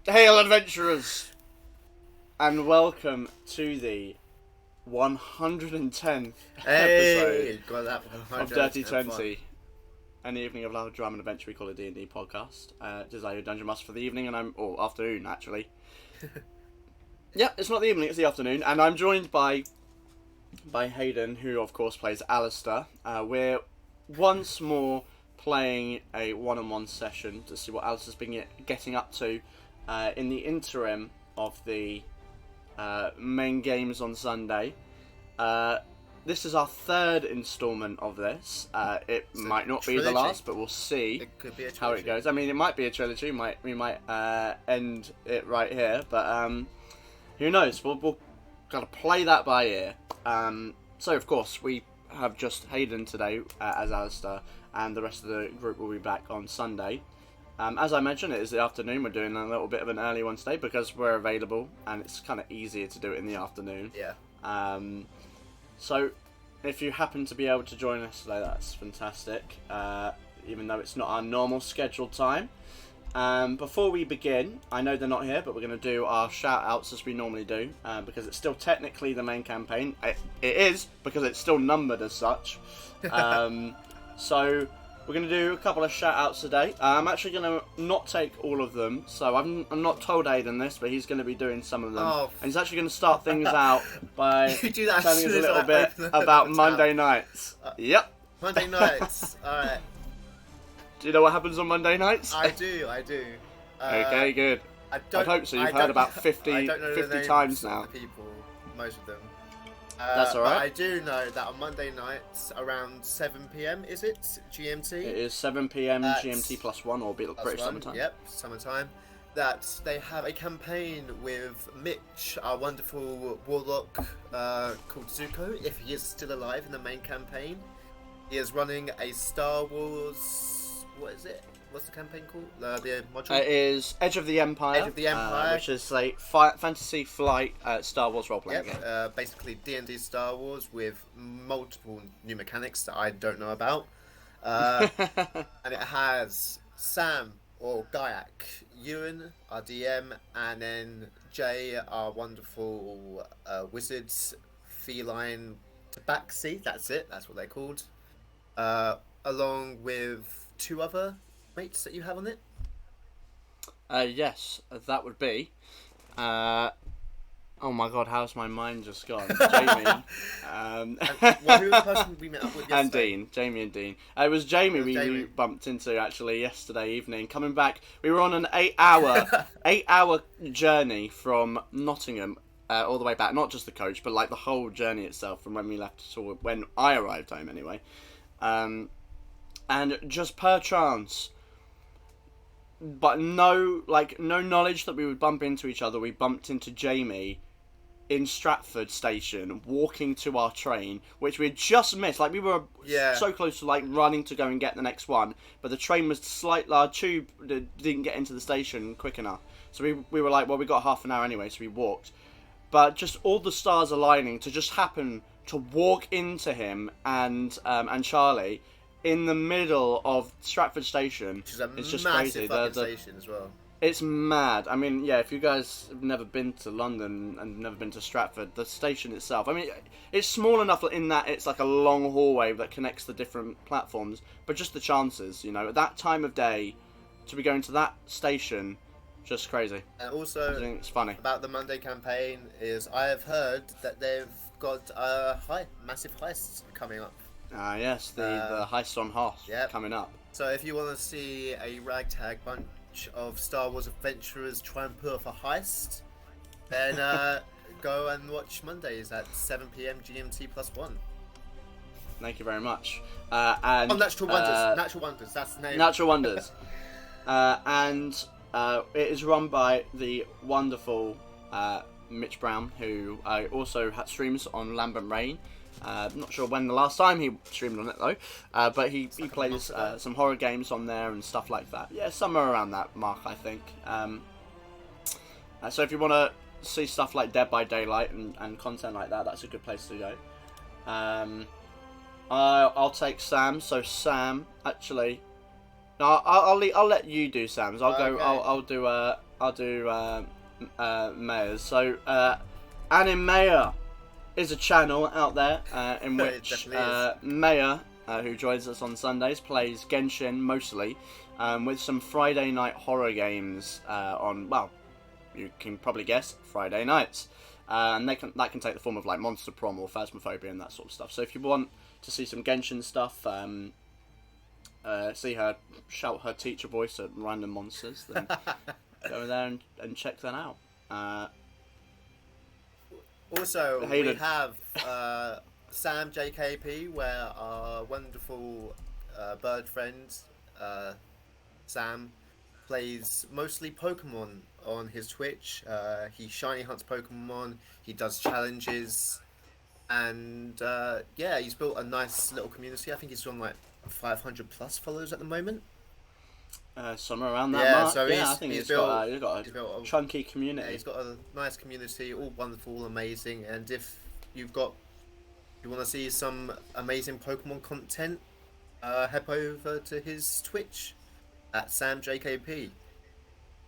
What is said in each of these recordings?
Hail adventurers, and welcome to the 110th episode got that of Dirty 20, an evening of love, drama and adventure. We call it D&D Podcast. Just like your Dungeon Master for the evening, or afternoon actually. Yeah, it's not the evening, it's the afternoon, and I'm joined by Hayden, who of course plays Alister. We're once more playing a one-on-one session to see what Alister's been getting up to in the interim of the main games on Sunday. This is our third instalment of this. It might not be the last, but we'll see It could be a how it goes. I mean, it might be a trilogy. We might end it right here, but who knows? We'll gotta play that by ear. So of course we have just Hayden today as Alister, and the rest of the group will be back on Sunday. As I mentioned, it is the afternoon. We're doing a little bit of an early one today because we're available, and it's kind of easier to do it in the afternoon. Yeah. So if you happen to be able to join us today, that's fantastic. Even though it's not our normal scheduled time. Before we begin, I know they're not here, but we're going to do our shout-outs as we normally do, because it's still technically the main campaign. It is, because it's still numbered as such. So we're going to do a couple of shout-outs today. I'm actually going to not take all of them, so I'm not told Aiden this, but he's going to be doing some of them. Oh. And he's actually going to start things out by You do that telling us a little bit open about the Monday tab. nights. Yep. Monday nights. Alright. Do you know what happens on Monday nights? I do. Okay, good. I I'd hope so. You've heard about 50 times now. Of the people, most of them. That's alright. But I do know that on Monday nights around 7 PM, is it? GMT? It is 7 PM That's GMT +1 or British summertime. Yep, summertime. That they have a campaign with Mitch, our wonderful warlock called Zuko, if he is still alive in the main campaign. He is running a Star Wars... What is it? What's the campaign called? The module? It is Edge of the Empire. Edge of the Empire. Which is a fantasy flight Star Wars role-playing game. Basically D&D Star Wars with multiple new mechanics that I don't know about. And it has Sam, or Gaiak, Ewan, our DM, and then Jay, our wonderful wizard, feline tabaxi, that's it, that's what they're called. Along with 2 other mates that you have on it? Yes, that would be. Oh my god, how's my mind just gone? Jamie. Who was the person we met up with yesterday? And Dean. Jamie and Dean. It was Jamie Jamie. we bumped into actually yesterday evening. Coming back, we were on an 8-hour journey from Nottingham all the way back. Not just the coach, but like the whole journey itself from when we left to when I arrived home anyway. And just per chance, but no knowledge that we would bump into each other, we bumped into Jamie in Stratford station, walking to our train, which we had just missed. Like, we were so close to like running to go and get the next one, but the train was our tube didn't get into the station quick enough. So we were like, well, we got half an hour anyway, so we walked. But just all the stars aligning to just happen to walk into him and Charlie in the middle of Stratford Station. Which is a it's just massive crazy. station as well. It's mad. I mean, yeah, if you guys have never been to London and never been to Stratford, the station itself, I mean, it's small enough in that it's like a long hallway that connects the different platforms, but just the chances, at that time of day, to be going to that station, just crazy. And also, I think it's funny. About the Monday campaign is I have heard that they've got a massive heist coming up. Yes, the heist on Hoth coming up. So if you want to see a ragtag bunch of Star Wars adventurers try and pull off a heist, then go and watch Mondays at 7 PM GMT +1. Thank you very much. And Natural Wonders. Natural Wonders, that's the name. Natural Wonders. And it is run by the wonderful Mitch Brown, who also streams on Lambent Rain. Not sure when the last time he streamed on it though, but he plays some horror games on there and stuff like that. Yeah, somewhere around that mark, I think. So if you want to see stuff like Dead by Daylight and content like that, that's a good place to go. I'll take Sam. So Sam, actually, no, I'll let you do Sam's. I'll I'll do Mayors. So, Animaya is a channel out there in which Maya, who joins us on Sundays, plays Genshin mostly, with some Friday night horror games on, well, you can probably guess, Friday nights. And that can take the form of like Monster Prom or Phasmophobia and that sort of stuff. So if you want to see some Genshin stuff, see her shout her teacher voice at random monsters, then go there and check that out. Also, we have Sam JKP, where our wonderful bird friend Sam plays mostly Pokemon on his Twitch. He shiny hunts Pokemon, he does challenges, and he's built a nice little community. I think he's on like 500 plus followers at the moment. Somewhere around that mark. So I think he's got a chunky community. Yeah, he's got a nice community, all wonderful, all amazing. And if you want to see some amazing Pokemon content, head over to his Twitch at SamJKP.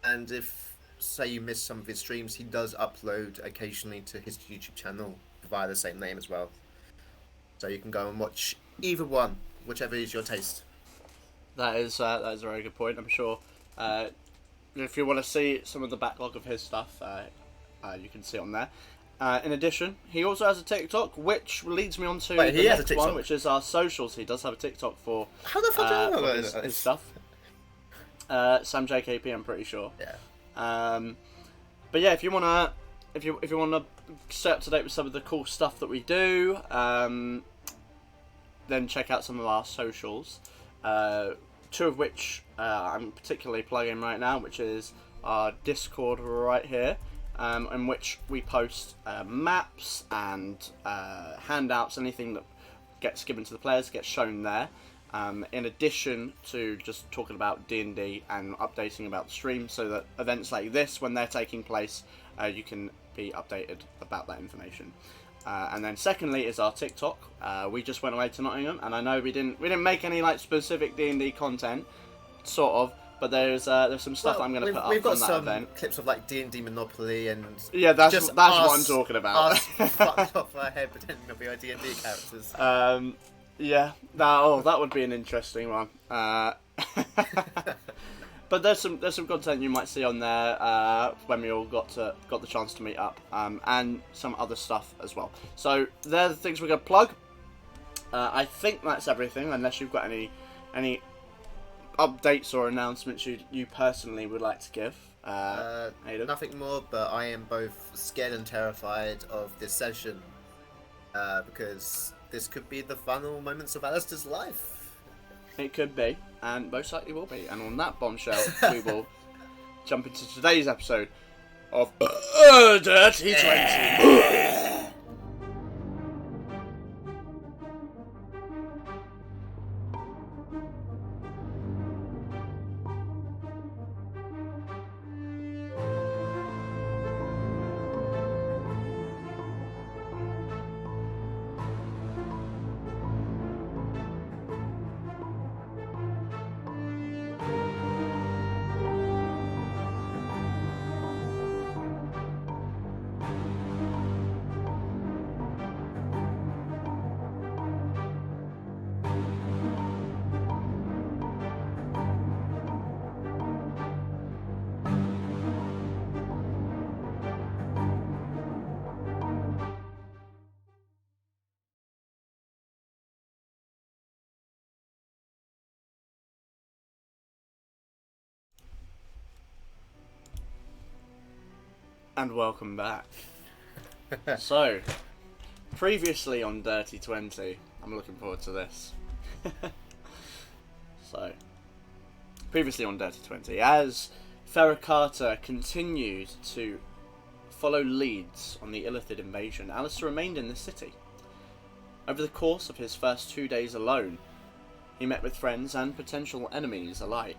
And if, say, you miss some of his streams, he does upload occasionally to his YouTube channel via the same name as well. So you can go and watch either one, whichever is your taste. That is a very good point. I'm sure if you want to see some of the backlog of his stuff, you can see it on there. In addition, he also has a TikTok, which leads me on to the next one, which is our socials. He does have a TikTok for how the fuck do you know his stuff. Sam JKP, I'm pretty sure. Yeah. But yeah, if you wanna stay up to date with some of the cool stuff that we do, then check out some of our socials. Two of which I'm particularly plugging right now, which is our Discord right here, in which we post maps and handouts, anything that gets given to the players gets shown there. In addition to just talking about D&D and updating about the stream, so that events like this, when they're taking place, you can be updated about that information. And then secondly is our TikTok. We just went away to Nottingham, and I know we didn't make any like specific D&D content, sort of, but there's some stuff I'm going to put up from that event. We've got some clips of like D&D Monopoly and that's what I'm talking about. Us fucked off our head pretending to be our D&D characters. That would be an interesting one. But there's some content you might see on there when we all got the chance to meet up, and some other stuff as well. So they're the things we're gonna plug. I think that's everything, unless you've got any updates or announcements you personally would like to give. Nothing more, but I am both scared and terrified of this session because this could be the final moments of Alister's life. It could be, and most likely will be. And on that bombshell, we will jump into today's episode of Dirty 20. And welcome back. So, previously on Dirty 20, I'm looking forward to this. So, previously on Dirty 20, as Ferricata continued to follow leads on the Illithid invasion, Alister remained in the city. Over the course of his first 2 days alone, he met with friends and potential enemies alike.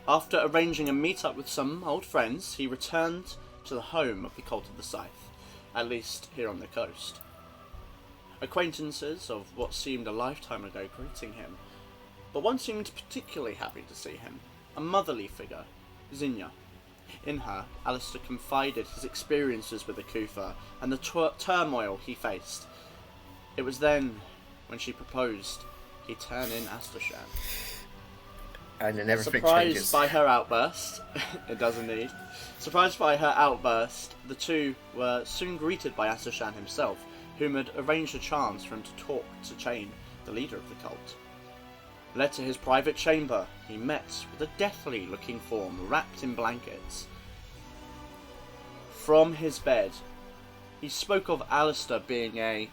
After arranging a meet-up with some old friends, he returned to the home of the Cult of the Scythe, at least here on the coast. Acquaintances of what seemed a lifetime ago greeting him, but one seemed particularly happy to see him, a motherly figure, Zinnia, In her, Alister confided his experiences with the Kufa and the turmoil he faced. It was then, when she proposed, he turned in Astershan. And then everything Surprised changes. by her outburst, it does indeed. Surprised by her outburst, the two were soon greeted by Astershan himself, whom had arranged a chance for him to talk to Chain, the leader of the cult. Led to his private chamber, he met with a deathly-looking form wrapped in blankets. From his bed, he spoke of Alister being a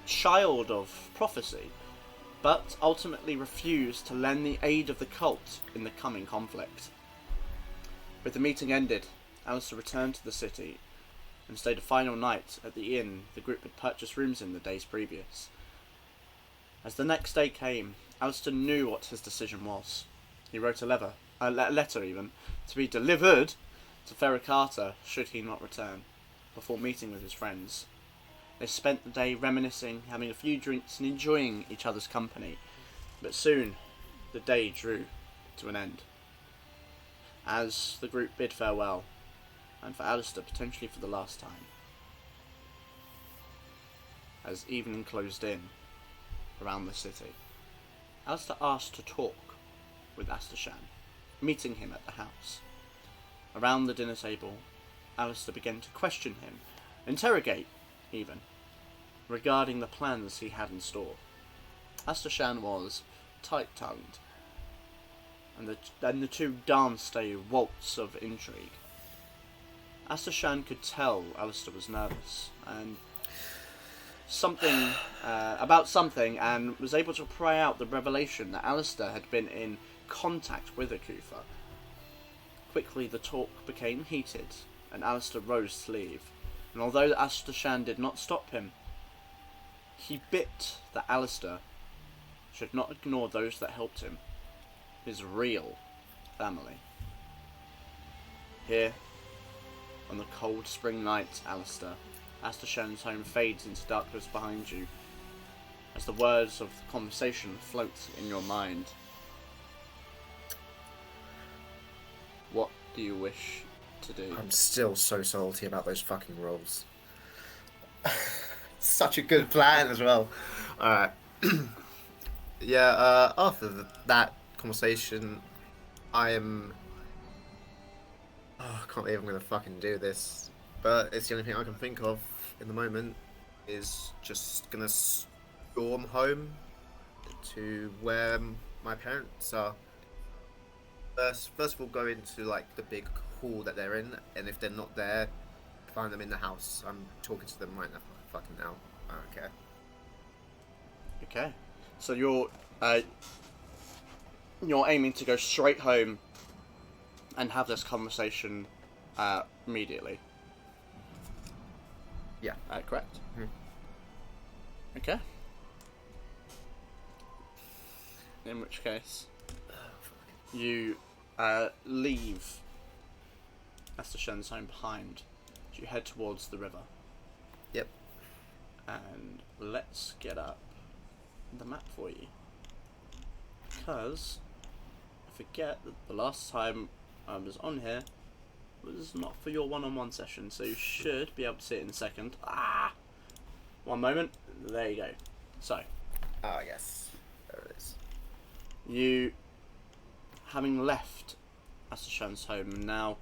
child of prophecy, but ultimately refused to lend the aid of the cult in the coming conflict. With the meeting ended, Alister returned to the city and stayed a final night at the inn the group had purchased rooms in the days previous. As the next day came, Alister knew what his decision was. He wrote a letter even, to be delivered to Ferricata should he not return, before meeting with his friends. They spent the day reminiscing, having a few drinks and enjoying each other's company, but soon the day drew to an end. As the group bid farewell, and for Alister potentially for the last time, as evening closed in around the city, Alister asked to talk with Astershan, meeting him at the house. Around the dinner table, Alister began to question him, interrogate even, regarding the plans he had in store. Astershan was tight-tongued, and the two danced a waltz of intrigue. Astershan could tell Alister was nervous, and about something, and was able to pry out the revelation that Alister had been in contact with a Kufa. Quickly the talk became heated, and Alister rose to leave, and although Astershan did not stop him, he bit that Alister should not ignore those that helped him, his real family. Here, on the cold spring night, Alister, Astershan's home fades into darkness behind you, as the words of the conversation float in your mind. What do you wish to do? I'm still so salty about those fucking rolls. Such a good plan as well. Alright. Yeah, after that conversation, I am... Oh, I can't believe I'm going to fucking do this. But it's the only thing I can think of in the moment, is just going to storm home to where my parents are. First of all, go into like the big hall that they're in, and if they're not there, find them in the house. I'm talking to them right now, fucking now. I don't care. Okay, so you're aiming to go straight home and have this conversation immediately. Yeah. Correct. Mm-hmm. Okay. In which case, you leave Astershan's home behind. You head towards the river. Yep. And let's get up the map for you. Because I forget that the last time I was on here was not for your one-on-one session, so you should be able to see it in a second. One moment. There you go. So. Ah, yes. There it is. You, having left Astershan's home, and now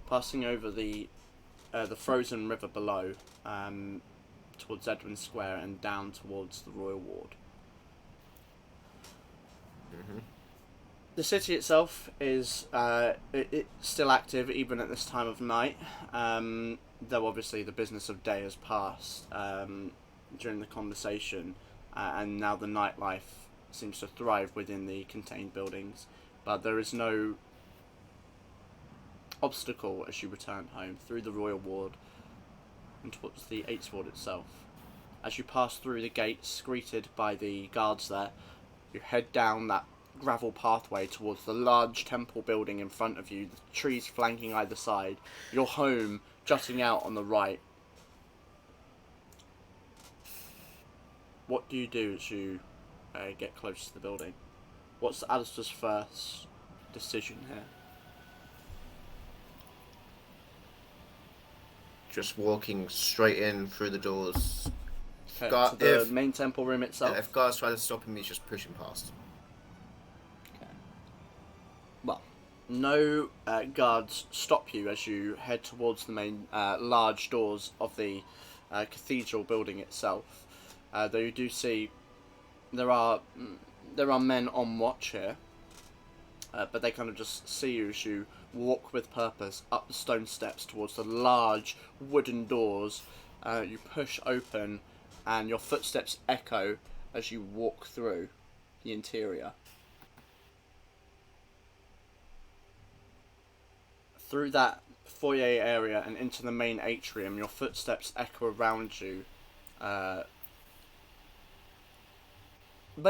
passing over the frozen river below, towards Edwin Square and down towards the Royal Ward. Mm-hmm. The city itself is it's still active even at this time of night, though obviously the business of day has passed during the conversation, and now the nightlife seems to thrive within the contained buildings, but there is no obstacle as you return home through the Royal Ward and towards the 8th Ward itself. As you pass through the gates, greeted by the guards there, you head down that gravel pathway towards the large temple building in front of you, the trees flanking either side, your home jutting out on the right. What do you do as you get close to the building? What's Alister's first decision here? just walking straight in through the doors. Okay, to the main temple room itself? Yeah, if guards try to stop him, he's just pushing past. Okay. Well, no guards stop you as you head towards the main large doors of the cathedral building itself. Though you do see there are men on watch here, but they kind of just see you as you walk with purpose up the stone steps towards the large wooden doors. You push open, and your footsteps echo as you walk through the interior. Through that foyer area and into the main atrium, your footsteps echo around you. But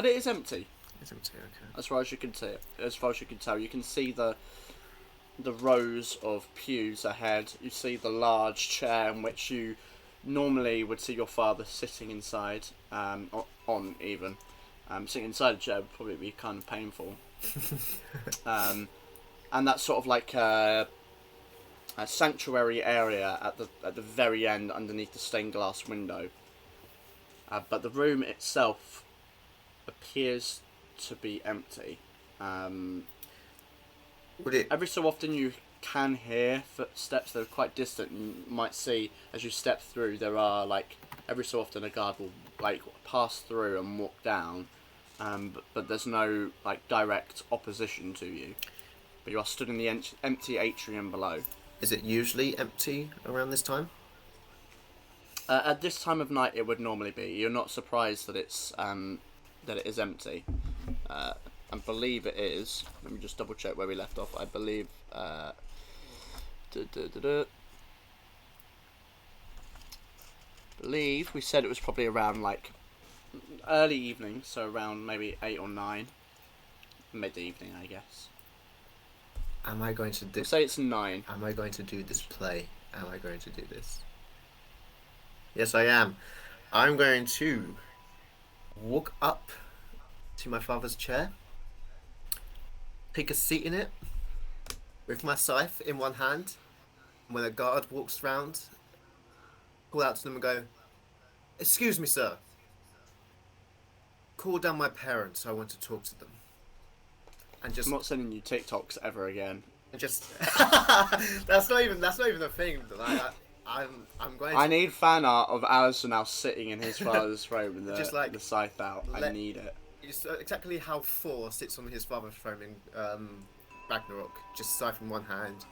it is empty. It's empty, okay. As far as you can see, you can see the rows of pews ahead. You see the large chair in which you normally would see your father sitting inside, on even. Sitting inside a chair would probably be kind of painful. And that's sort of like a sanctuary area at the very end underneath the stained glass window. But the room itself appears to be empty. Every so often you can hear footsteps that are quite distant. You might see as you step through there are every so often a guard will pass through and walk down, but there's no direct opposition to you. But you are stood in the empty atrium below. Is it usually empty around this time? At this time of night it would normally be. You're not surprised that it is empty. I believe it is. Let me just double check where we left off. I believe believe we said it was probably around early evening, so around maybe 8 or 9, mid-evening, I guess. Am I going to do? We'll say it's 9. Am I going to do this play? Am I going to do this? Yes, I am. I'm going to walk up to my father's chair, take a seat in it, with my scythe in one hand. And when a guard walks round, call out to them and go, "Excuse me, sir. Call down my parents. I want to talk to them." And just I'm not sending you TikToks ever again. And just that's not even a thing. I'm going. I need fan art of Alister now sitting in his father's throne with just the scythe out. I need it. It's exactly how Thor sits on his father's throne in Ragnarok, just scythe in one hand,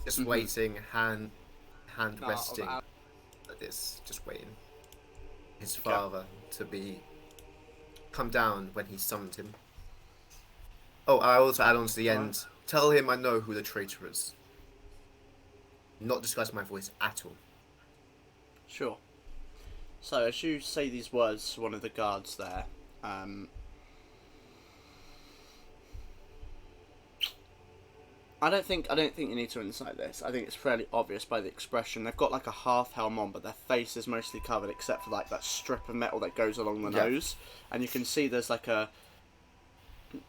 just waiting, hand resting like this, just waiting. His father to come down when he summoned him. Oh, I also add on to the end. Tell him I know who the traitor is. Not disguise my voice at all. Sure. So as you say these words to one of the guards there, I don't think you need to insight this. I think it's fairly obvious by the expression. They've got a half helm on, but their face is mostly covered except for that strip of metal that goes along the nose, and you can see there's a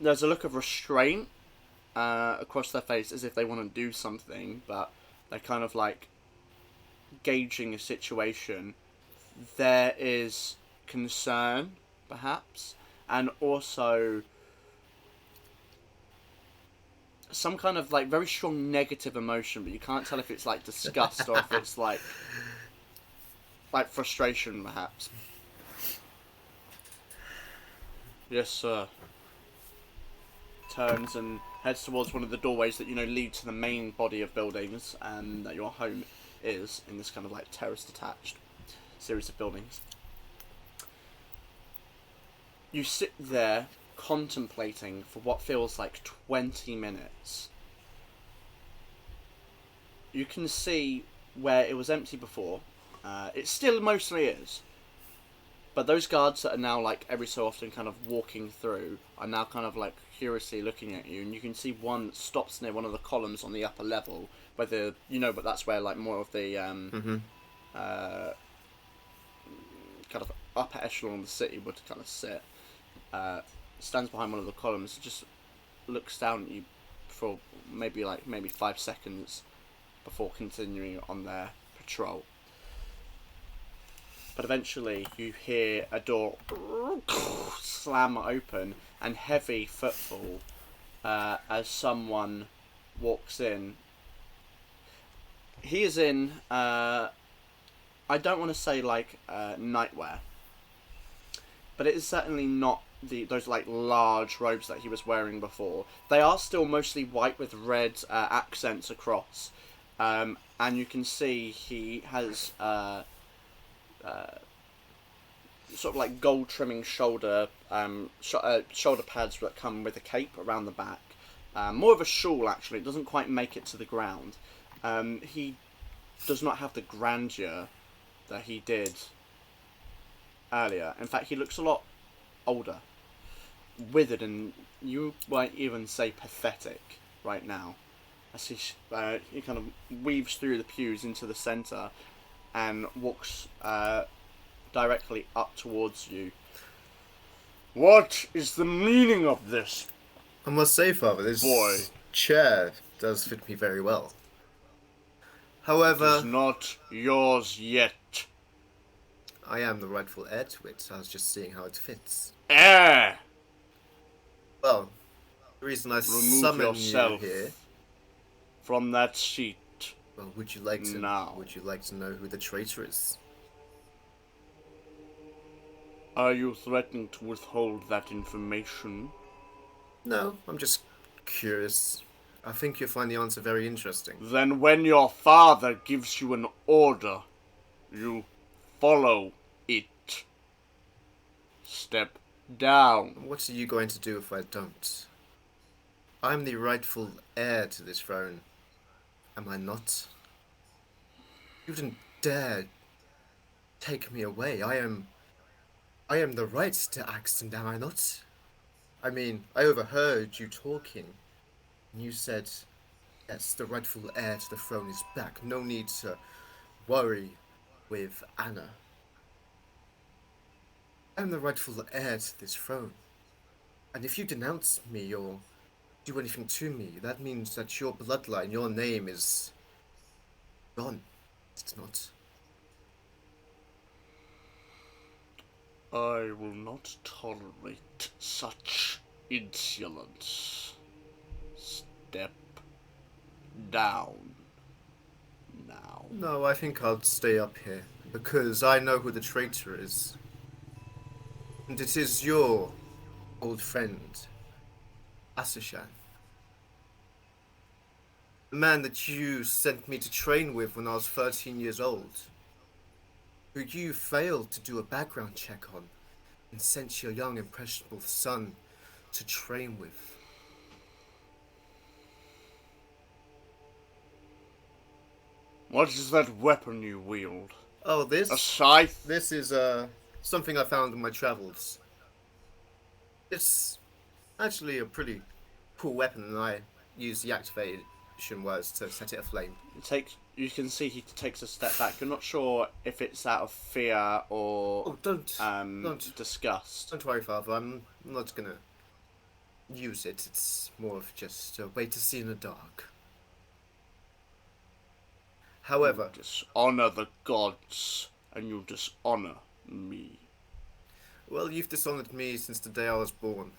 look of restraint across their face, as if they want to do something, but they're kind of gauging a situation. There is concern, perhaps, and also some kind of very strong negative emotion, but you can't tell if it's disgust or if it's frustration, perhaps. Yes, sir. Turns and heads towards one of the doorways that lead to the main body of buildings, and that your home is in this kind of terrace detached series of buildings. You sit there contemplating for what feels like 20 minutes. You can see where it was empty before. It still mostly is. But those guards that are now every so often kind of walking through are now kind of curiously looking at you, and you can see one that stops near one of the columns on the upper level, but that's where more of the kind of upper echelon of the city would kind of sit. Stands behind one of the columns, just looks down at you for maybe 5 seconds before continuing on their patrol. but eventually you hear a door slam open and heavy footfall as someone walks in. He is in, I don't want to say like nightwear, but it is certainly not those like large robes that he was wearing before. They are still mostly white with red accents across, and you can see he has sort of like gold trimming shoulder pads that come with a cape around the back. More of a shawl actually. It doesn't quite make it to the ground. He does not have the grandeur that he did earlier. In fact, he looks a lot older, withered, and you might even say pathetic right now. As he kind of weaves through the pews into the centre and walks directly up towards you. What is the meaning of this? I must say, Father, this chair does fit me very well. However, it is not yours yet. I am the rightful heir to it. I was just seeing how it fits. Heir! Well, the reason I summoned you here from that seat. Well, would you like to now? Would you like to know who the traitor is? Are you threatening to withhold that information? No, I'm just curious. I think you'll find the answer very interesting. Then when your father gives you an order, you follow it. Step down. What are you going to do if I don't? I'm the rightful heir to this throne. Am I not? You didn't dare take me away. I am the right to act, and am I not? I mean, I overheard you talking, and you said, yes, the rightful heir to the throne is back. No need to worry with Anna. I'm the rightful heir to this throne. And if you denounce me or do anything to me, that means that your bloodline, your name is gone. It's not. I will not tolerate such insolence. Step down now. No, I think I'll stay up here, because I know who the traitor is. And it is your old friend, Alister. The man that you sent me to train with when I was 13 years old. Who you failed to do a background check on and sent your young impressionable son to train with. What is that weapon you wield? Oh, this? A scythe? This is something I found in my travels. It's actually a pretty cool weapon, and I use the activation words to set it aflame. You can see he takes a step back. You're not sure if it's out of fear or don't disgust. Don't worry, Father. I'm not gonna use it. It's more of just a way to see in the dark. However, you dishonor the gods, and you dishonor me. Well, you've dishonored me since the day I was born.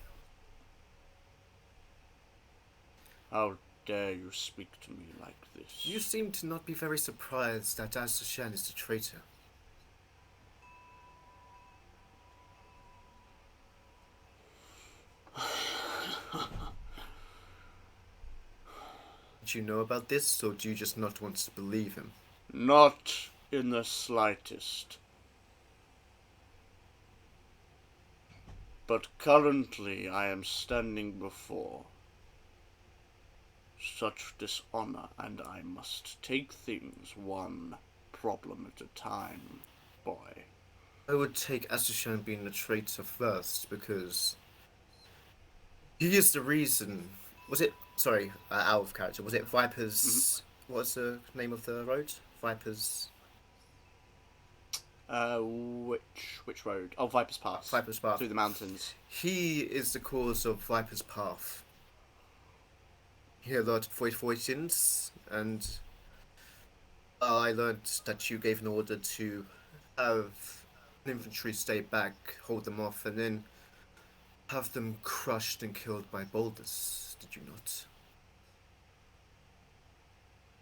How dare you speak to me like this? You seem to not be very surprised that Alister is the traitor. Did you know about this, or do you just not want to believe him? Not in the slightest. But currently I am standing before such dishonor, and I must take things one problem at a time, boy. I would take Alister being the traitor first, because he is the reason. Was it, sorry, out of character, was it Viper's, what's the name of the road? Viper's... Which road? Oh, Viper's Path. Viper's Path. Through the mountains. He is the cause of Viper's Path. He alerted Voidins, and I learned that you gave an order to have infantry stay back, hold them off, and then have them crushed and killed by boulders, did you not?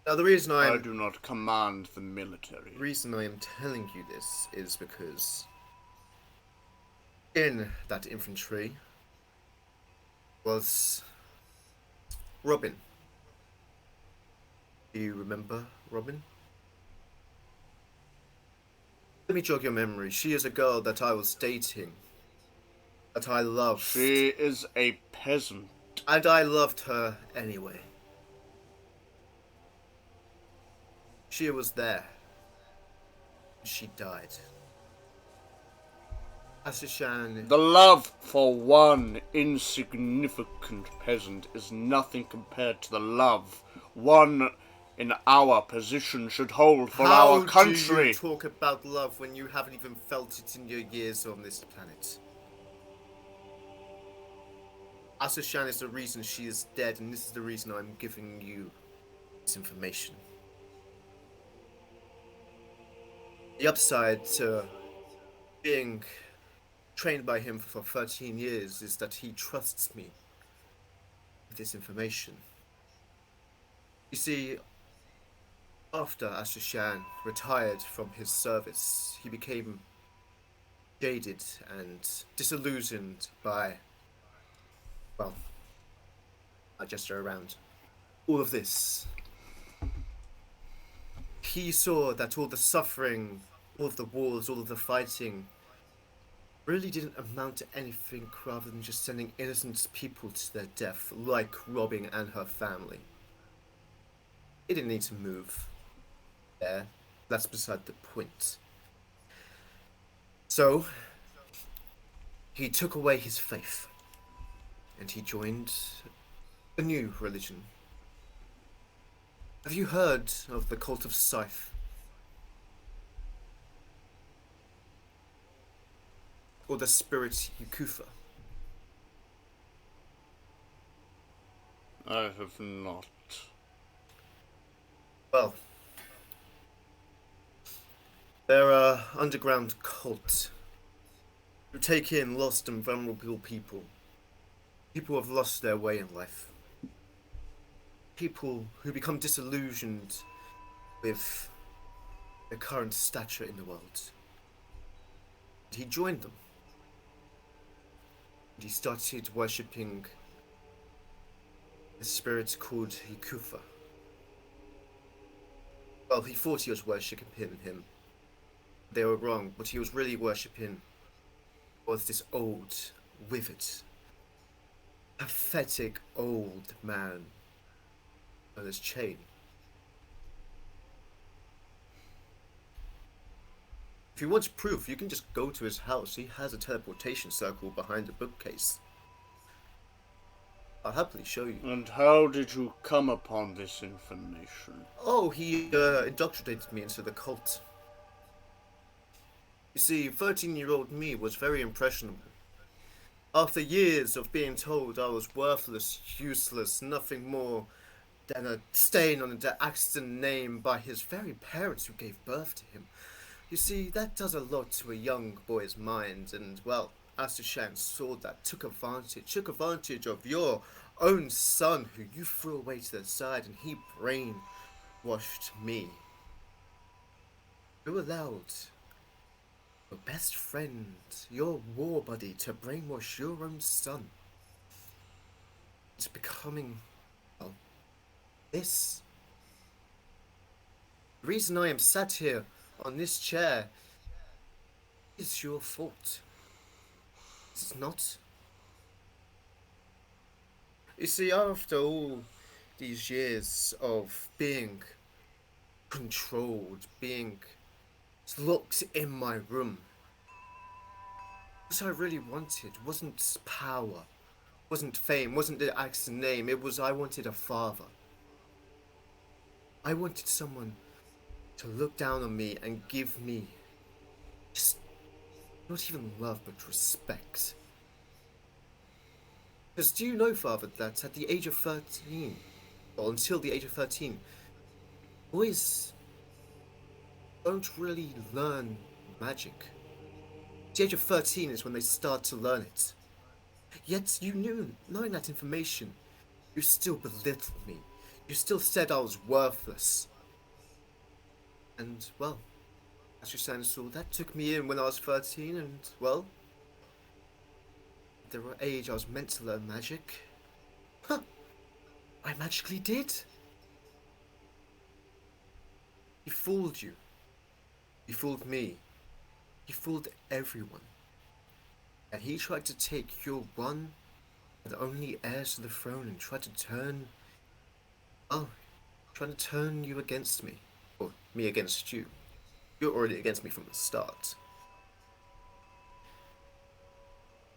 Now the reason I do not command the military. The reason I am telling you this is because in that infantry was Robin. Do you remember Robin? Let me jog your memory. She is a girl that I was dating. That I loved. She is a peasant. And I loved her anyway. She was there. She died. Asishan. The love for one insignificant peasant is nothing compared to the love one in our position should hold for our country. How do you talk about love when you haven't even felt it in your years on this planet? Asishan is the reason she is dead, and this is the reason I'm giving you this information. The upside to being trained by him for 13 years is that he trusts me with this information. You see, after Asishan retired from his service, he became jaded and disillusioned by, well, I gesture around, all of this. He saw that all the suffering, all of the wars, all of the fighting really didn't amount to anything rather than just sending innocent people to their death, like Robin and her family. He didn't need to move there. That's beside the point. So, he took away his faith, and he joined a new religion. Have you heard of the cult of Scythe? Or the spirit Yukufa? I have not. Well, they're an underground cult who take in lost and vulnerable people. People who have lost their way in life. People who become disillusioned with their current stature in the world. And he joined them. And he started worshipping a spirit called Hikufa. Well, he thought he was worshipping him. They were wrong. What he was really worshipping was this old, withered, pathetic old man on his chain. If you want proof, you can just go to his house. He has a teleportation circle behind the bookcase. I'll happily show you. And how did you come upon this information? Oh, he indoctrinated me into the cult. You see, 13-year-old me was very impressionable. After years of being told I was worthless, useless, nothing more than a stain on the accident name by his very parents who gave birth to him. You see, that does a lot to a young boy's mind, and, well, Asishan saw that, took advantage of your own son, who you threw away to the side, and he brainwashed me. You allowed your best friend, your war buddy, to brainwash your own son. It's becoming, well, this. The reason I am sat here on this chair is your fault. It's not. You see, after all these years of being controlled, being locked in my room, what I really wanted wasn't power, wasn't fame, wasn't the accident name. It was I wanted a father. I wanted someone to look down on me and give me just not even love but respect. Because do you know, Father, that at the age of 13, or until the age of 13, boys don't really learn magic. The age of 13 is when they start to learn it. Yet you knew, knowing that information, you still belittled me. You still said I was worthless. And, well, as you saw, that took me in when I was 13, and, well, at the age I was meant to learn magic, I magically did. He fooled you. He fooled me. He fooled everyone. And he tried to take your one and only heir to the throne and tried to turn you against me. Or me against you. You're already against me from the start.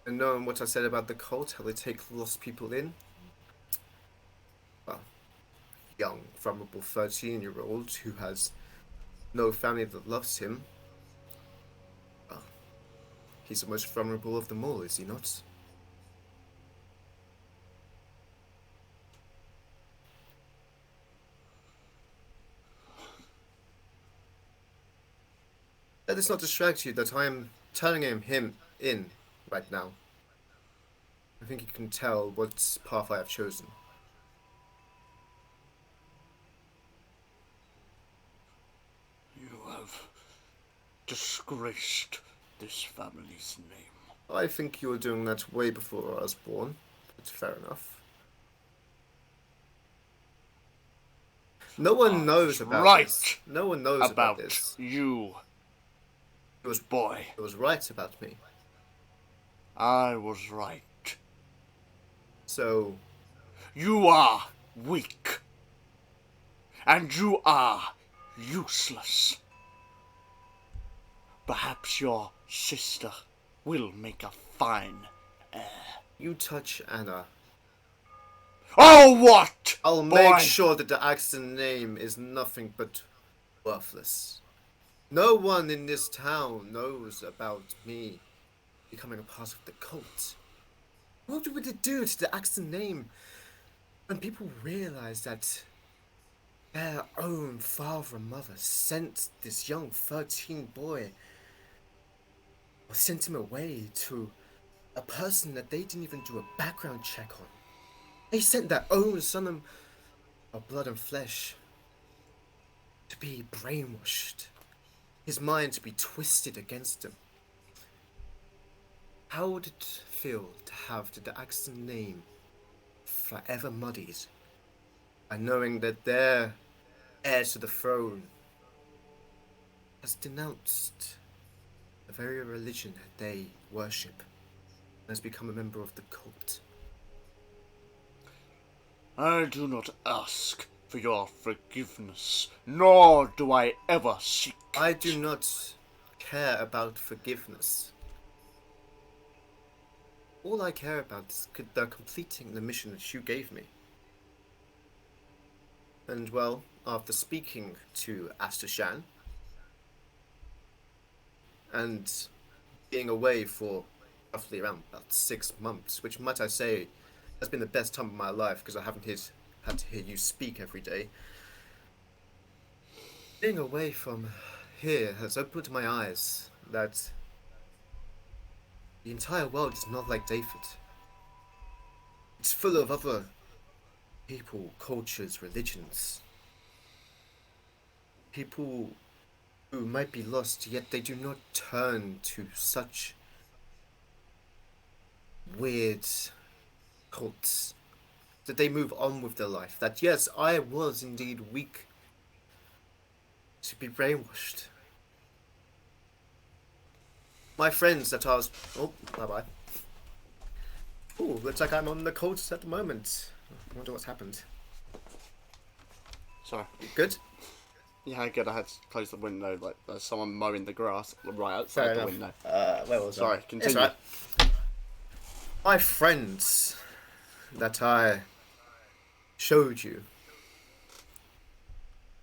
And knowing what I said about the cult, how they take lost people in, well, young, vulnerable 13-year-old who has no family that loves him, well, he's the most vulnerable of them all, is he not? Let this not distract you that I am telling him in right now. I think you can tell what path I have chosen. You have disgraced this family's name. I think you were doing that way before I was born, but fair enough. No one knows about this. No one knows about this. You. Boy. It was right about me. I was right. So... You are weak. And you are useless. Perhaps your sister will make a fine heir. You touch Anna. Oh, what? I'll make sure that the Axton name is nothing but worthless. No one in this town knows about me becoming a part of the cult. What would it do to the Axton name when people realize that their own father and mother sent this young 13 boy, or sent him away to a person that they didn't even do a background check on? They sent their own son of blood and flesh to be brainwashed, his mind to be twisted against him. How would it feel to have the Axton name forever muddied by knowing that their heir to the throne has denounced the very religion that they worship and has become a member of the cult? I do not ask for your forgiveness, nor do I ever seek it. I do not care about forgiveness. All I care about is completing the mission that you gave me. And well, after speaking to Alister and being away for roughly around about 6 months, which might I say has been the best time of my life because I haven't had to hear you speak every day. Being away from here has opened my eyes that the entire world is not like Dyfed. It's full of other people, cultures, religions. People who might be lost, yet they do not turn to such weird cults. That they move on with their life. That yes, I was indeed weak to be brainwashed. My friends that I was... Oh, bye-bye. Oh, looks like I'm on the cults at the moment. I wonder what's happened. Sorry. You good? Yeah, good. I had to close the window. Like there's someone mowing the grass right outside the window. Where was I? Sorry, continue. Right. My friends that I showed you,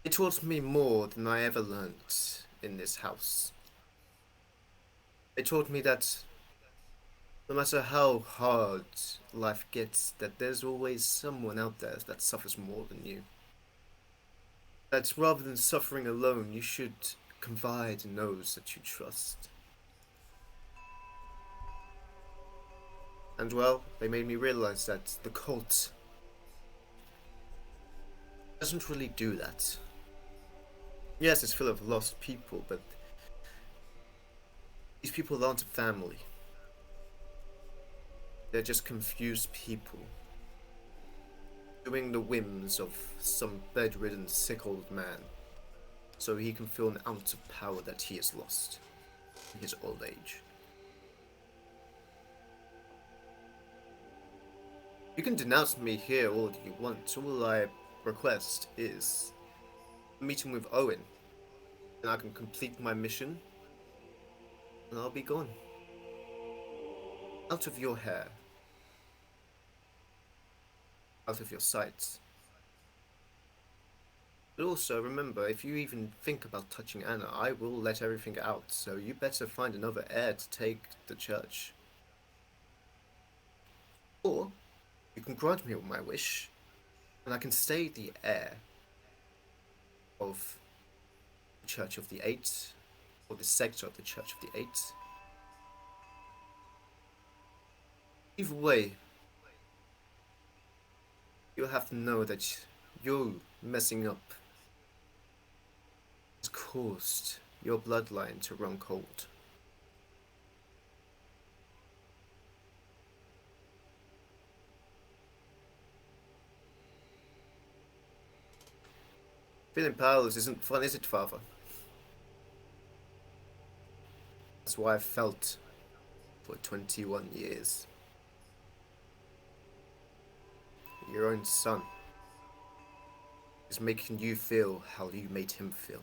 it taught me more than I ever learnt in this house. It taught me that no matter how hard life gets, that there's always someone out there that suffers more than you. That rather than suffering alone, you should confide in those that you trust. And well, they made me realize that the cult doesn't really do that. Yes, it's full of lost people, but these people aren't a family. They're just confused people, doing the whims of some bedridden, sick old man, so he can feel an ounce of power that he has lost in his old age. You can denounce me here all you want. All I request is a meeting with Owen, and I can complete my mission, and I'll be gone. Out of your hair. Out of your sight. But also, remember, if you even think about touching Anna, I will let everything out, so you better find another heir to take the church. Or, you can grant me my wish, and I can stay the heir of the Church of the Eight, or the sector of the Church of the Eight. Either way, you'll have to know that you messing up has caused your bloodline to run cold. Feeling powerless isn't fun, is it, Father? That's why I've felt for 21 years. Your own son is making you feel how you made him feel.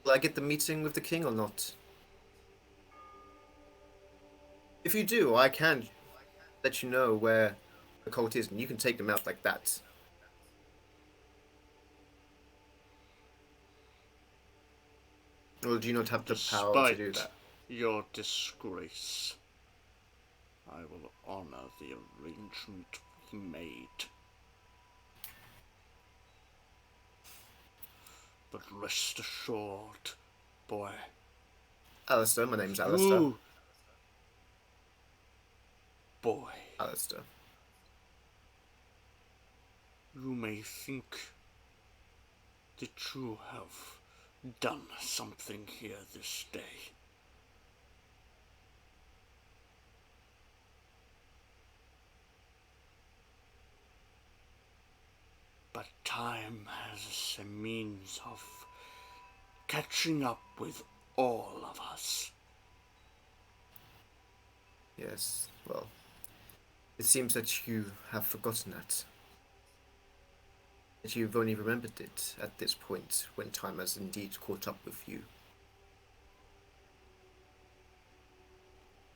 Will I get the meeting with the king or not? If you do, I can let you know where the cult is, and you can take them out like that. Or do you not have the power to do that? Your disgrace, I will honor the arrangement we made. But rest assured, boy. Alister, my name's Alister. Ooh. Boy. Alister. You may think that you have done something here this day. But time has a means of catching up with all of us. Yes, well, it seems that you have forgotten that. That you've only remembered it at this point, when time has indeed caught up with you.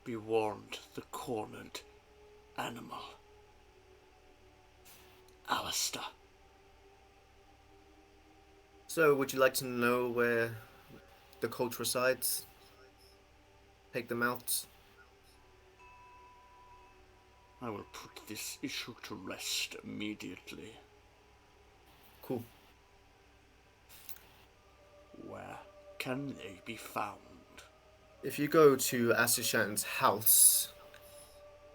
Be warned, the cornered animal. Alister. So, would you like to know where the cult resides? Take them out? I will put this issue to rest immediately. Cool. Where can they be found? If you go to Asishan's house,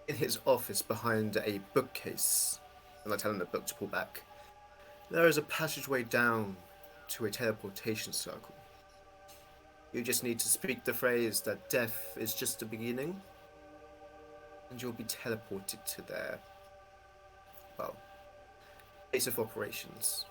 in his office behind a bookcase, and I tell him the book to pull back, there is a passageway down to a teleportation circle. You just need to speak the phrase that death is just the beginning, and you'll be teleported to their, well, base of operations.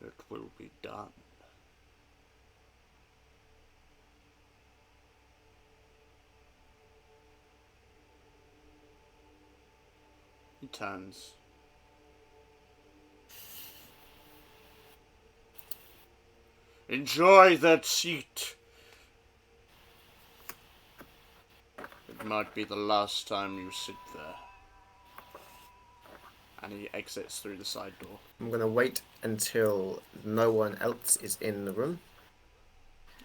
It will be done. He turns. Enjoy that seat. It might be the last time you sit there. And he exits through the side door. I'm gonna wait until no one else is in the room,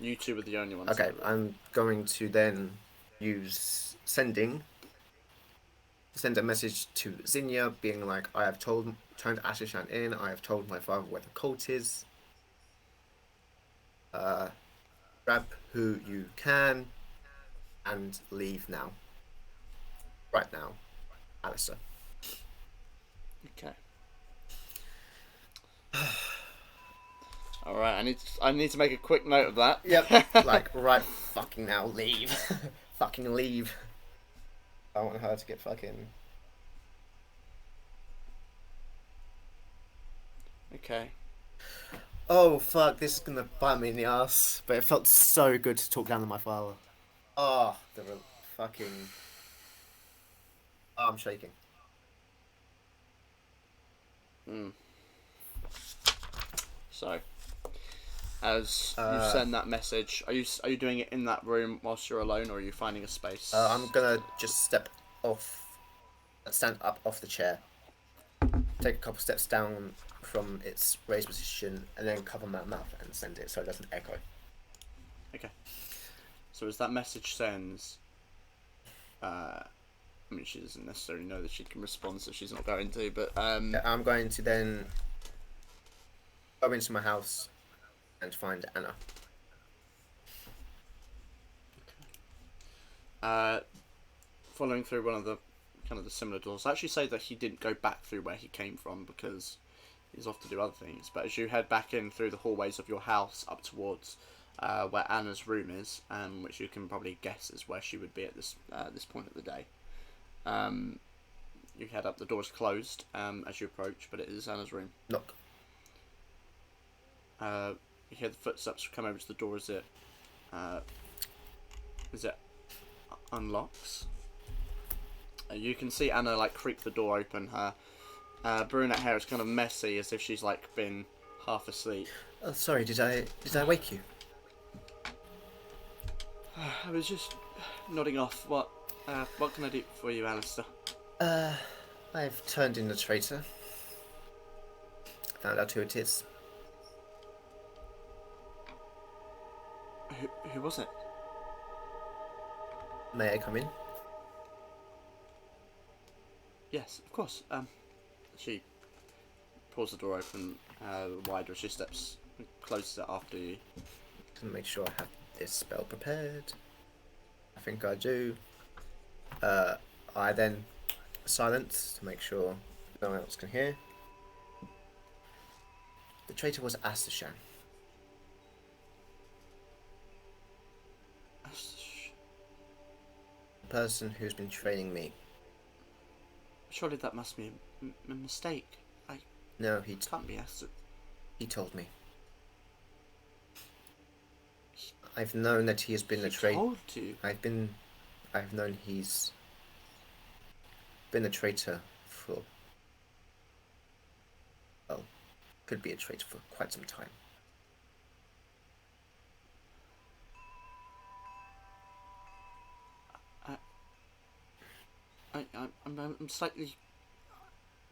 You two were the only ones. Okay, I'm going to then use send a message to Zinnia, being like, I have turned Ashishan in, I have told my father where the cult is. Grab who you can, and leave now. Right now, Alister. Okay. All right, I need to make a quick note of that. Yep, like, right fucking now, leave. Fucking leave. I want her to get fucking... Okay. Oh, fuck, this is gonna bite me in the ass. But it felt so good to talk down to my father. Oh, fucking... Oh, I'm shaking. So, as you send that message, are you doing it in that room whilst you're alone, or are you finding a space? I'm gonna just stand up off the chair, take a couple steps down from its raised position, and then cover my mouth and send it so it doesn't echo. Okay. So as that message sends, I mean, she doesn't necessarily know that she can respond, so she's not going to, but... Yeah, I'm going to then go into my house and find Anna. Following through one of the kind of the similar doors, I actually say that he didn't go back through where he came from because he's off to do other things, but as you head back in through the hallways of your house up towards where Anna's room is, which you can probably guess is where she would be at this point of the day. You head up, the door's closed as you approach, but it is Anna's room. Knock. You hear the footsteps come over to the door as it unlocks. You can see Anna like creak the door open. Her brunette hair is kind of messy, as if she's like been half asleep. Oh, sorry, did I wake you? I was just nodding off. What can I do for you, Alister? I've turned in a traitor. Found out who it is. Who was it? May I come in? Yes, of course. She pulls the door open wider as she steps and closes it after you. To make sure I have this spell prepared. I think I do. I then silence to make sure no one else can hear. The traitor was Astishan. The person who's been training me. Surely that must be a mistake. No, he can't be Alister. He told me. I've known that he has been a traitor. Told you? I've known he's been a traitor for, well, could be a traitor for quite some time. I'm slightly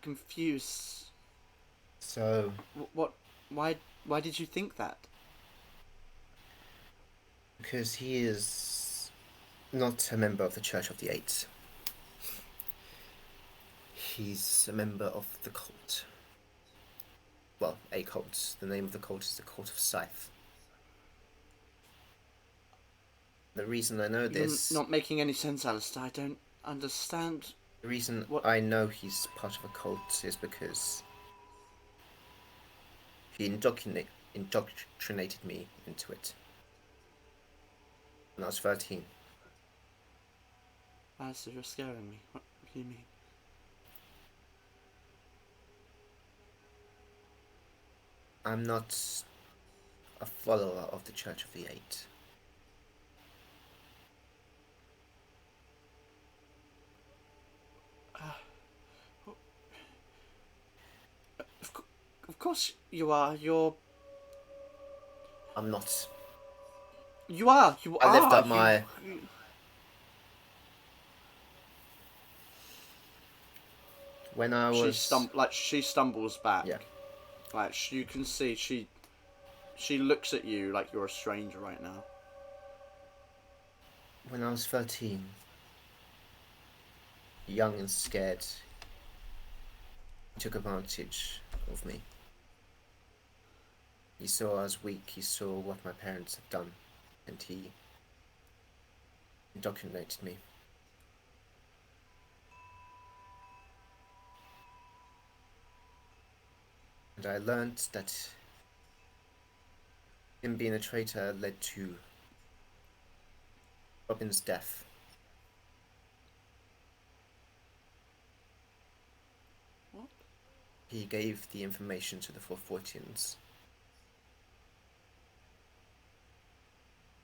confused. So what? Why did you think that? Because he is not a member of the Church of the Eight. He's a member of the cult. Well, a cult. The name of the cult is the Cult of Scythe. The reason I know this... You're not making any sense, Alister. I don't understand. The reason I know he's part of a cult is because he indoctrinated me into it when I was 13. Alister, you're scaring me. What do you mean? I'm not a follower of the Church of the Eight. Of course you are. I'm not. You are. I lift up my... When I was... She stumbles back. Yeah. Like, you can see she She looks at you like you're a stranger right now. When I was 13, young and scared, he took advantage of me. He saw I was weak, he saw what my parents had done, and he indoctrinated me. And I learned that him being a traitor led to Robin's death. What? He gave the information to the Forfortians.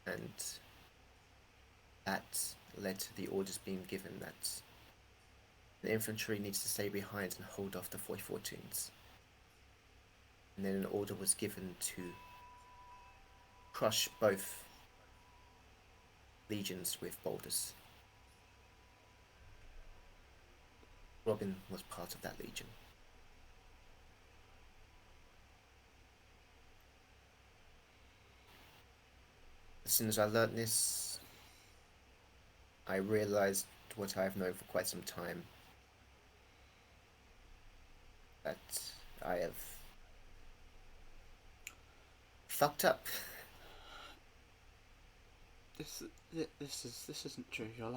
And that led to the orders being given that the infantry needs to stay behind and hold off the Forfortians. And then an order was given to crush both legions with boulders. Robin was part of that legion. As soon as I learnt this, I realised what I've known for quite some time, that I have fucked up. This isn't true. You're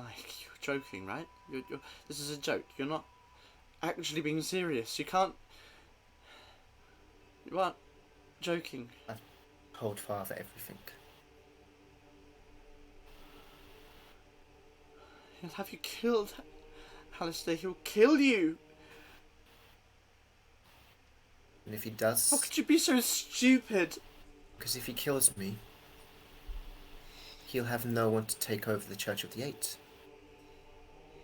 joking, right? This is a joke. You're not actually being serious. You aren't joking. I've told Father everything. He'll have you killed, Alister. He'll kill you. And if he does... How could you be so stupid? Because if he kills me, he'll have no one to take over the Church of the Eight.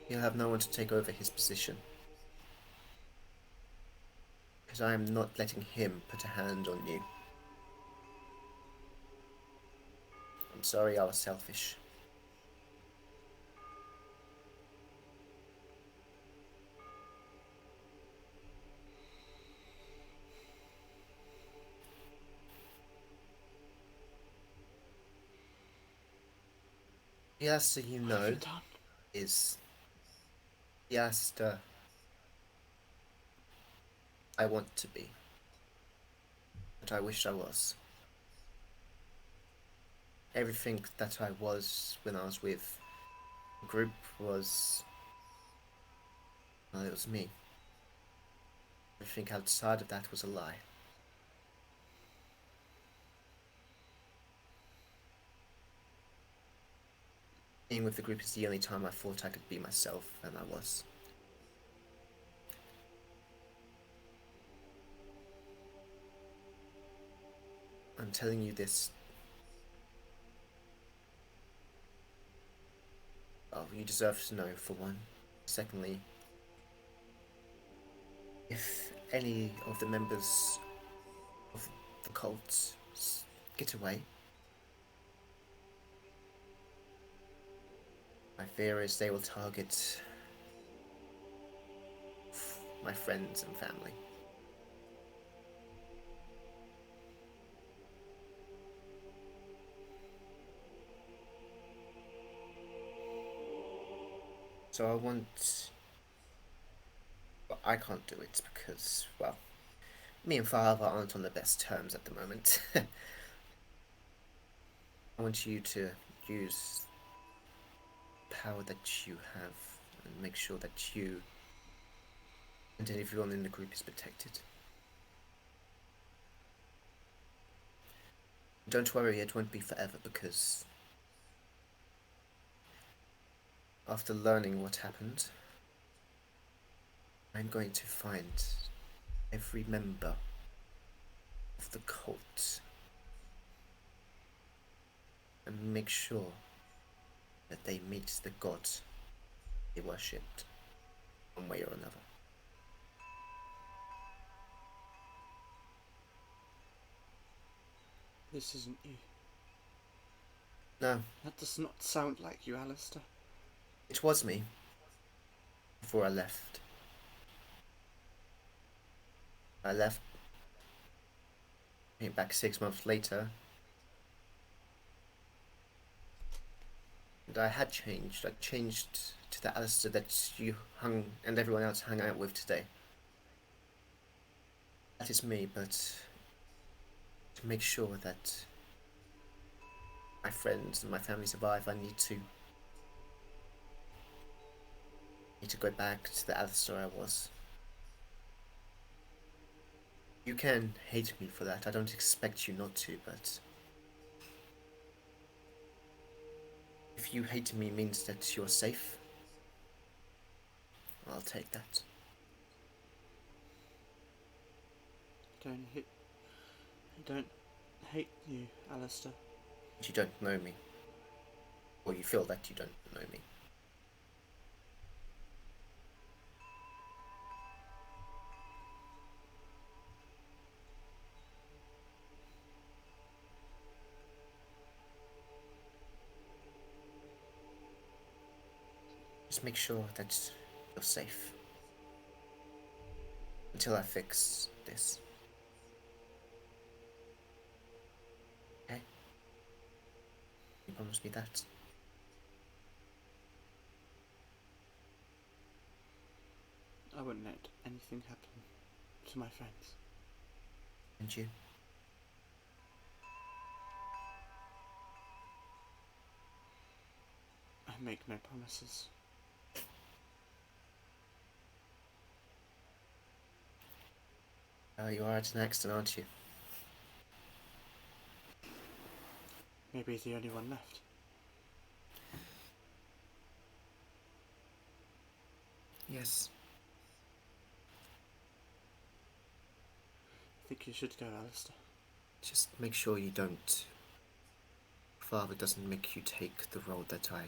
He'll have no one to take over his position. Because I am not letting him put a hand on you. I'm sorry I was selfish. The Alister you What have know you done? is the Alister I want to be, but I wish I was. Everything that I was when I was with the group was, well, it was me. Everything outside of that was a lie. Being with the group is the only time I thought I could be myself, and I was. I'm telling you this. Well, you deserve to know, for one. Secondly, if any of the members of the cult get away, my fear is they will target my friends and family. So I want... Well, I can't do it because, well, me and Father aren't on the best terms at the moment. I want you to use power that you have and make sure that you and everyone in the group is protected. Don't worry, it won't be forever, because after learning what happened, I'm going to find every member of the cult and make sure that they meet the god they worshipped, one way or another. This isn't you. No, That does not sound like you, Alister. it was me before I left. I left came back 6 months later, and I had changed. I changed to the Alister that you hung and everyone else hung out with today. That is me, but to make sure that my friends and my family survive, I need to go back to the Alister I was. You can hate me for that. I don't expect you not to, but if you hate me means that you're safe, I'll take that. I don't hate you, Alister. But you don't know me. Or you feel that you don't know me. Just make sure that you're safe. Until I fix this. Okay? You promise me that? I wouldn't let anything happen to my friends. And you? I make no promises. You are at an accident, aren't you? Maybe the only one left. Yes. I think you should go, Alister. Just make sure you don't. Father doesn't make you take the role that I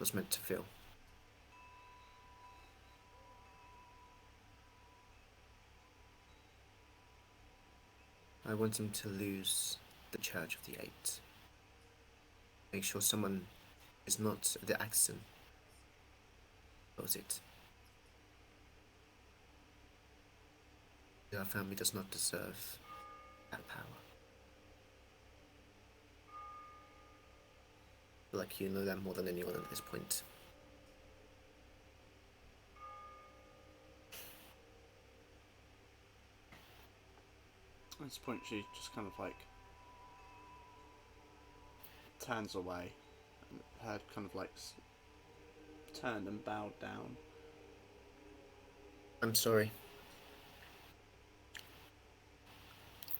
was meant to fill. I want him to lose the Church of the Eight. Make sure someone is not the accident. Was it? Our family does not deserve that power. I feel like you know them more than anyone at this point. At this point, she just kind of like turns away, and her head kind of like turned and bowed down. I'm sorry.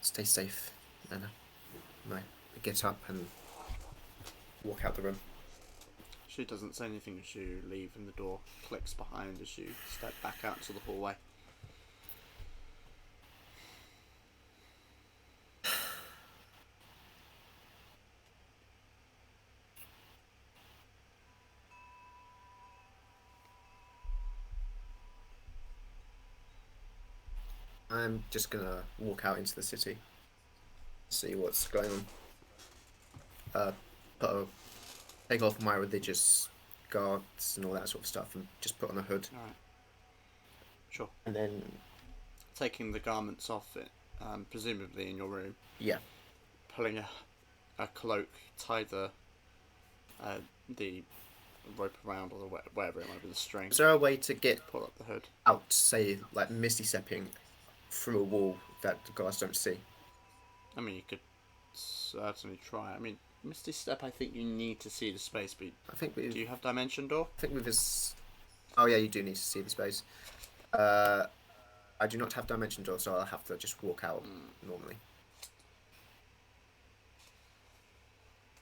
Stay safe, Anna. I get up and walk out the room. She doesn't say anything as you leave, and the door clicks behind as you step back out into the hallway. I'm just gonna walk out into the city, see what's going on. Take off my religious guards and all that sort of stuff, and just put on a hood. Alright. Sure. And then, Taking the garments off it, presumably in your room. yeah, Pulling a cloak, tie the rope around, or whatever it might be, the string. is there a way to get Pull up the hood. out, say, like misty stepping through a wall that the guards don't see? I mean, you could certainly try. I mean, Misty Step, I think you need to see the space, but I think do you have Dimension Door? I think with this. Oh yeah, you do need to see the space. I do not have Dimension Door, so I'll have to just walk out normally.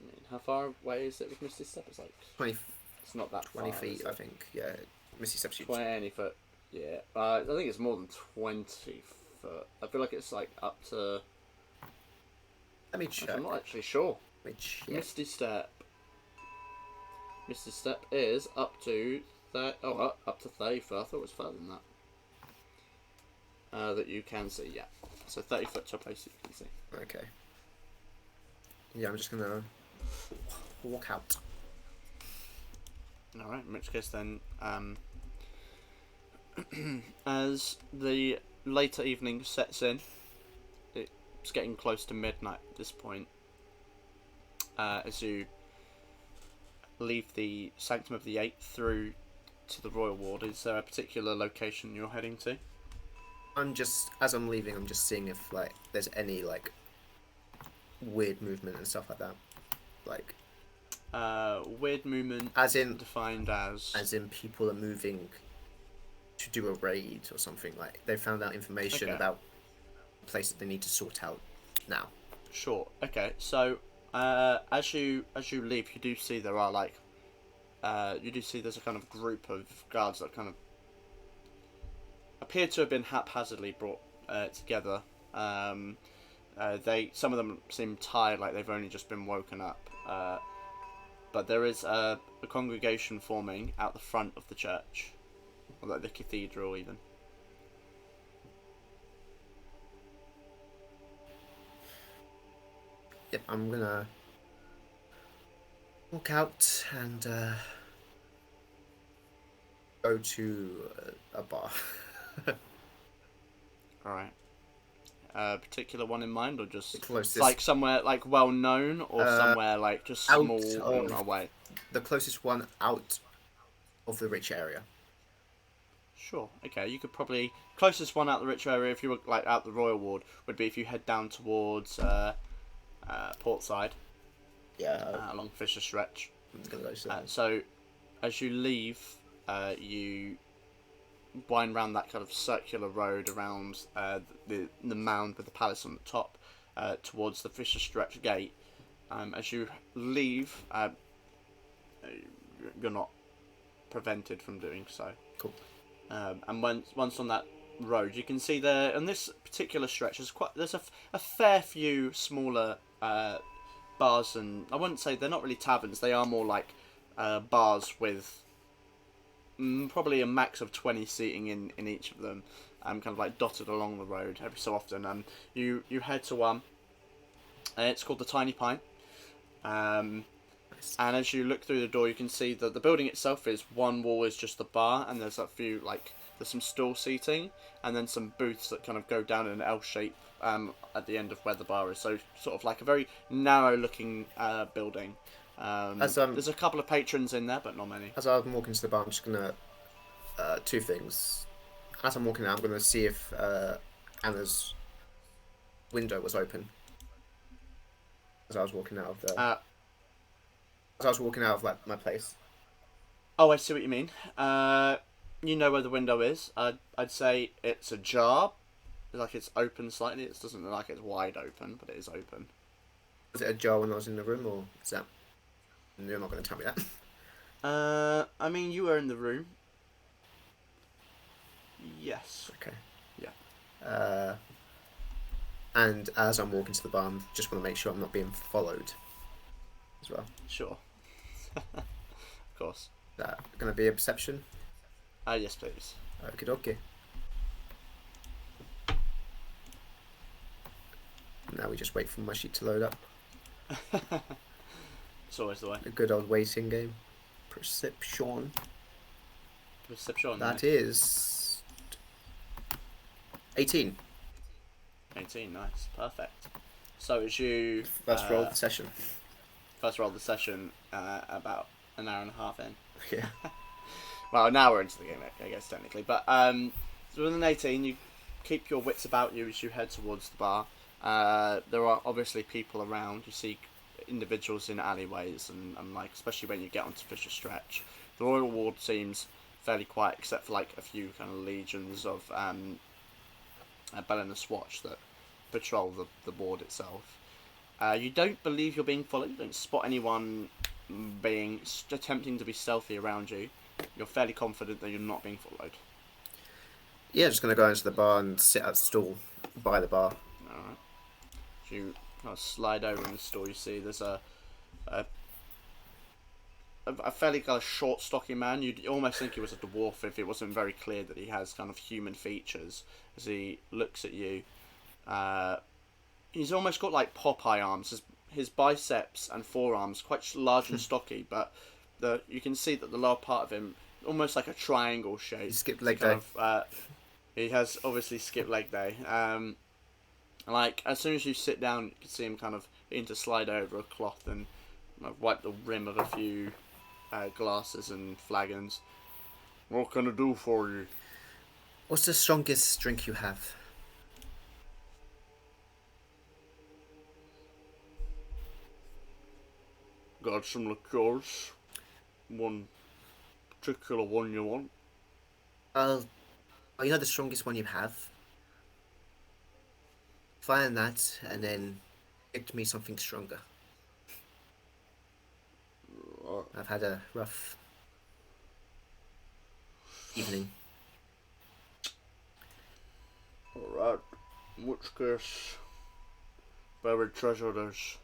I mean, how far away is it with Misty Step? It's like 20, it's not that 20 far, feet, is I it? think. Yeah, Misty Steps huge. 20 foot. Yeah, I think it's more than 20 foot. I feel like it's like up to. Let me check. I'm not actually sure. Let me check. Misty Step. Misty Step is up to up to 30 foot. I thought it was further than that. That you can see, yeah. So 30 foot to a place that you can see. Okay. Yeah, I'm just gonna walk out. Alright, in which case then, as the later evening sets in, it it's getting close to midnight at this point. As you leave the Sanctum of the Eight through to the Royal Ward, is there a particular location you're heading to? As I'm leaving, I'm just seeing if like there's any like weird movement and stuff like that. Like weird movement as in defined as in people are moving to do a raid or something. Like they found out information about a place that they need to sort out now. Sure. Okay. So as you leave, you do see there are like there's a kind of group of guards that kind of appear to have been haphazardly brought together. Some of them seem tired, like they've only just been woken up. But there is a congregation forming out the front of the church, or like the cathedral even. Yep, I'm gonna walk out and go to a bar. Alright. Particular one in mind, or just closest, like somewhere like well known, or somewhere like just small and away? The closest one out of the rich area. Sure. Okay. You could probably closest one out the rich area if you were like out the Royal Ward would be if you head down towards Portside. Yeah. Along Fisher Stretch. I'm gonna go so as you leave, you wind round that kind of circular road around the mound with the palace on the top towards the Fisher Stretch gate. As you leave, you're not prevented from doing so. Cool. And once on that road, you can see there on this particular stretch there's a fair few smaller bars, and I wouldn't say they're not really taverns. They are more like bars with probably a max of 20 seating in each of them, kind of like dotted along the road every so often. You head to one. It's called the Tiny Pine. And as you look through the door, you can see that the building itself is one wall is just the bar, and there's a few there's some stall seating, and then some booths that kind of go down in an L shape at the end of where the bar is. So sort of like a very narrow looking building. There's a couple of patrons in there, but not many. As I'm walking to the bar, I'm just gonna two things. As I'm walking out, I'm gonna see if Anna's window was open. As I was walking out of the. As I was walking out of like my place. Oh, I see what you mean. You know where the window is. I'd say it's ajar. Like it's open slightly. It doesn't look like it's wide open, but it is open. Was it ajar when I was in the room, or is that? You're not going to tell me that. I mean, you were in the room. Yes. Okay. Yeah. And as I'm walking to the bar, I just want to make sure I'm not being followed as well. Sure. Of course. Is that going to be a perception? Yes, please. Okie dokie. Now we just wait for my sheet to load up. It's always the way. A good old waiting game. Perception. Perception. That is 18. 18, nice, perfect. So as you First roll of the session. First roll of the session, about an hour and a half in. Yeah. Well, an hour into the game, I guess technically. But so with an 18, you keep your wits about you as you head towards the bar. There are obviously people around. You see individuals in alleyways, and like especially when you get onto Fisher Stretch, the Royal Ward seems fairly quiet, except for like a few kind of legions of Belenus Watch that patrol the ward itself. You don't believe you're being followed. You don't spot anyone attempting to be stealthy around you. You're fairly confident that you're not being followed. Yeah, just going to go into the bar and sit at the stool by the bar. Alright. As you kind of slide over in the store, you see there's a fairly kind of short, stocky man. You'd almost think he was a dwarf if it wasn't very clear that he has kind of human features. As he looks at you, he's almost got like Popeye arms. His biceps and forearms quite large and stocky, but you can see that the lower part of him almost like a triangle shape. He skipped leg day. He has obviously skipped leg day. And, like, as soon as you sit down, you can see him kind of begin to slide over a cloth and wipe the rim of a few glasses and flagons. What can I do for you? What's the strongest drink you have? Got some liqueurs. One particular one you want? Oh, you know the strongest one you have? Find that, and then pick me something stronger. I've had a rough evening. Alright. In which case, buried treasure there's.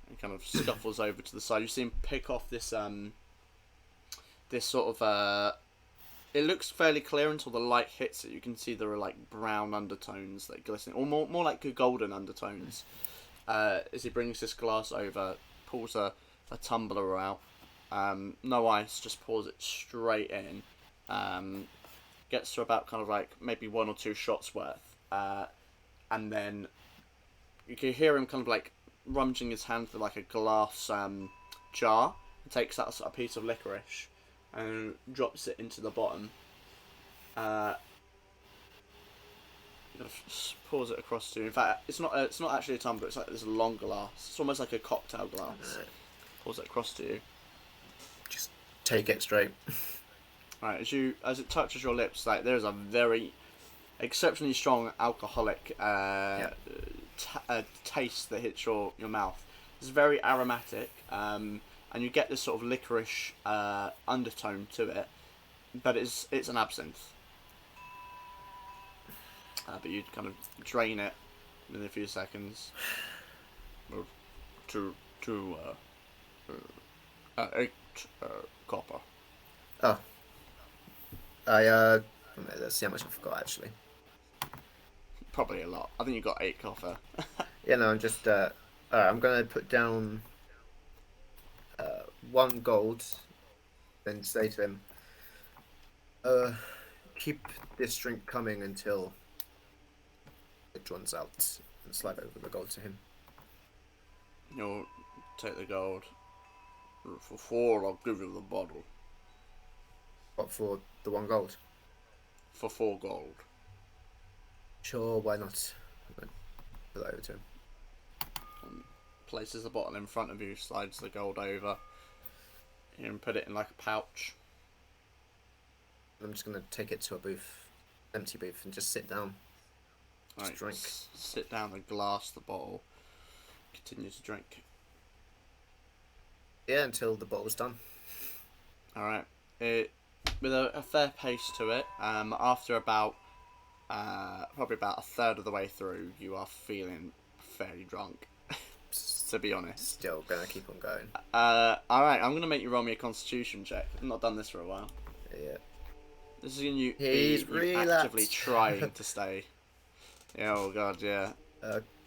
He kind of scuffles over to the side. You see him pick off this this sort of it looks fairly clear until the light hits it. You can see there are like brown undertones that glisten, or more like golden undertones. As he brings this glass over, pulls a tumbler out. No ice, just pours it straight in. Gets to about kind of like maybe 1 or 2 shots worth, and then you can hear him kind of like rummaging his hand through like a glass jar, and takes out a piece of licorice and drops it into the bottom. Pours it across to you. In fact, it's not actually a tumbler. It's like this long glass. It's almost like a cocktail glass. Pours it across to you. Just take it straight. Right, as it touches your lips, like there's a very exceptionally strong alcoholic taste that hits your mouth. It's very aromatic, and you get this sort of licorice undertone to it, but it's an absinthe. But you kind of drain it within a few seconds. 8 copper. Oh. Let's see how much I forgot actually. Probably a lot. I think you got 8 copper. Yeah, no, I'm just alright, I'm gonna put down 1 gold, then say to him, keep this drink coming until it runs out, and slide over the gold to him. You'll take the gold. For 4, I'll give you the bottle. What, for the 1 gold? For 4 gold. Sure, why not? Put that over to him. Places the bottle in front of you, slides the gold over, and put it in like a pouch. I'm just gonna take it to a booth, empty booth, and just sit down. Just Right, drink. Sit down and glass the bottle. Continue to drink. Yeah, until the bottle's done. Alright. With a fair pace to it, after about probably about a third of the way through, you are feeling fairly drunk, to be honest. Still gonna keep on going. Alright, I'm gonna make you roll me a constitution check. I've not done this for a while. Yeah. This is you He's actively trying to stay. Yeah, oh god, yeah.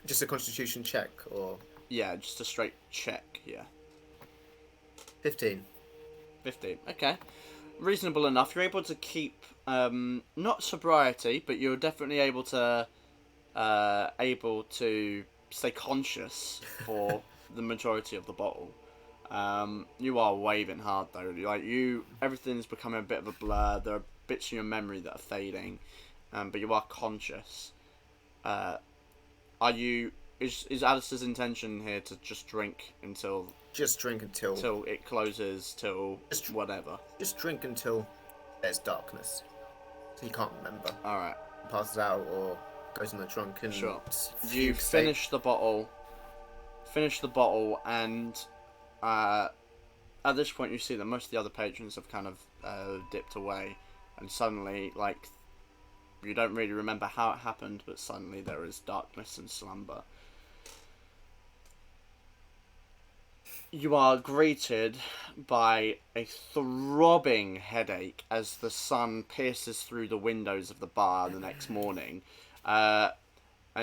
Just a constitution check, or... Yeah, just a straight check, yeah. 15. 15, okay. Reasonable enough. You're able to keep, not sobriety, but you're definitely able to stay conscious for the majority of the bottle. You are waving hard though. Like everything's becoming a bit of a blur. There are bits of your memory that are fading, but you are conscious. Is Alistair's intention here to just drink until? Just drink until... Till it closes, till whatever. Just drink until there's darkness. So you can't remember. Alright. Passes out or goes in the trunk and... Sure. You finish the bottle, and at this point you see that most of the other patrons have kind of dipped away, and suddenly, like, you don't really remember how it happened, but suddenly there is darkness and slumber. You are greeted by a throbbing headache as the sun pierces through the windows of the bar the next morning, and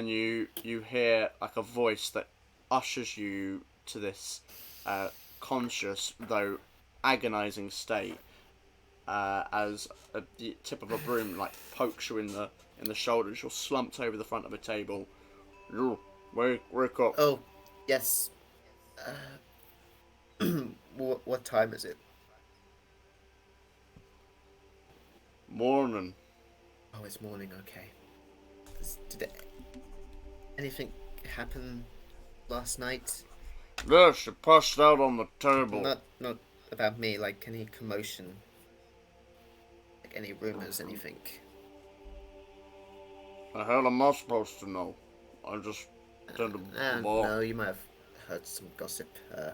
you hear like a voice that ushers you to this conscious though agonizing state, as the tip of a broom like pokes you in the shoulders. You're slumped over the front of a table, You, wake up. Oh, yes. What time is it? Morning. Oh, it's morning. Okay. Did anything happen last night? Yeah, she passed out on the table. Not about me. Like any commotion. Like any rumors, anything. The hell am I supposed to know? I just tend to walk. No, you might have heard some gossip. I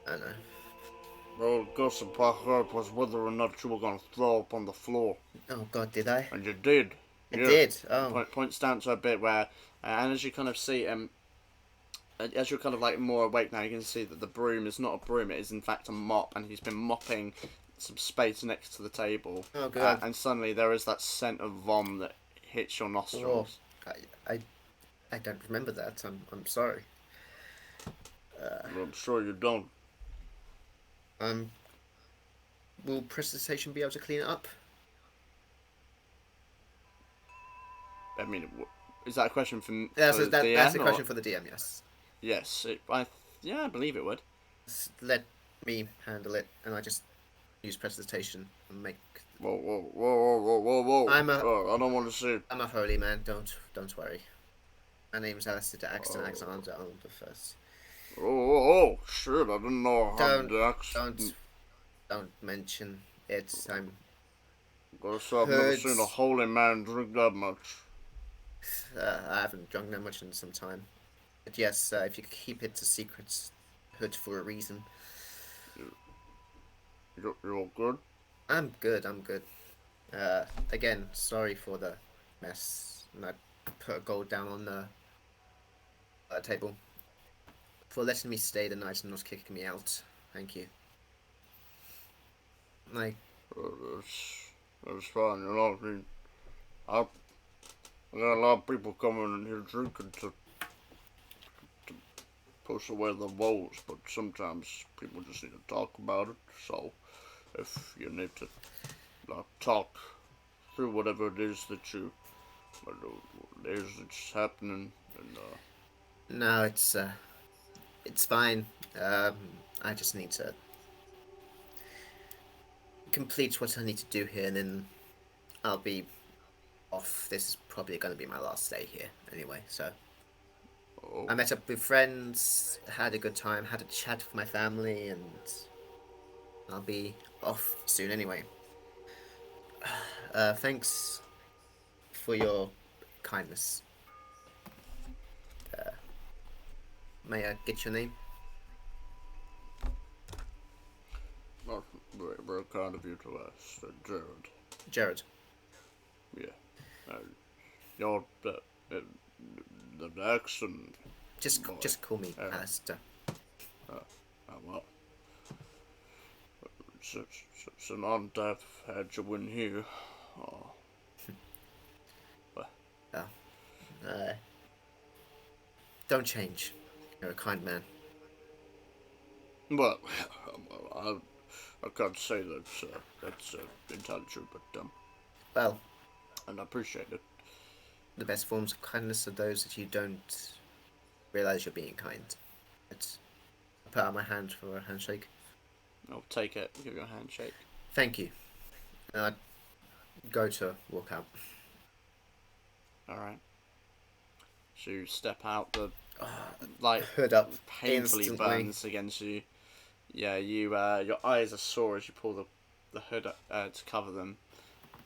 don't know. Well, gossip I heard was whether or not you were going to throw up on the floor. Oh God, did I? And you did. I did. Oh. Points down to a bit where, and as you kind of see, as you're kind of like more awake now, you can see that the broom is not a broom; it is in fact a mop, and he's been mopping some space next to the table. Oh God! And suddenly there is that scent of vom that hits your nostrils. Oh, I don't remember that. I'm sorry. I'm sure you don't. Will Precipitation be able to clean it up? I mean, is that a question from? That's for a DM, question for the DM. Yes. Yes, I believe it would. Just let me handle it, and I just use Precipitation and make. Whoa! I don't want to see it. I'm a holy man. Don't worry. My name's Alister de Alexander Arnold the First. Oh, shit! I didn't know how Don't mention it. I've never seen a holy man drink that much. I haven't drunk that much in some time. But yes, if you keep it a secret, hood for a reason. You're all good? I'm good. Again, sorry for the mess. And I put a gold down on the table. For letting me stay the night and not kicking me out. Thank you. That's fine, you know. I mean, I got a lot of people coming in here drinking to push away the woes, but sometimes people just need to talk about it. So, if you need to talk through whatever it is that you, it's happening, and no, it's fine. I just need to complete what I need to do here, and then I'll be off. This is probably going to be my last day here anyway, so. Oh. I met up with friends, had a good time, had a chat with my family, and I'll be off soon anyway. Thanks for your kindness. May I get your name? Very kind of you to ask, Jared. Jared. Yeah. You're the accent. Just call me Alister. Well, it's an honor to have had you in here. Don't change. You're a kind man. Well, I can't say that's entirely true, but Well, and I appreciate it. the best forms of kindness are those that you don't realize you're being kind. I put out my hand for a handshake. I'll take it. Give you a handshake. Thank you. And I go to walk out. All right. So you step out. The hood up painfully instantly. burns against you. Yeah, you your eyes are sore as you pull the hood up, to cover them.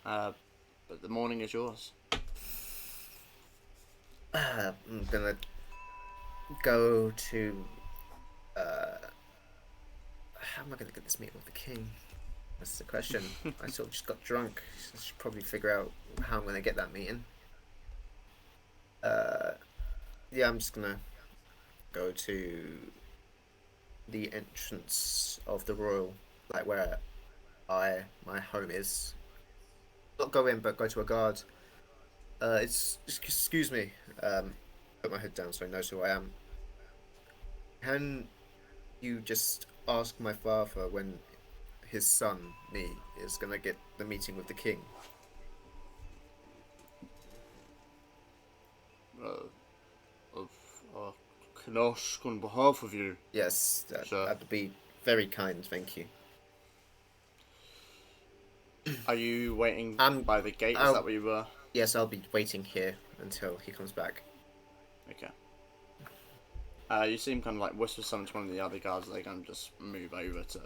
But the morning is yours. I'm gonna go to. How am I gonna get this meeting with the king? That's the question. I sort of just got drunk. I should probably figure out how I'm gonna get that meeting. Yeah, I'm just gonna go to the entrance of the royal, like where my home is. Not go in, but go to a guard. Excuse me. Put my head down so he knows who I am. Can you just ask my father when his son, me, is gonna get the meeting with the king? can ask on behalf of you. Yes, Sir. that would be very kind, thank you. Are you waiting by the gate? Is that where you were? Yes, I'll be waiting here until he comes back. Okay. You see him kind of like whisper something to one of the other guards. They kind of just move over to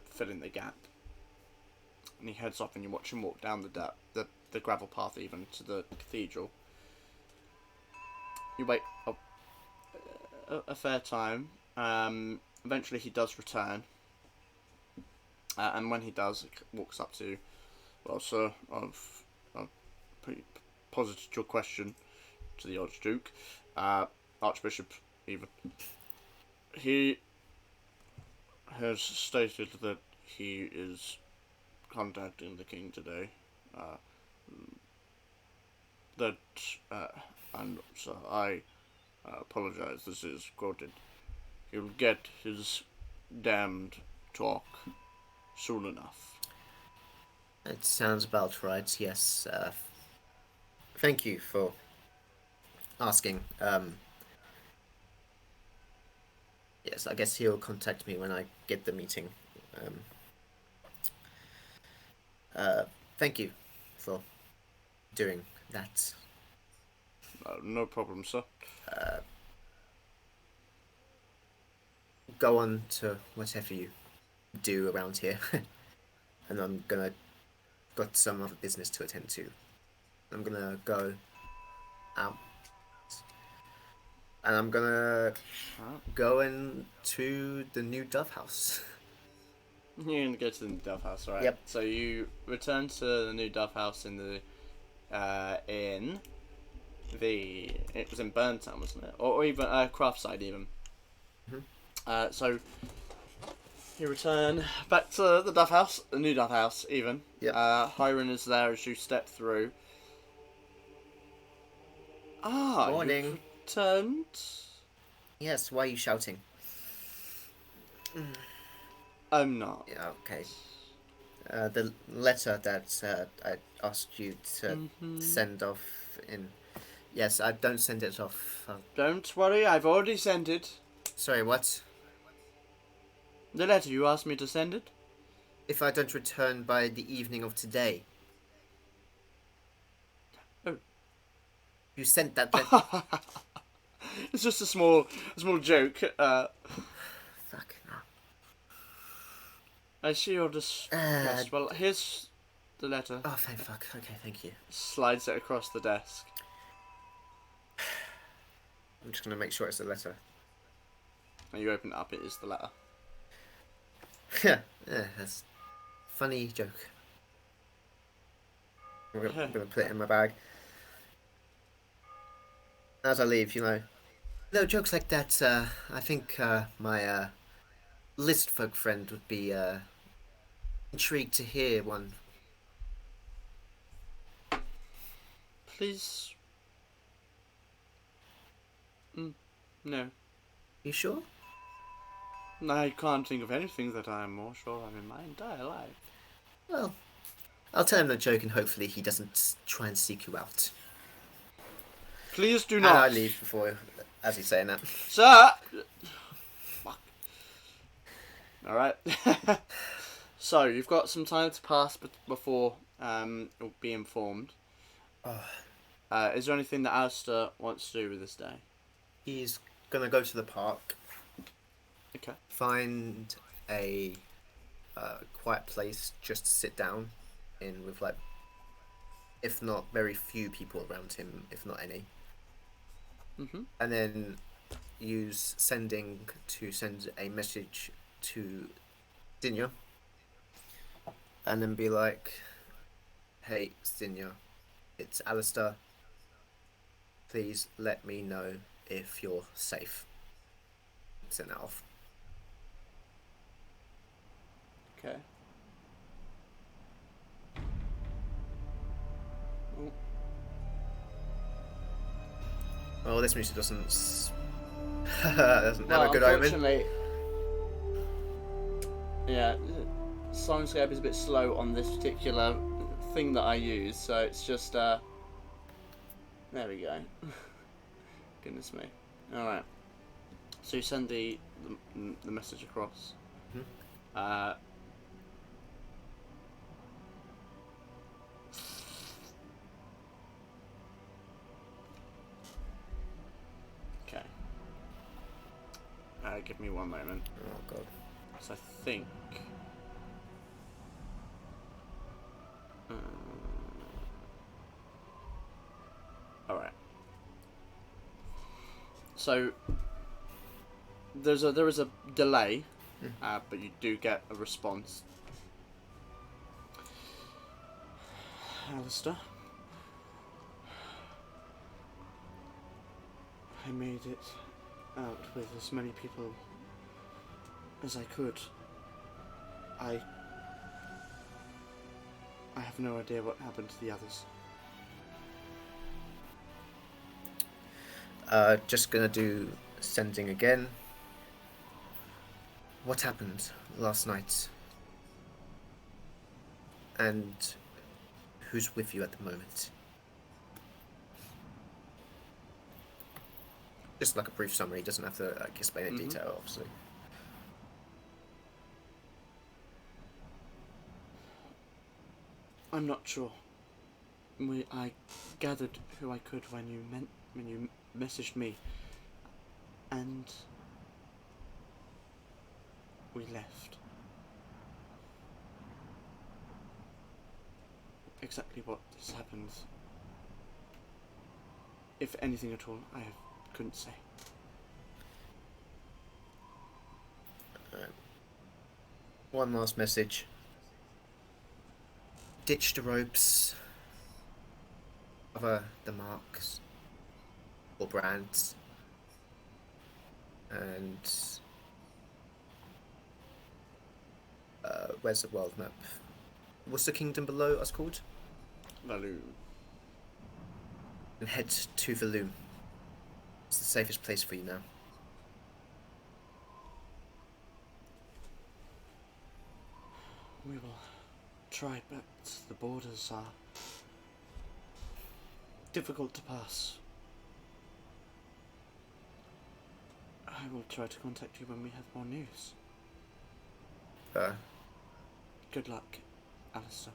fill in the gap. And he heads off, and you watch him walk down the gravel path even to the cathedral. You wait a fair time. Eventually, he does return. And when he does, he walks up to you. Well, sir, I've posited your question to the Archduke, Archbishop even. He has stated that he is contacting the king today. And so I apologize. This is quoted. He'll get his damned talk soon enough. It sounds about right, yes. Thank you for asking. Yes, I guess he'll contact me when I get the meeting. Thank you for doing that. No problem, sir. Go on to whatever you do around here. And I'm got some other business to attend to. I'm gonna go out. And I'm gonna go into the new Dove House. You're gonna go to the new Dove House, right? Yep. So you return to the new Dove House in the it was in Burntown, wasn't it? Or even Craftside even. Mm-hmm. So you return back to the Dove House, the new Dove House even. Yep. Hiron is there as you step through. Morning. You've returned. Yes, why are you shouting? I'm not. Yeah, okay. The letter that I asked you to send off in... Yes, I don't send it off. Don't worry, I've already sent it. Sorry, what? The letter, you asked me to send it? If I don't return by the evening of today. Oh. You sent that letter. It's just a small joke. Fuck, no. I see you're distressed. Well, here's the letter. Oh, thank fuck. Okay, thank you. Slides it across the desk. I'm just going to make sure it's a letter. And you open it up, it is the letter. Yeah, that's a funny joke. I'm going to put it in my bag. As I leave, no jokes like that. I think my list folk friend would be intrigued to hear one. Please. No. You sure? I can't think of anything that I am more sure of in my entire life. Well, I'll tell him the joke and hopefully he doesn't try and seek you out. Please do not. And I leave before, as he's saying that. Sir! Fuck. Alright. So, you've got some time to pass before you'll be informed. Is there anything that Alister wants to do with this day? He's gonna go to the park. Okay. Find a quiet place just to sit down in with, if not very few people around him, if not any. And then use sending to send a message to Dinya. And then be like, hey, Dinya, it's Alister. Please let me know if you're safe. Send that off. Okay. Well, this music doesn't have a good omen. Unfortunately, yeah, Songscape is a bit slow on this particular thing that I use, so it's just there we go. Goodness me. Alright. So you send the message across. Mm-hmm. Okay. Give me one moment. Oh god. So I think. All right. So there is a delay, but you do get a response. Alister, I made it out with as many people as I could. I have no idea what happened to the others. Just gonna do sending again. What happened last night? And who's with you at the moment? Just like a brief summary, doesn't have to explain in detail, obviously. I'm not sure. I gathered who I could when you messaged me, and we left. Exactly what has happened, if anything at all, I couldn't say. One last message. Ditch the ropes. Cover the marks or brands. And where's the world map? What's the kingdom below us called? Val-Aeria. And head to Val-Aeria. It's the safest place for you now. We will try, but the borders are difficult to pass. I will try to contact you when we have more news. Good luck, Alister.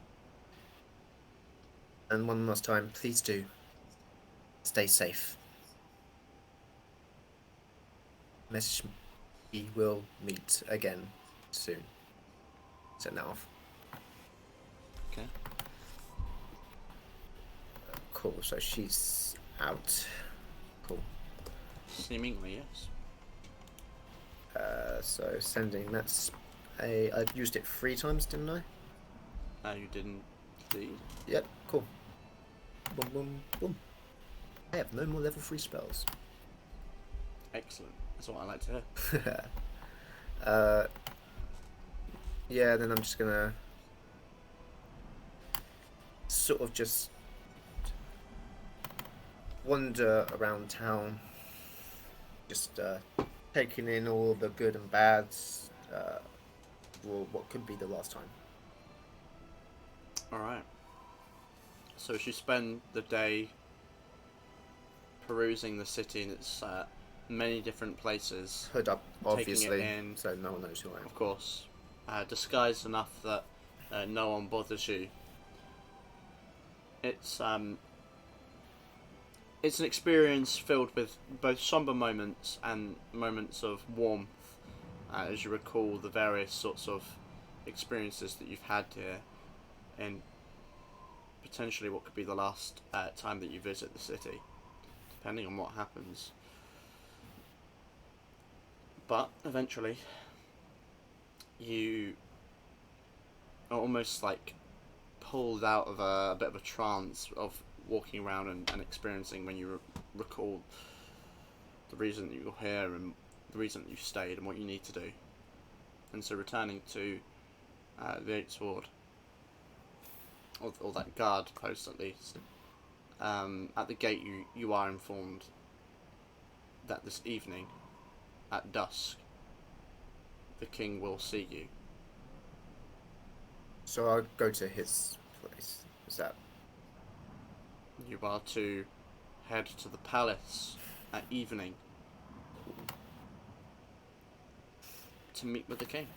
And one last time, please do stay safe. Message me. We will meet again soon. Send that off. Okay. Cool, so she's out. Cool. Seemingly, yes. So sending, that's I used it 3 times, didn't I? You didn't see. Yep, cool. Boom, boom, boom. I have no more level 3 spells. Excellent. That's what I like to hear. Yeah, then I'm just gonna sort of just wander around town, just taking in all the good and bads, for what could be the last time. Alright. So she spent the day perusing the city in its many different places. Hood up, obviously, taking it in, so no one knows who I am. of course. Disguised enough that no one bothers you. It's an experience filled with both somber moments and moments of warmth, as you recall the various sorts of experiences that you've had here, and potentially what could be the last time that you visit the city, depending on what happens. But eventually, you are almost like pulled out of a bit of a trance of walking around and experiencing when you recall the reason that you're here and the reason that you stayed and what you need to do. And so returning to the 8th Ward, or that guard post at least, at the gate you are informed that this evening at dusk the king will see you. So I'll go to his place. Is that? You are to head to the palace at evening. to meet with the king.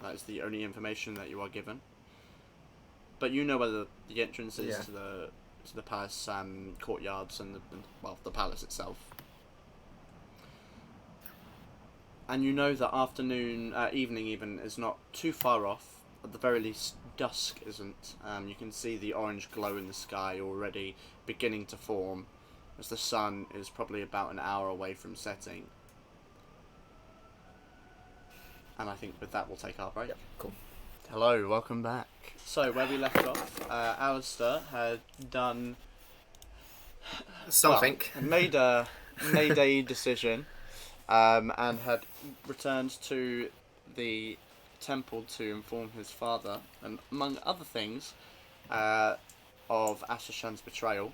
That is the only information that you are given. But you know where the entrance is to the palace courtyards and the palace itself. And you know that evening even is not too far off. At the very least, dusk isn't. You can see the orange glow in the sky already beginning to form, as the sun is probably about an hour away from setting. And I think with that we'll take our break. Yep, cool. Hello, welcome back. So, where we left off, Alister had done... something. Made a decision, and had returned to the temple to inform his father, and among other things, of Ashershan's betrayal.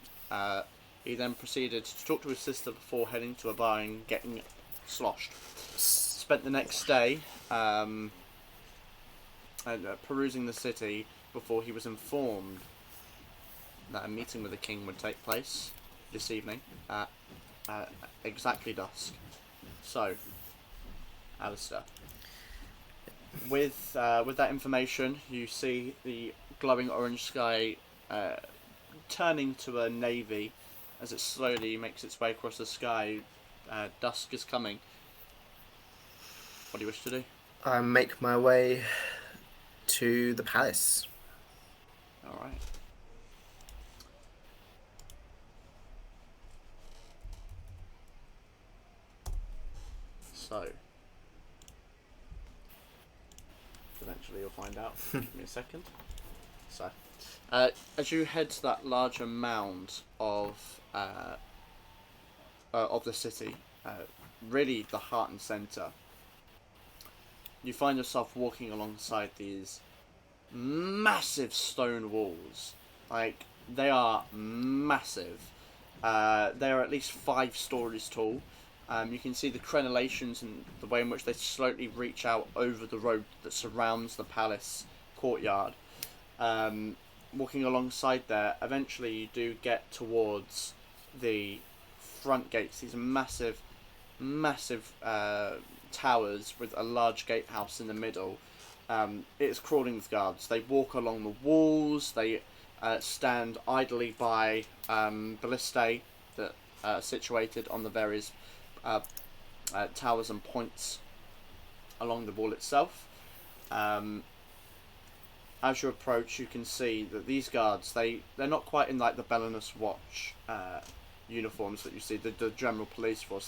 He then proceeded to talk to his sister before heading to a bar and getting sloshed. Spent the next day perusing the city before he was informed that a meeting with the king would take place this evening at exactly dusk. So, Alister, with that information, you see the glowing orange sky turning to a navy as it slowly makes its way across the sky. Dusk is coming. What do you wish to do? I make my way to the palace. Alright. So, eventually you'll find out. Give me a second. So, as you head to that larger mound of the city, really the heart and centre, you find yourself walking alongside these massive stone walls. Like, they are massive. They are at least 5 stories tall. You can see the crenellations and the way in which they slowly reach out over the road that surrounds the palace courtyard. Walking alongside there, eventually you do get towards the front gates, these massive towers with a large gatehouse in the middle. It's crawling with guards. They walk along the walls, they stand idly by ballistae that are situated on the various towers and points along the wall itself. As you approach, you can see that these guards, they're not quite in like the Belenus Watch uniforms that you see, the general police force.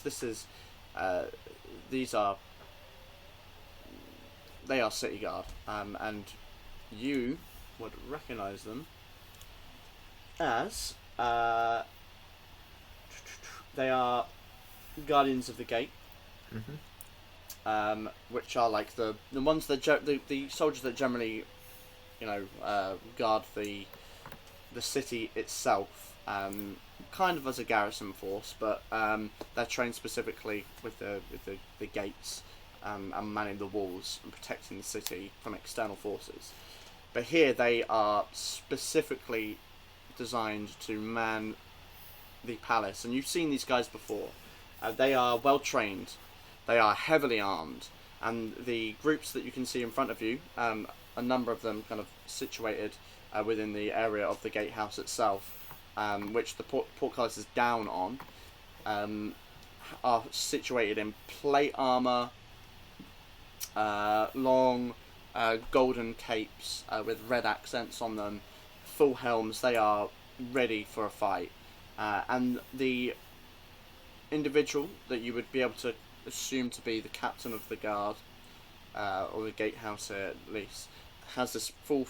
They are city guard, and you would recognise them as they are guardians of the gate. Mm-hmm. Which are like the ones that the soldiers that generally, guard the city itself, kind of as a garrison force, but they're trained specifically with the gates, and manning the walls and protecting the city from external forces. But here they are specifically designed to man the palace, and you've seen these guys before. They are well trained, they are heavily armed, and the groups that you can see in front of you, a number of them kind of situated within the area of the gatehouse itself, which the portcullis is down on, are situated in plate armour, long golden capes with red accents on them, full helms. They are ready for a fight, and the individual that you would be able to assume to be the captain of the guard, or the gatehouse here at least, has this full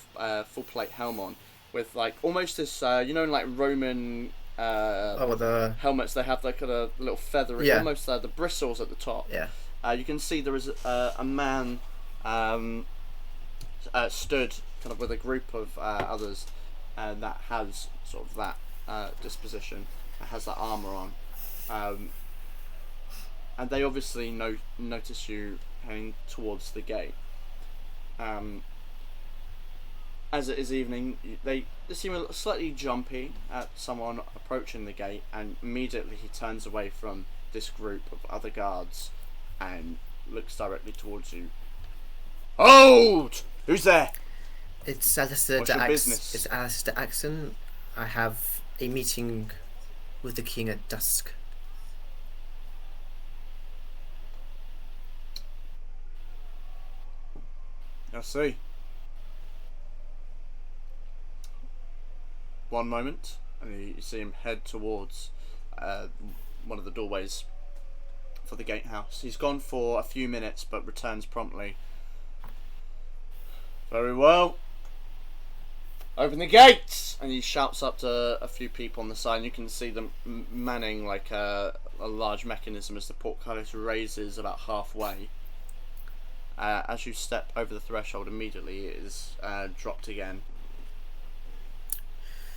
plate helm on with like almost this like Roman the helmets. They have like a little feather, almost the bristles at the top. You can see there is a man stood kind of with a group of others that has sort of that disposition, that has that armour on, and they obviously notice you heading towards the gate. As it is evening, they seem slightly jumpy at someone approaching the gate, and immediately he turns away from this group of other guards and looks directly towards you. Hold! Who's there? It's Alister. What's your business? It's Alister Axon. I have a meeting with the king at dusk. I see. One moment, and you see him head towards one of the doorways for the gatehouse. He's gone for a few minutes, but returns promptly. Very well. Open the gates! And he shouts up to a few people on the side, and you can see them manning like a large mechanism as the portcullis raises about halfway. As you step over the threshold, immediately it is dropped again.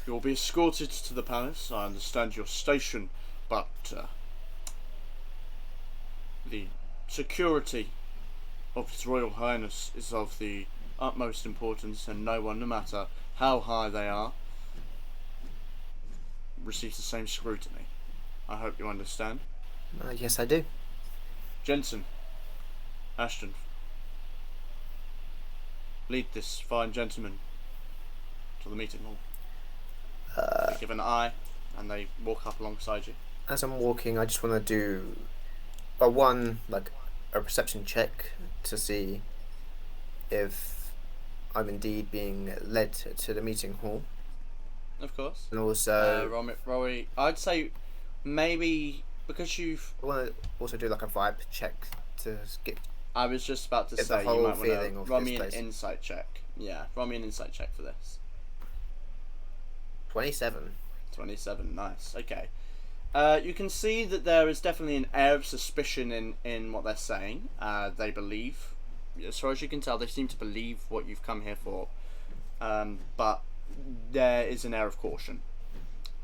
You will be escorted to the palace. I understand your station, but the security of His Royal Highness is of the utmost importance, and no one, no matter how high they are, receives the same scrutiny. I hope you understand. Yes, I do. Jensen, Ashton, lead this fine gentleman to the meeting hall. They give an eye, and they walk up alongside you. As I'm walking, I just want to do a perception check to see if I'm indeed being led to the meeting hall. Of course. And also, Rory, I'd say maybe because you've. I want to also do like a vibe check to get. I was just about to say you might want to roll me an insight check. Yeah, roll me an insight check for this. 27. 27, nice. Okay. You can see that there is definitely an air of suspicion in what they're saying. They believe, as far as you can tell, they seem to believe what you've come here for. But there is an air of caution.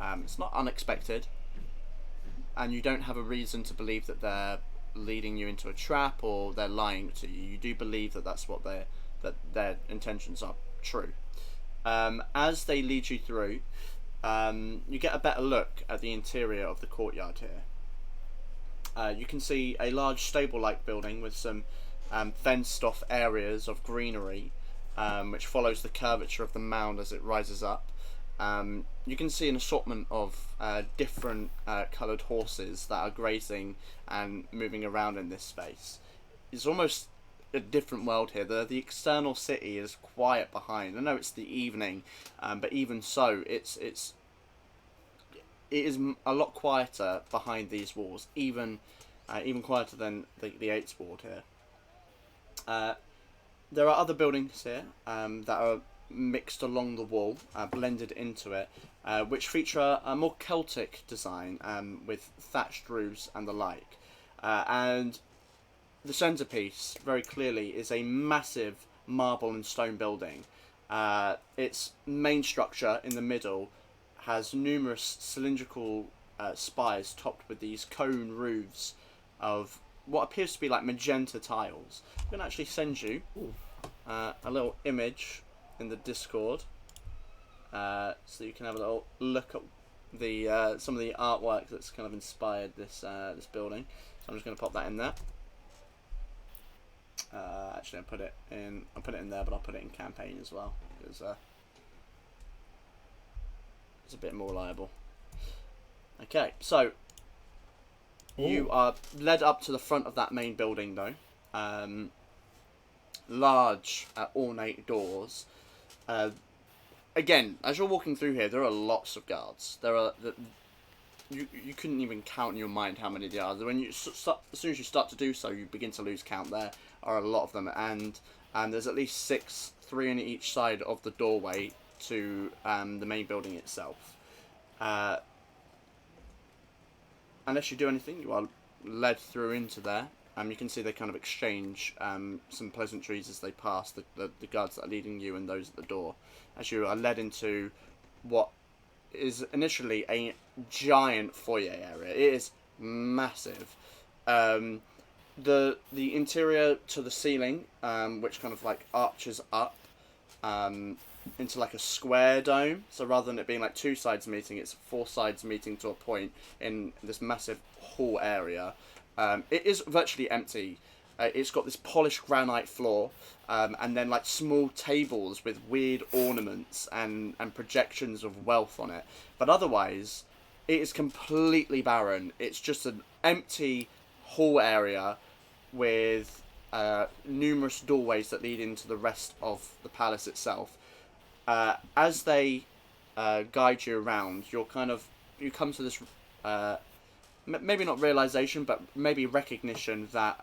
It's not unexpected, and you don't have a reason to believe that they're leading you into a trap or they're lying to you. You do believe that that's what their intentions are true. As they lead you through, you get a better look at the interior of the courtyard here. You can see a large stable-like building with some fenced-off areas of greenery, which follows the curvature of the mound as it rises up. You can see an assortment of different coloured horses that are grazing and moving around in this space. It's almost a different world here. The external city is quiet behind. I know it's the evening, but even so, it is a lot quieter behind these walls, even quieter than the Eights Ward here. There are other buildings here that are mixed along the wall, blended into it, which feature a more Celtic design with thatched roofs and the like. And the centrepiece, very clearly, is a massive marble and stone building. Its main structure in the middle has numerous cylindrical spires topped with these cone roofs of what appears to be like magenta tiles. I'm going to actually send you a little image in the Discord so you can have a little look at the some of the artwork that's kind of inspired this this building. So I'm just going to pop that in there. Actually, I'll put it in there, but I'll put it in campaign as well because it's a bit more reliable. Okay, so you are led up to the front of that main building, though. Large, ornate doors. Again, as you're walking through here, there are lots of guards. You couldn't even count in your mind how many there are. When you as soon as you start to do so, you begin to lose count. There are a lot of them, and there's at least 6, 3 on each side of the doorway to the main building itself. Unless you do anything, you are led through into there. You can see they kind of exchange some pleasantries as they pass, the guards that are leading you and those at the door, as you are led into what is initially a giant foyer area. It is massive. The interior to the ceiling, which kind of like arches up into like a square dome. So rather than it being like 2 sides meeting, it's 4 sides meeting to a point in this massive hall area. It is virtually empty. It's got this polished granite floor, and then like small tables with weird ornaments and projections of wealth on it. But otherwise, it is completely barren. It's just an empty hall area with numerous doorways that lead into the rest of the palace itself. As they guide you around, you come to this maybe not realization, but maybe recognition that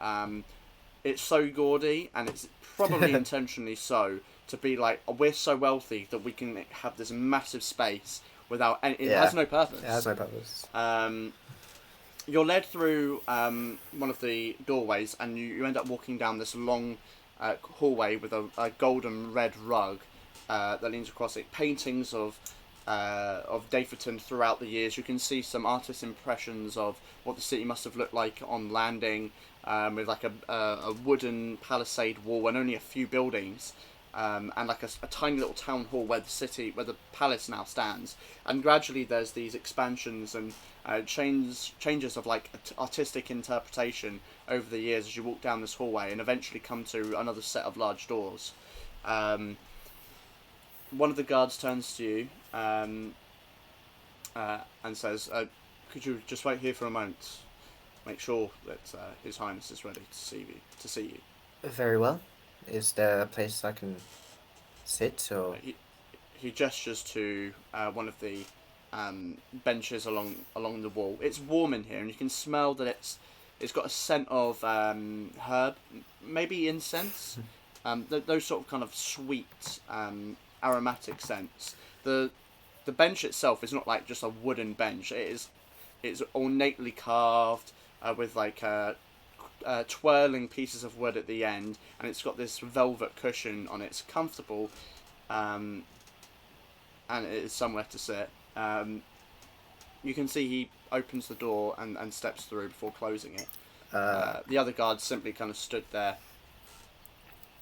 it's so gaudy, and it's probably intentionally so, to be like, we're so wealthy that we can have this massive space without any, it has no purpose. It has no purpose. You're led through one of the doorways, and you end up walking down this long hallway with a golden red rug that leans across it. Paintings of Dyfed throughout the years. You can see some artist impressions of what the city must have looked like on landing, with like a wooden palisade wall and only a few buildings, and like a tiny little town hall where the palace now stands. And gradually there's these expansions and changes of like artistic interpretation over the years as you walk down this hallway, and eventually come to another set of large doors. One of the guards turns to you and says, "Could you just wait here for a moment? Make sure that His Highness is ready to see you." Very well. Is there a place I can sit, or...? He gestures to one of the benches along the wall. It's warm in here, and you can smell that it's got a scent of herb, maybe incense. Those sort of kind of sweet, aromatic scents. The bench itself is not like just a wooden bench. It's ornately carved with like twirling pieces of wood at the end, and it's got this velvet cushion on it. It's comfortable, and it is somewhere to sit. You can see he opens the door and steps through before closing it. The other guards simply kind of stood there,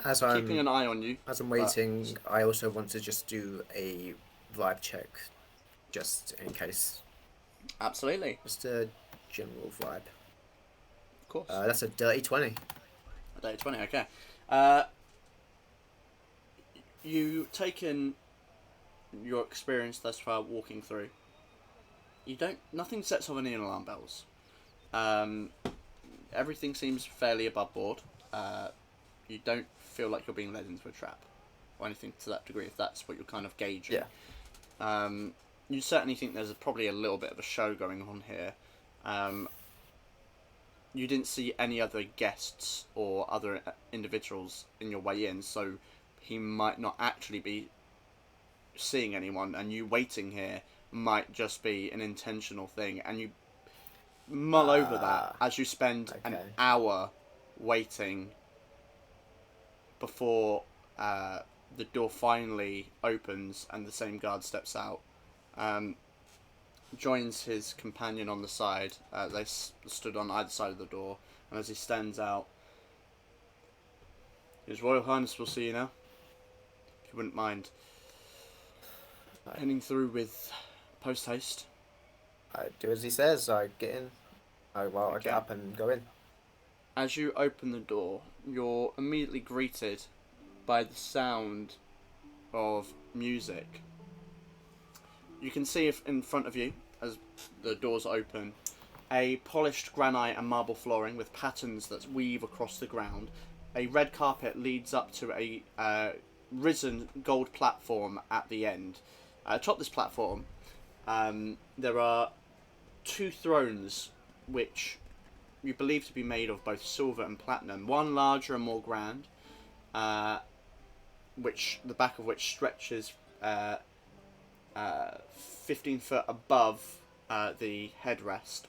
keeping an eye on you. As I'm waiting, I also want to just do a vibe check, just in case. Absolutely. Just a general vibe. Of course. That's a dirty 20. A dirty 20, okay. You taken your experience thus far walking through. Nothing sets off any alarm bells. Everything seems fairly above board. You don't feel like you're being led into a trap or anything to that degree, if that's what you're kind of gauging. Yeah. You certainly think there's probably a little bit of a show going on here. You didn't see any other guests or other individuals in your way in, so he might not actually be seeing anyone, and you waiting here might just be an intentional thing, and you mull over that as you spend an hour waiting before the door finally opens and the same guard steps out, joins his companion on the side. They stood on either side of the door, and as he stands out, His Royal Highness will see you now, if you wouldn't mind heading through with post haste. I do as he says. I get in. I get up and go in. As you open the door, you're immediately greeted by the sound of music. You can see if in front of you, as the doors open, a polished granite and marble flooring with patterns that weave across the ground. A red carpet leads up to a risen gold platform at the end. Atop this platform, there are two thrones which you believe to be made of both silver and platinum. One larger and more grand, which the back of which stretches 15 foot above the headrest,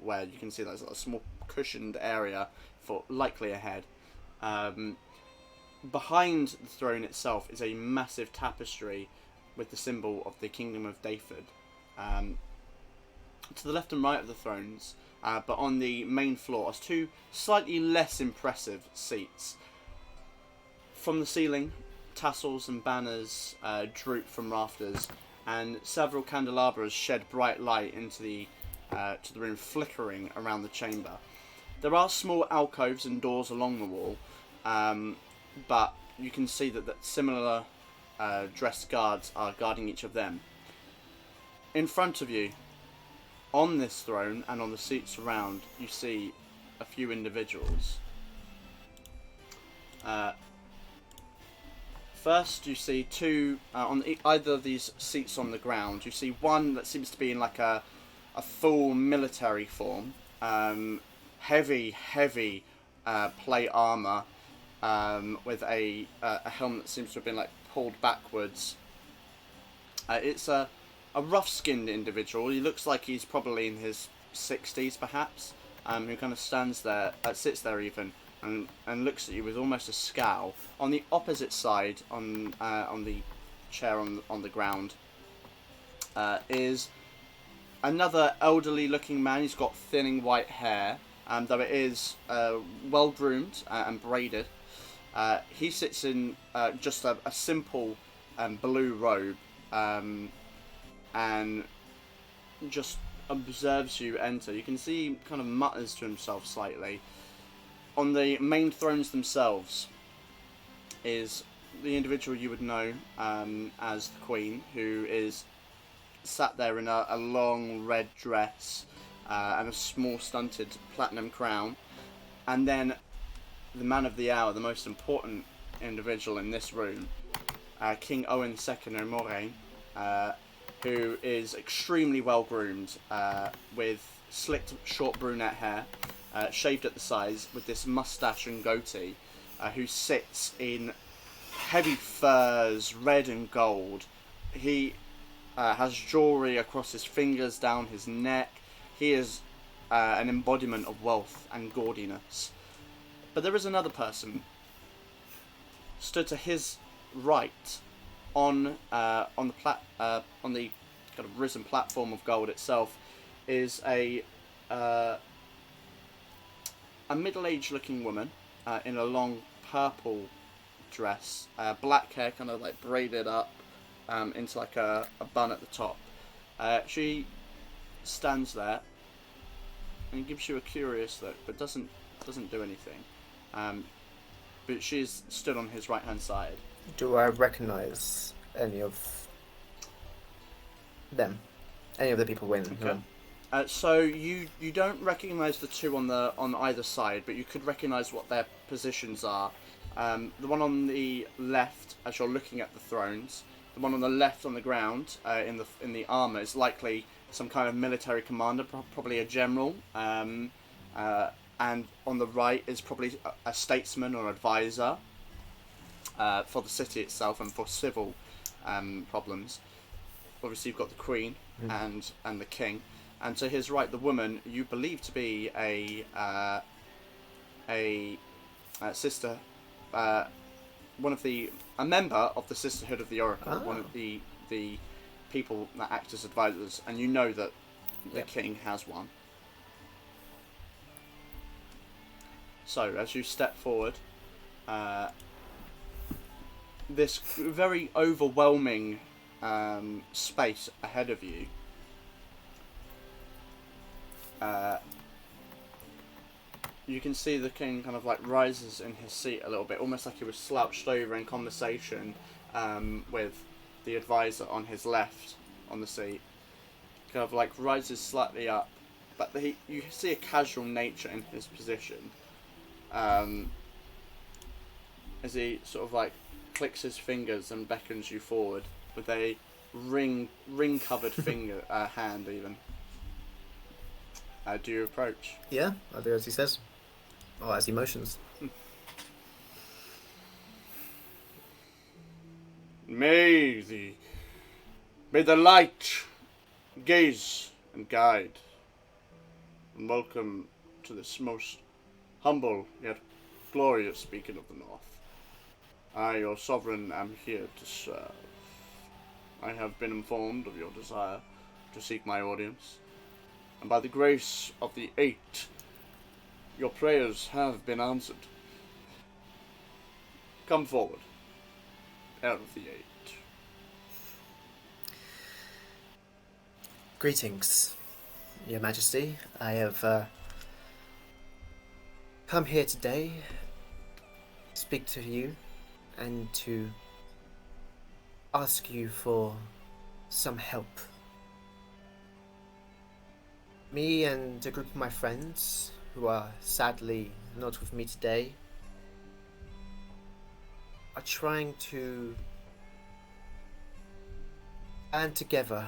where you can see there's a small cushioned area for likely a head. Behind the throne itself is a massive tapestry with the symbol of the Kingdom of Dyfed. To the left and right of the thrones, but on the main floor, are two slightly less impressive seats. From the ceiling, tassels and banners droop from rafters, and several candelabras shed bright light into the room, flickering around the chamber. There are small alcoves and doors along the wall, but you can see that similar dressed guards are guarding each of them. In front of you, on this throne and on the seats around, you see a few individuals. First, you see two on either of these seats on the ground. You see one that seems to be in like a full military form, heavy plate armor, with a helmet that seems to have been like pulled backwards. It's a rough-skinned individual. He looks like he's probably in his 60s, perhaps. Who kind of stands there, sits there even, and looks at you with almost a scowl. On the opposite side, on the chair on the ground, is another elderly-looking man. He's got thinning white hair, though it is well groomed and braided. He sits in just a simple blue robe, and just observes you enter. You can see he kind of mutters to himself slightly. On the main thrones themselves is the individual you would know as the Queen, who is sat there in a long red dress and a small stunted platinum crown. And then the man of the hour, the most important individual in this room, King Owen II O'Moray, who is extremely well groomed, with slicked short brunette hair, shaved at the sides, with this moustache and goatee, who sits in heavy furs, red and gold. He has jewellery across his fingers, down his neck. He is an embodiment of wealth and gaudiness. But there is another person stood to his right, on the kind of risen platform of gold itself, is a middle-aged looking woman in a long purple dress, black hair kind of like braided up into like a bun at the top. She stands there and gives you a curious look, but doesn't do anything. But she's stood on his right hand side. Do I recognise any of them? Any of the people winning? Okay. So you don't recognise the two on either side, but you could recognise what their positions are. The one on the left, as you're looking at the thrones, the one on the left on the ground in the armour is likely some kind of military commander, probably a general. And on the right is probably a statesman or advisor for the city itself and for civil problems. Obviously, you've got the Queen and the King, and to his right, the woman you believe to be a sister, a member of the Sisterhood of the Oracle, one of the people that act as advisors, and you know that the King has one. So, as you step forward, this very overwhelming space ahead of you, you can see the King kind of like rises in his seat a little bit, almost like he was slouched over in conversation with the advisor on his left on the seat. Kind of like rises slightly up, but you see a casual nature in his position. As he sort of like clicks his fingers and beckons you forward with a ring-covered finger, hand even. Do you approach? Yeah, I do as he says. Oh, as he motions. May the light gaze and guide, and welcome to this most humble yet glorious beacon of the North. I, your sovereign, am here to serve. I have been informed of your desire to seek my audience, and by the grace of the Eight, your prayers have been answered. Come forward, heir of the Eight. Greetings, Your Majesty. I have come here today, speak to you, and to ask you for some help. Me and a group of my friends, who are sadly not with me today, are trying to band together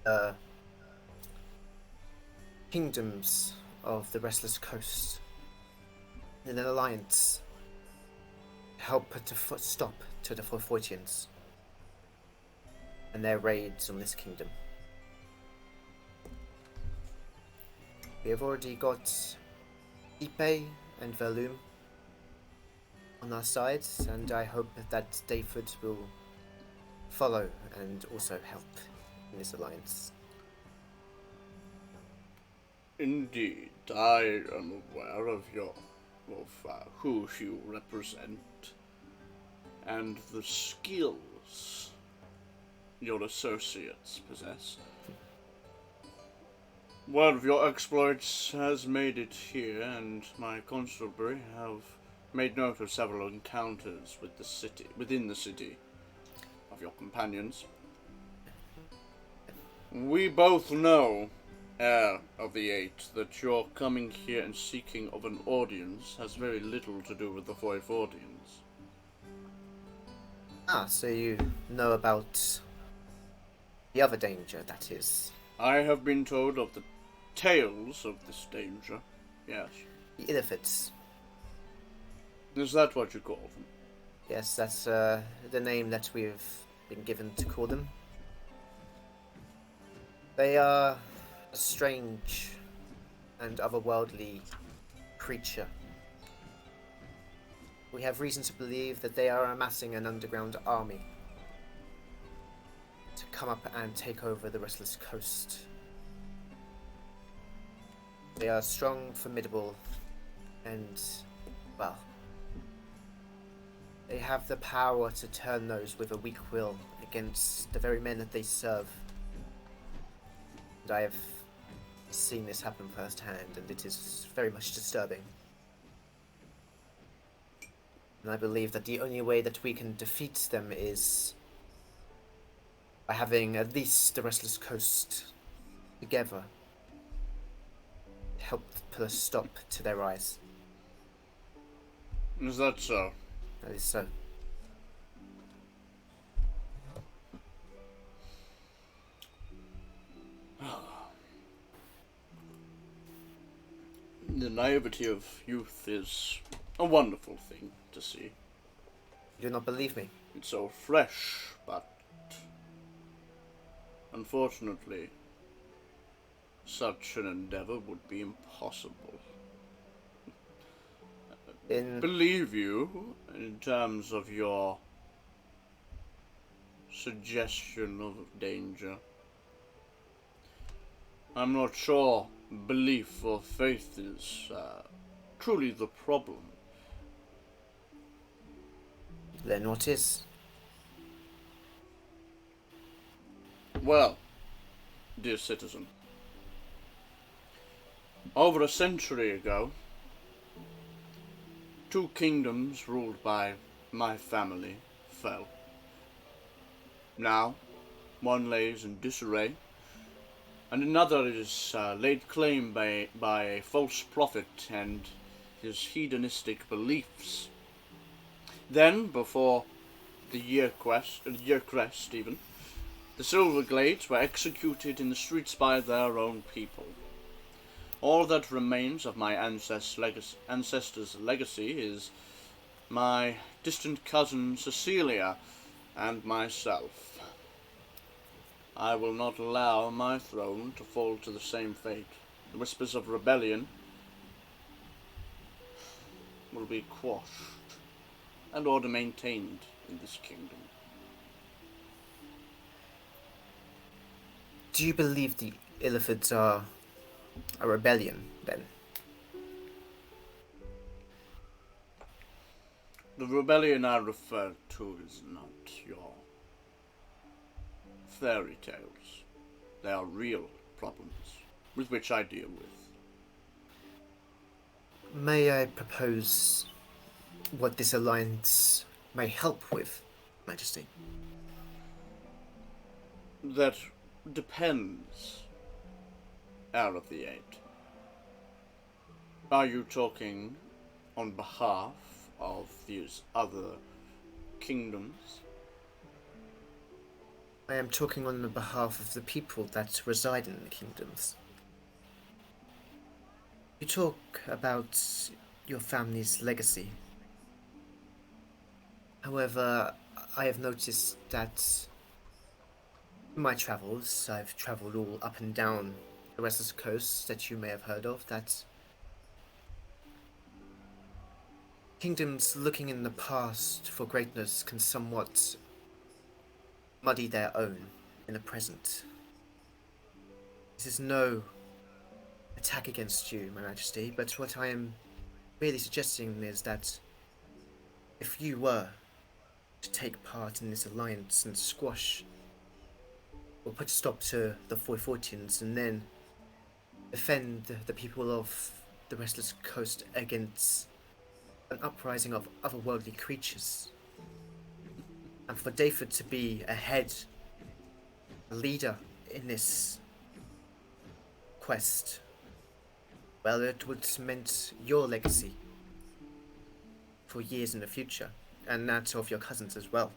the kingdoms of the Restless Coast in an alliance to help put a stop to the Forfoitians and their raids on this kingdom. We have already got Ipe and Velum on our side, and I hope that Dyfed will follow and also help in this alliance. Indeed, I am aware of who you represent and the skills your associates possess. One of your exploits has made it here, and my constabulary have made note of several encounters within the city of your companions. We both know, heir of the Eight, that your coming here and seeking of an audience has very little to do with the Forfoitians. Ah, so you know about the other danger, that is. I have been told of the tales of this danger, yes. The Illifids. Is that what you call them? Yes, that's the name that we've been given to call them. They are a strange and otherworldly creature. We have reason to believe that they are amassing an underground army to come up and take over the Restless Coast. They are strong, formidable, and, well, they have the power to turn those with a weak will against the very men that they serve. And I have seen this happen firsthand, and it is very much disturbing. And I believe that the only way that we can defeat them is by having at least the Restless Coast together to help put a stop to their rise. Is that so? That is so. The naivety of youth is a wonderful thing to see. You do not believe me? It's so fresh, but unfortunately, such an endeavor would be impossible. Believe you in terms of your suggestion of danger. I'm not sure belief or faith is truly the problem. Then what is? Well, dear citizen, over a century ago, 2 kingdoms ruled by my family fell. Now, one lays in disarray, and another is laid claim by a false prophet and his hedonistic beliefs. Then, before the year crest even, the Silverglades were executed in the streets by their own people. All that remains of my ancestors' legacy is my distant cousin Cecilia and myself. I will not allow my throne to fall to the same fate. The whispers of rebellion will be quashed and order maintained in this kingdom. Do you believe the Illifids are a rebellion, then? The rebellion I refer to is not your fairy tales. They are real problems with which I deal with. May I propose what this alliance may help with, Majesty? That depends, Heir of the Eight. Are you talking on behalf of these other kingdoms? I am talking on the behalf of the people that reside in the kingdoms. You talk about your family's legacy. However, I have noticed that in my travels, I've travelled all up and down the restless coast that you may have heard of, that kingdoms looking in the past for greatness can somewhat muddy their own in the present. This is no attack against you, My Majesty, but what I am really suggesting is that if you were to take part in this alliance and squash or put a stop to the Fortians and then defend the people of the Restless Coast against an uprising of otherworldly creatures, and for Dyfed to be a head, a leader in this quest, well, it would cement your legacy for years in the future, and that of your cousins as well.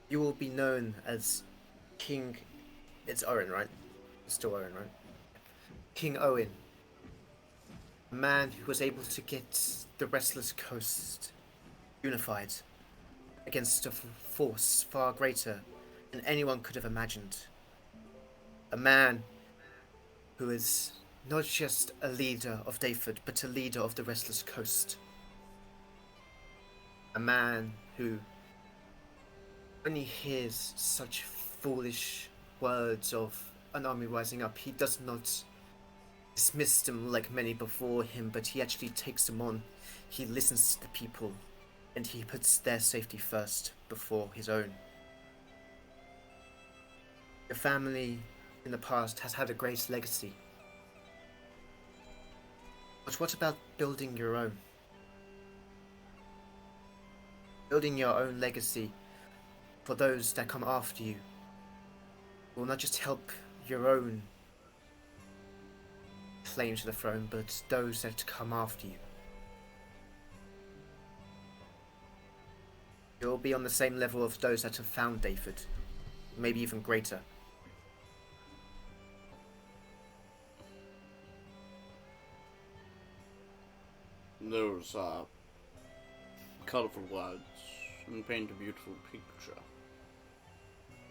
You will be known as King... It's Owen, right? It's still Owen, right? King Owen. A man who was able to get the Restless Coast unified against a force far greater than anyone could have imagined. A man who is not just a leader of Dyfed, but a leader of the Restless Coast. A man who, when he hears such foolish words of an army rising up, he does not dismiss them like many before him, but he actually takes them on. He listens to the people, and he puts their safety first before his own. Your family in the past has had a great legacy. But what about building your own? Building your own legacy for those that come after you will not just help your own claim to the throne, but those that come after you. You'll be on the same level of those that have found Dyfed, maybe even greater. Those are colourful words and paint a beautiful picture.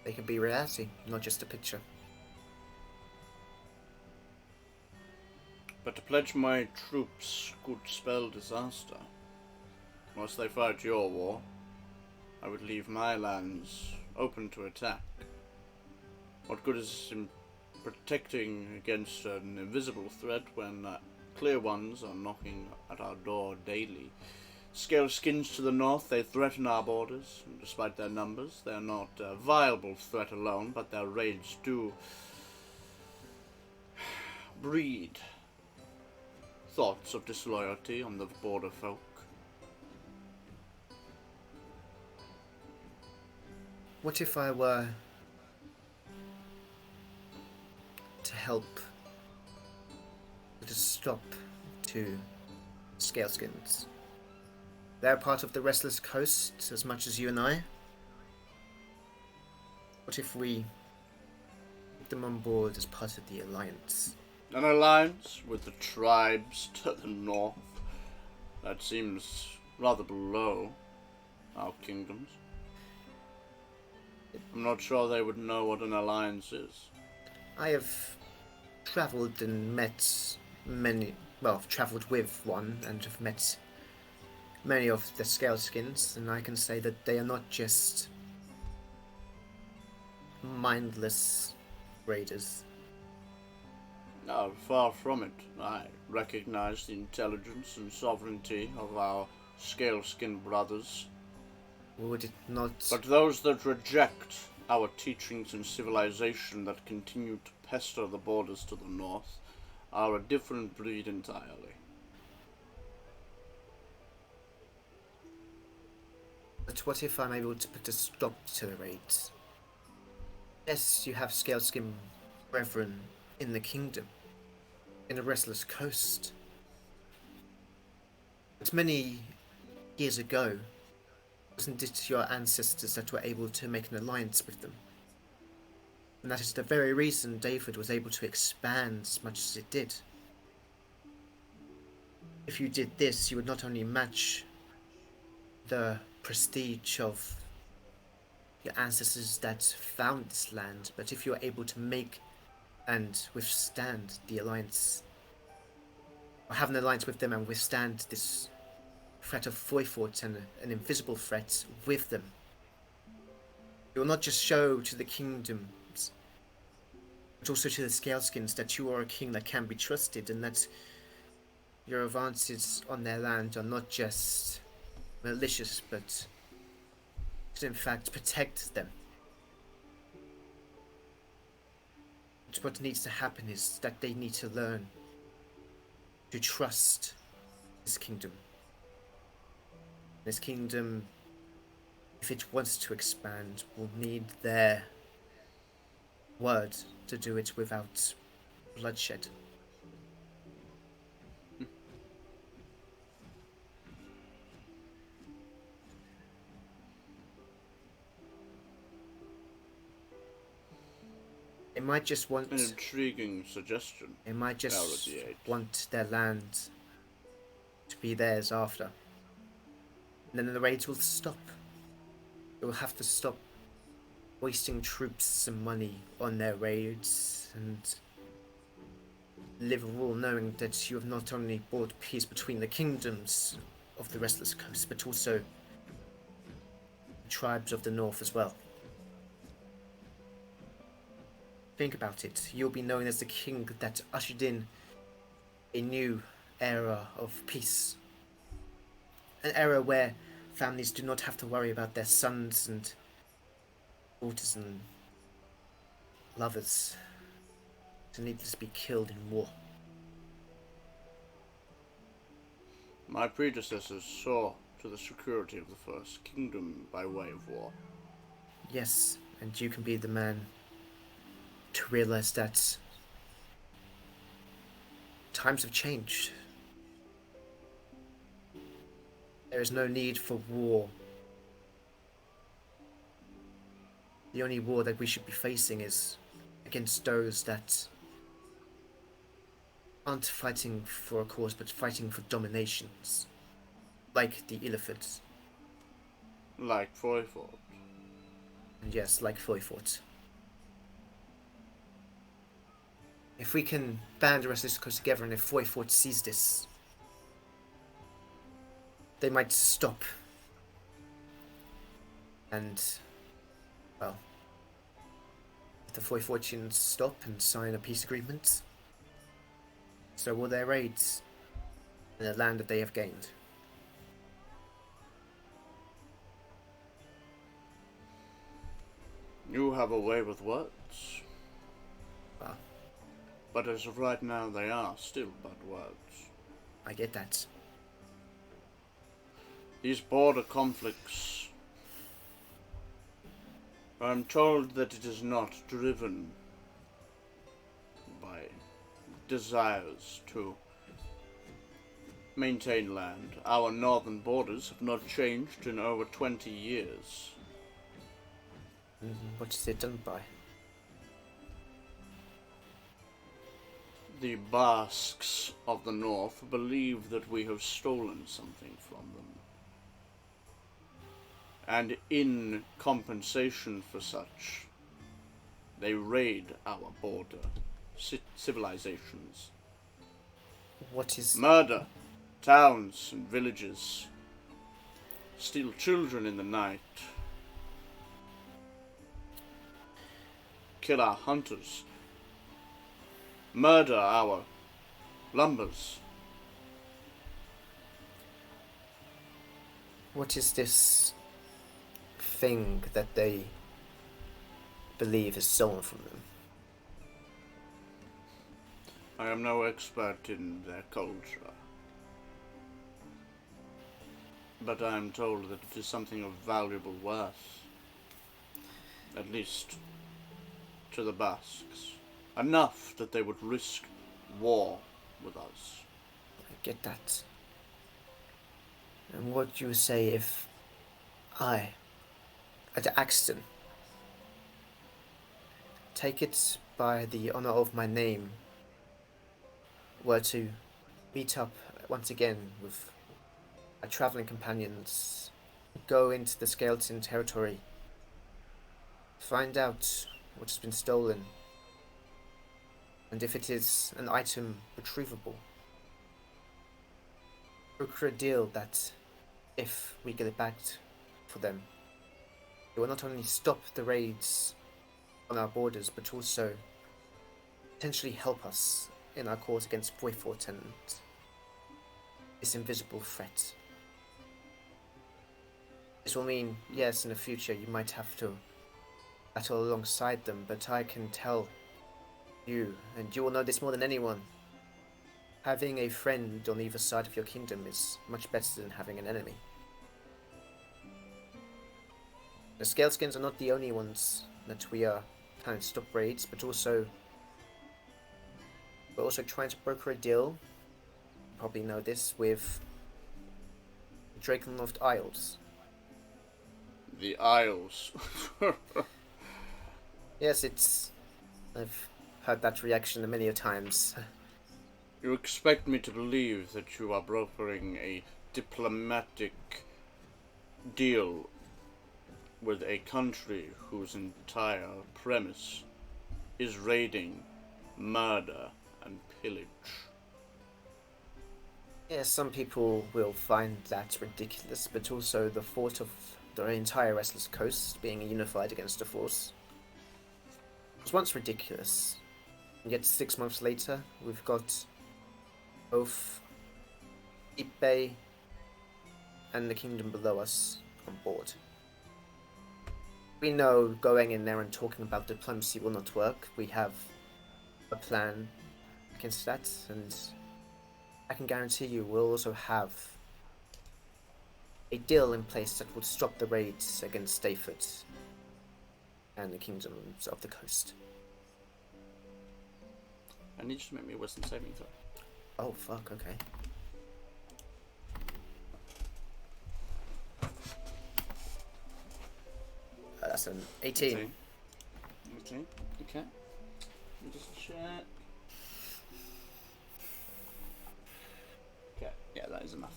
They can be reality, not just a picture. But to pledge my troops could spell disaster. Once they fight your war, I would leave my lands open to attack. What good is in protecting against an invisible threat when clear ones are knocking at our door daily? Scale skins to the north, they threaten our borders, and despite their numbers, they are not a viable threat alone, but their raids do breed thoughts of disloyalty on the border folk. What if I were to help put a stop to scaleskins? They're part of the Restless Coast as much as you and I. What if we put them on board as part of the Alliance? An alliance with the tribes to the north? That seems rather below our kingdoms. I'm not sure they would know what an alliance is. I have travelled and met many, well, I've travelled with one and have met many of the scaleskins, and I can say that they are not just mindless raiders. No, far from it. I recognize the intelligence and sovereignty of our scaleskin brothers. Would it not... But those that reject our teachings and civilization that continue to pester the borders to the north are a different breed entirely. But what if I'm able to put a stop to the raids? Yes, you have scaleskin brethren in the kingdom, in the restless coast. But many years ago, wasn't it your ancestors that were able to make an alliance with them? And that is the very reason Dyfed was able to expand as much as it did. If you did this, you would not only match the prestige of your ancestors that found this land, but if you are able to make and withstand the alliance, or have an alliance with them and withstand this threat of Foyfort and an invisible threat with them, you will not just show to the kingdoms, but also to the Scaleskins that you are a king that can be trusted, and that your advances on their land are not just malicious, but to in fact protect them. But what needs to happen is that they need to learn to trust this kingdom. This kingdom, if it wants to expand, will need their word to do it without bloodshed. They might just want... An intriguing suggestion. They might just Val-Aeria. want their land to be theirs after. And then the raids will stop. They will have to stop wasting troops and money on their raids and live a rule knowing that you have not only brought peace between the kingdoms of the Restless Coast, but also the tribes of the north as well. Think about it. You'll be known as the king that ushered in a new era of peace. An era where families do not have to worry about their sons and daughters and lovers to needlessly be killed in war. My predecessors saw to the security of the First Kingdom by way of war. Yes, and you can be the man to realize that times have changed. There is no need for war. The only war that we should be facing is against those that aren't fighting for a cause, but fighting for dominations. Like the Illithids. Like Foyfort. And yes, like Foyfort. If we can band the rest of this coast together, and if Foyfort sees this, they might stop. And, well, if the Foyfortians stop and sign a peace agreement, so will their raids in the land that they have gained. You have a way with words. Well, But as of right now, they are still but words. I get that. These border conflicts, I'm told that it is not driven by desires to maintain land. Our northern borders have not changed in over 20 years. What is it done by? The Basques of the north believe that we have stolen something from them. And in compensation for such, they raid our border civilizations. What is... Murder towns and villages. Steal children in the night. Kill our hunters. Murder our lumbers. What is this thing that they believe is stolen from them. I am no expert in their culture, but I am told that it is something of valuable worth, at least to the Basques. Enough that they would risk war with us. I get that. And what do you say if I, at Axton, take it by the honor of my name, were to meet up once again with our traveling companions, go into the skeleton territory, find out what has been stolen, and if it is an item retrievable, broker a deal that if we get it back for them, it will not only stop the raids on our borders, but also potentially help us in our cause against Boyfort and this invisible threat. This will mean, yes, in the future you might have to battle alongside them, but I can tell you, and you will know this more than anyone, having a friend on either side of your kingdom is much better than having an enemy. The Scaleskins are not the only ones that we are trying to stop raids, but we're also trying to broker a deal, you probably know this, with Drakenloft Isles. The Isles. Yes, I've heard that reaction many a times. You expect me to believe that you are brokering a diplomatic deal with a country whose entire premise is raiding, murder, and pillage? Yes, some people will find that ridiculous, but also the thought of the entire Restless Coast being unified against a force was once ridiculous. And yet 6 months later, we've got both Deep Bay and the kingdom below us on board. We know going in there and talking about diplomacy will not work. We have a plan against that, and I can guarantee you we'll also have a deal in place that would stop the raids against Dyfed and the kingdoms of the coast. I need you to make me a wisdom saving throw. Oh fuck, okay. That's an 18. 18. Okay. Let me just check. Okay, yeah, that is enough.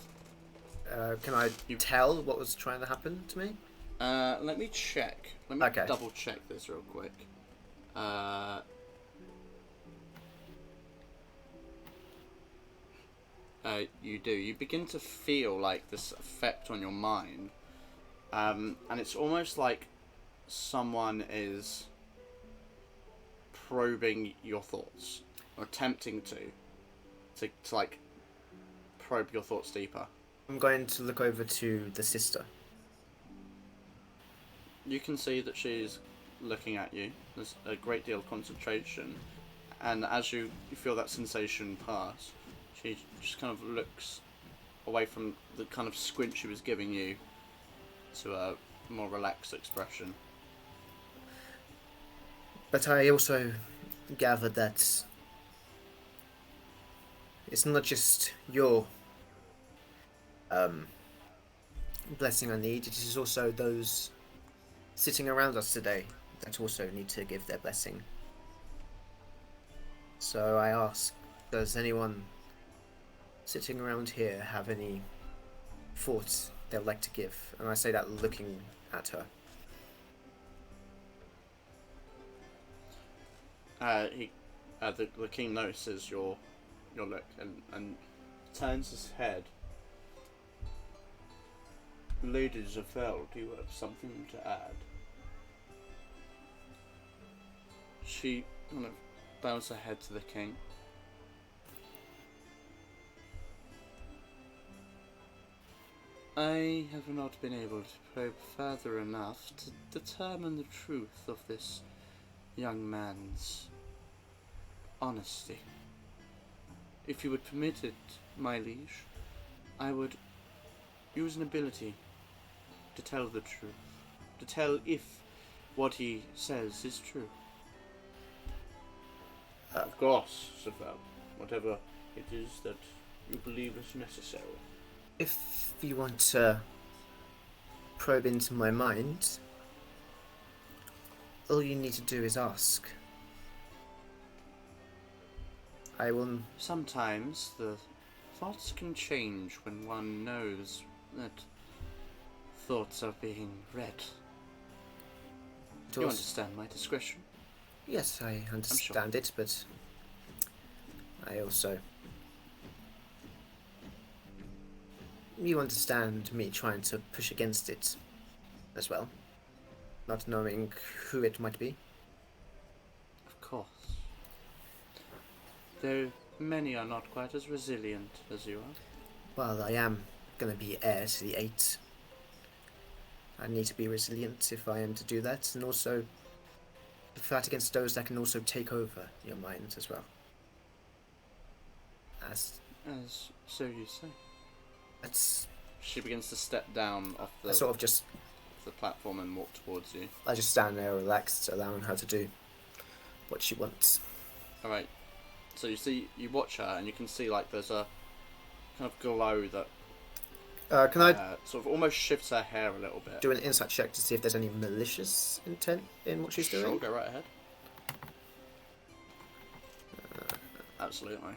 Can I tell what was trying to happen to me? Let me check. Let me Okay. double check this real quick. You do. You begin to feel like this effect on your mind, and it's almost like someone is probing your thoughts, or attempting to like probe your thoughts deeper. I'm going to look over to the sister. You can see that she's looking at you. There's a great deal of concentration, and as you feel that sensation pass, she just kind of looks away from the kind of squint she was giving you to a more relaxed expression. But I also gathered that it's not just your blessing I need, it is also those sitting around us today that also need to give their blessing. So I ask, does anyone sitting around here have any thoughts they'd like to give? And I say that looking at her. The king notices your look and turns his head. Lady Dyfed, do you have something to add? She kind of bows her head to the king. I have not been able to probe further enough to determine the truth of this young man's honesty. If you would permit it, my liege, I would use an ability to tell the truth. To tell if what he says is true. Of course, Sir Val. Whatever it is that you believe is necessary. If you want to probe into my mind, all you need to do is ask. I will... Sometimes the thoughts can change when one knows that thoughts are being read. Do you understand my discretion? Yes, I understand it, but I also... You understand me trying to push against it as well, not knowing who it might be. Of course. Though many are not quite as resilient as you are. Well, I am going to be heir to the 8. I need to be resilient if I am to do that, and also fight against those that can also take over your mind as well. As so you say. That's... She begins to step down off the the platform and walk towards you. I just stand there relaxed, allowing her to do what she wants. Alright. So you watch her and you can see like there's a kind of glow that can I sort of almost shifts her hair a little bit. do an insight check to see if there's any malicious intent in what she's doing? Sure, go right ahead. Absolutely.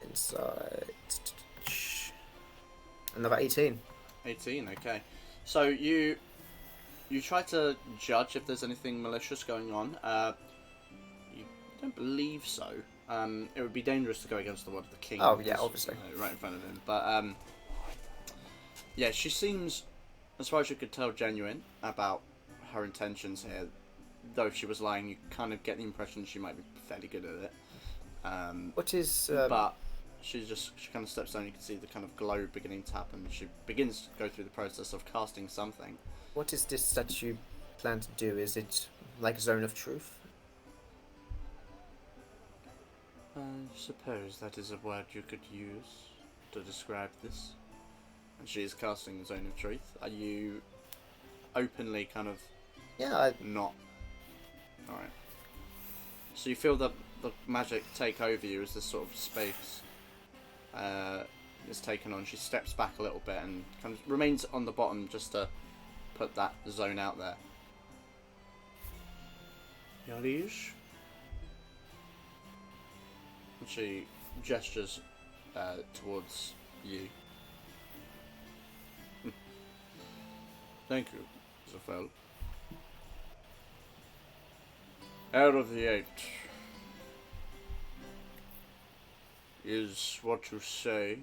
Insight. Another 18. 18, okay. So you try to judge if there's anything malicious going on. You don't believe so. It would be dangerous to go against the word of the king. Oh yeah, obviously. Right in front of him. But yeah, she seems, as far as you could tell, genuine about her intentions here. Though if she was lying, you kind of get the impression she might be fairly good at it. What is... But she kind of steps down. You can see the kind of glow beginning to happen. She begins to go through the process of casting something. What is this that you plan to do? Is it like Zone of Truth? I suppose that is a word you could use to describe this. And she is casting the Zone of Truth. Are you openly kind of not? Alright. So you feel that the magic take over you as this sort of space is taken on. She steps back a little bit and kind of remains on the bottom just to put that zone out there. Your liege? And she gestures towards you. Thank you, Zafel. Heir of the 8. Is what you say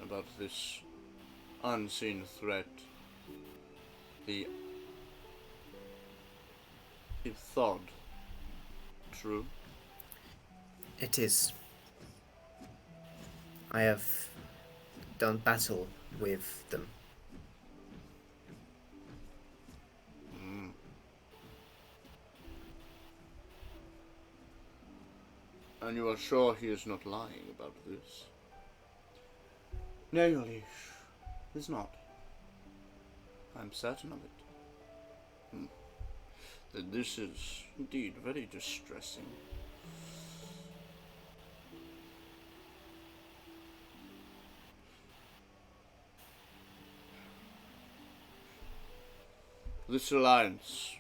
about this unseen threat the thought true? It is. I have done battle with them. And you are sure he is not lying about this? No, your liege, he's not. I'm certain of it. Then this is indeed very distressing. This alliance,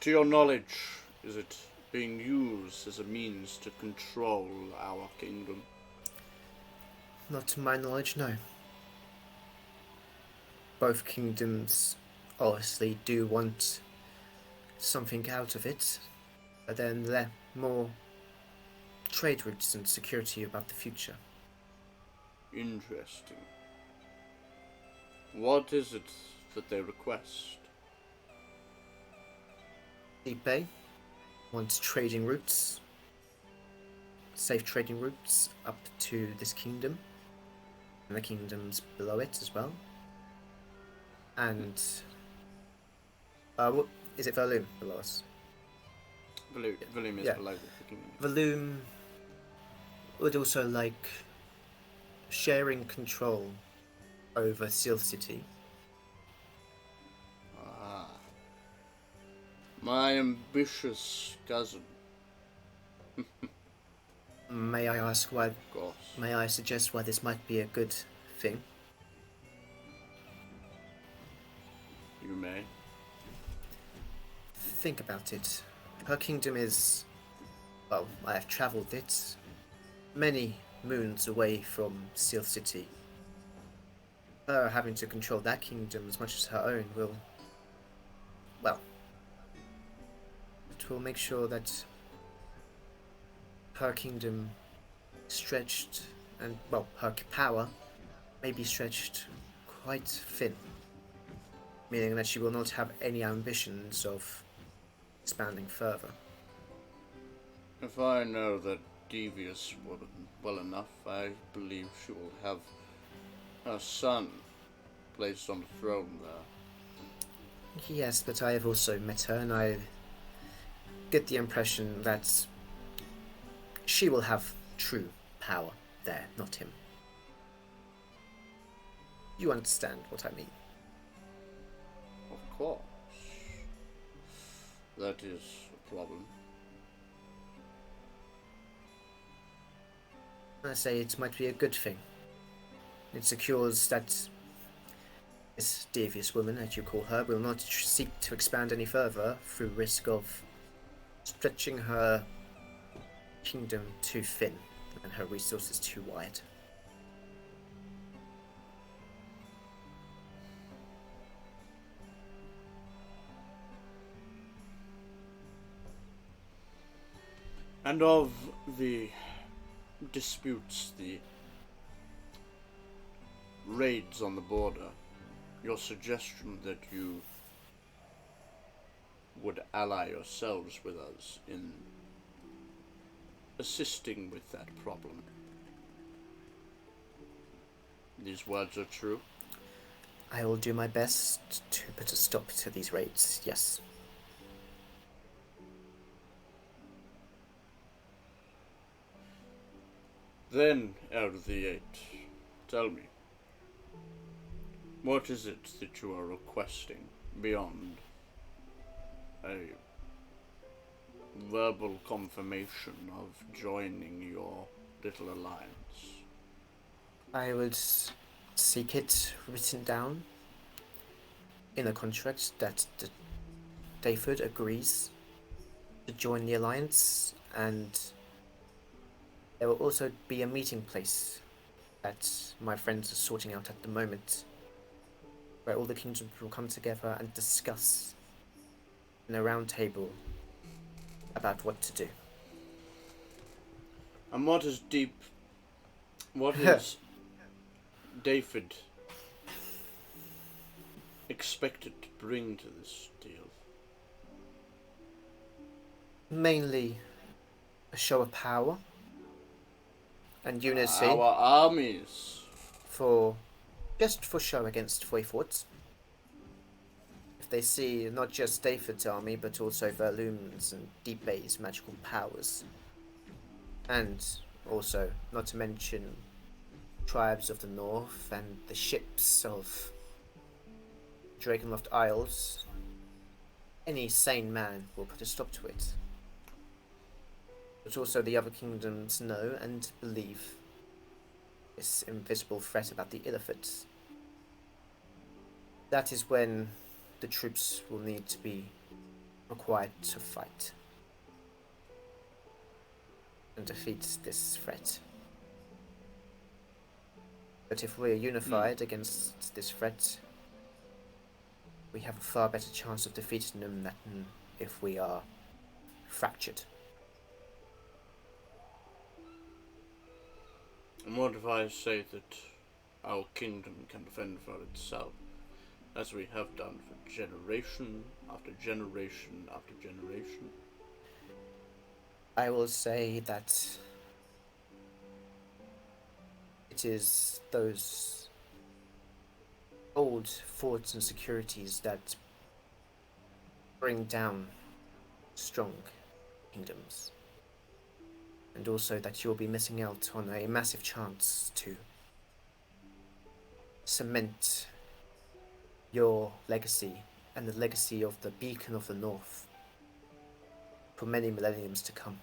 to your knowledge, is it being used as a means to control our kingdom? Not to my knowledge, no. Both kingdoms obviously do want something out of it, but then they're more trade routes and security about the future. Interesting. What is it that they request? Dyfed wants trading routes, safe trading routes up to this kingdom, and the kingdoms below it as well. And Is it Verloom below us? Volume is Yeah. below the kingdom. Verloom would also like sharing control over Seal City. Ah. My ambitious cousin, May I ask why? of course. May I suggest why this might be a good thing? You may. Think about it. Her kingdom is, well, I have travelled it, many moons away from Seal City. Her having to control that kingdom as much as her own will, well, it will make sure that her kingdom stretched and, well, her power may be stretched quite thin, meaning that she will not have any ambitions of expanding further. If I know that devious woman well enough, I believe she will have her son placed on the throne there. Yes, but I have also met her, and I get the impression that she will have true power there, not him. You understand what I mean? Of course. That is a problem. I say it might be a good thing. It secures that this devious woman, as you call her, will not seek to expand any further through risk of stretching her kingdom too thin and her resources too wide. And of the disputes, the raids on the border, your suggestion that you would ally yourselves with us in assisting with that problem. These words are true? I will do my best to put a stop to these raids, yes. Then, out of the 8, tell me, what is it that you are requesting beyond a verbal confirmation of joining your little alliance? I would seek it written down in a contract that Dyfed agrees to join the alliance, and there will also be a meeting place that my friends are sorting out at the moment, where all the kingdoms will come together and discuss in a round table about what to do. And what is Dyfed expected to bring to this deal? Mainly a show of power and unity Our armies. for show against Foyfort. If they see not just Dyfed's army, but also Verloom's and Deep Bay's magical powers. And also, not to mention tribes of the north and the ships of Drakenloft Isles, any sane man will put a stop to it. But also the other kingdoms know and believe this invisible threat about the Illithids. That is when the troops will need to be required to fight and defeat this threat. But if we're unified against this threat, we have a far better chance of defeating them than if we are fractured. And what if I say that our kingdom can fend for itself, as we have done for generation after generation after generation? I will say that it is those old forts and securities that bring down strong kingdoms. And also that you'll be missing out on a massive chance to cement your legacy and the legacy of the Beacon of the North for many millenniums to come.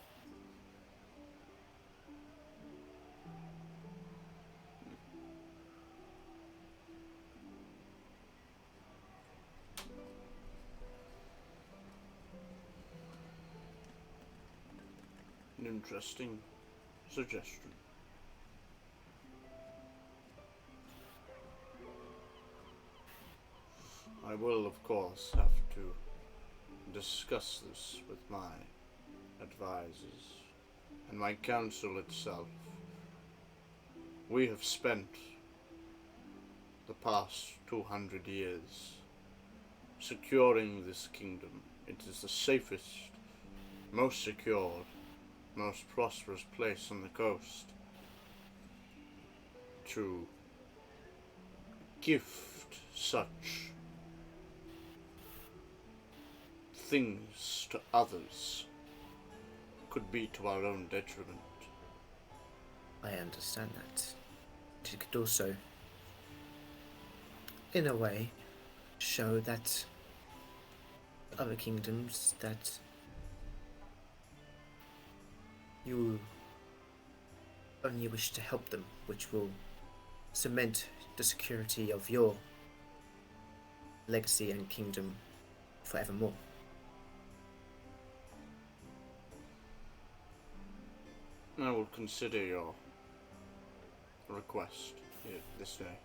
An interesting suggestion. I will, of course, have to discuss this with my advisors and my council itself. We have spent the past 200 years securing this kingdom. It is the safest, most secure, most prosperous place on the coast. To gift such things to others could be to our own detriment. I understand that. It could also, in a way, show that other kingdoms that you only wish to help them, which will cement the security of your legacy and kingdom forevermore. I will consider your request here this day.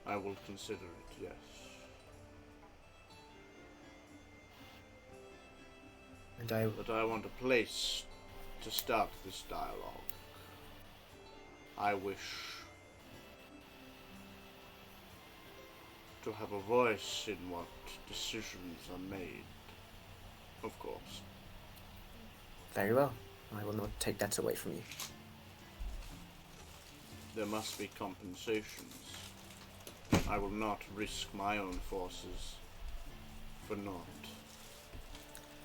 I will consider it, yes. But I want a place to start this dialogue. I wish to have a voice in what decisions are made, of course. Very well. I will not take that away from you. There must be compensations. I will not risk my own forces for naught.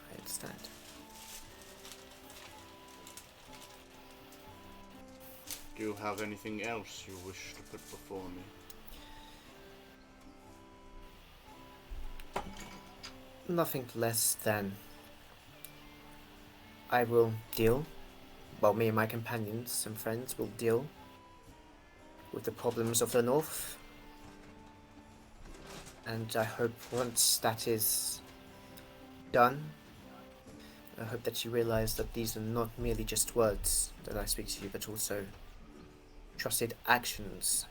I understand. Do you have anything else you wish to put before me? Nothing less than I will deal, well, me and my companions and friends will deal with the problems of the North. And I hope once that is done, I hope that you realize that these are not merely just words that I speak to you, but also trusted actions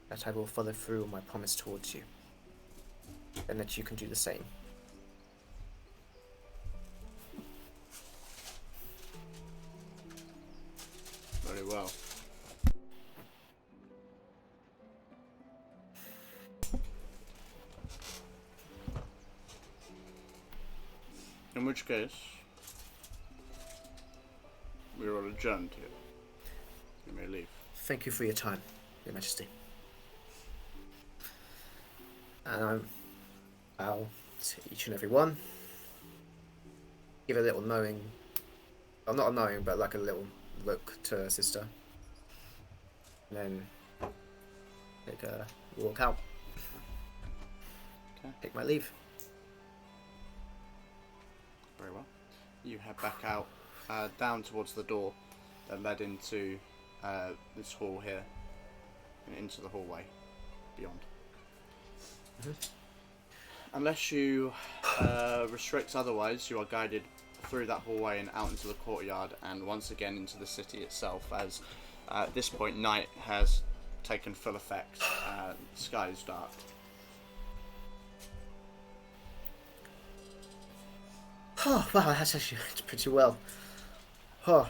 that I will follow through on my promise towards you, and that you can do the same. Very well. In which case, we are adjourned here. You may leave. Thank you for your time, Your Majesty. And I'll to each and every one give a little knowing, well, not a knowing, but like a little look to her sister. And then walk out. Okay. Take my leave. Very well. You head back out, down towards the door that led into this hall here, and into the hallway beyond. Mm-hmm. Unless you restrict otherwise, you are guided through that hallway and out into the courtyard, and once again into the city itself, as at this point night has taken full effect. The sky is dark. Oh, wow, that's actually pretty well. Oh.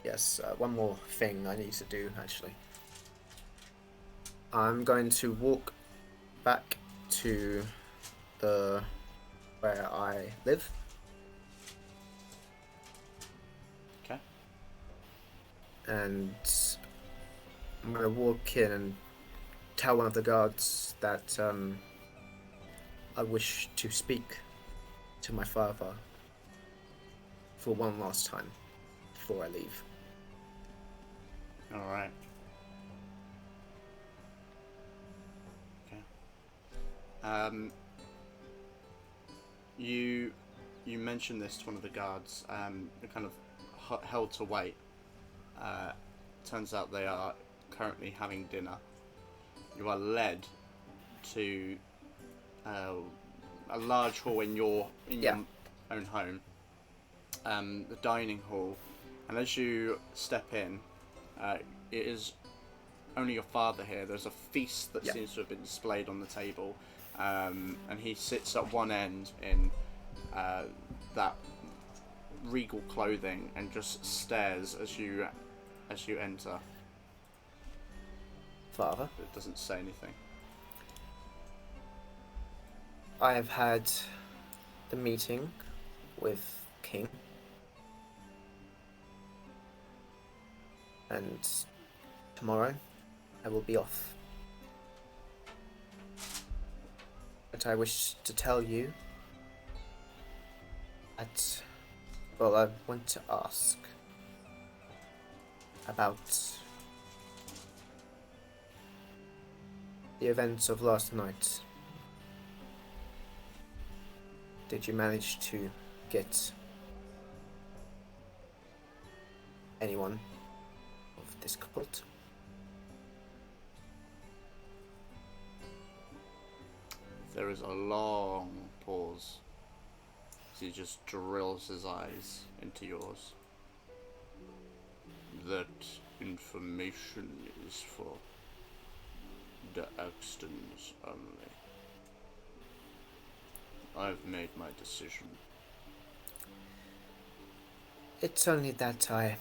Yes, one more thing I need to do, actually. I'm going to walk back to where I live. Okay. and I'm gonna walk in and tell one of the guards that I wish to speak to my father for one last time before I leave. All right. Okay. You mentioned this to one of the guards. You're kind of held to wait. Turns out they are currently having dinner. You are led to a large hall in your own home, the dining hall, and as you step in, it is only your father here. There's a feast that seems to have been displayed on the table, and he sits at one end in that regal clothing and just stares as you enter. Father, It doesn't say anything. I have had the meeting with King, and tomorrow I will be off. But I wish to tell you that, well, I want to ask about the events of last night. Did you manage to get anyone of this cult? There is a long pause as he just drills his eyes into yours. That information is for the Axtons only. I've made my decision. It's only that I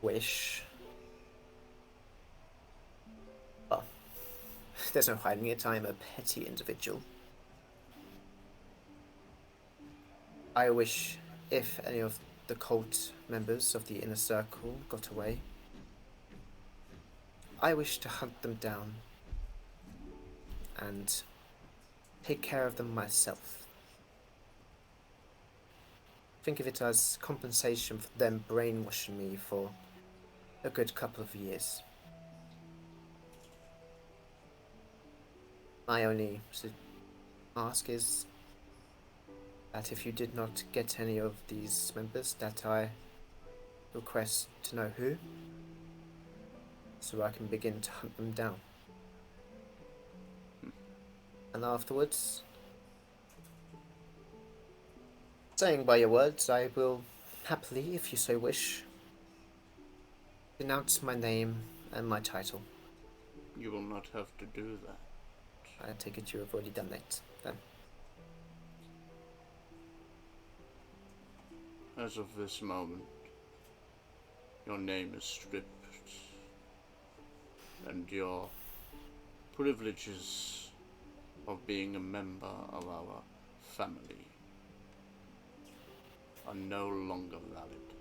wish... Well, there's no hiding it, I'm a petty individual. I wish if any of the cult members of the inner circle got away, I wish to hunt them down and take care of them myself. Think of it as compensation for them brainwashing me for a good couple of years. My only ask is that if you did not get any of these members, that I request to know who, so I can begin to hunt them down. And afterwards, saying by your words, I will happily, if you so wish, denounce my name and my title. You will not have to do that. I take it you have already done that, then. As of this moment, your name is stripped, and your privileges of being a member of our family are no longer valid.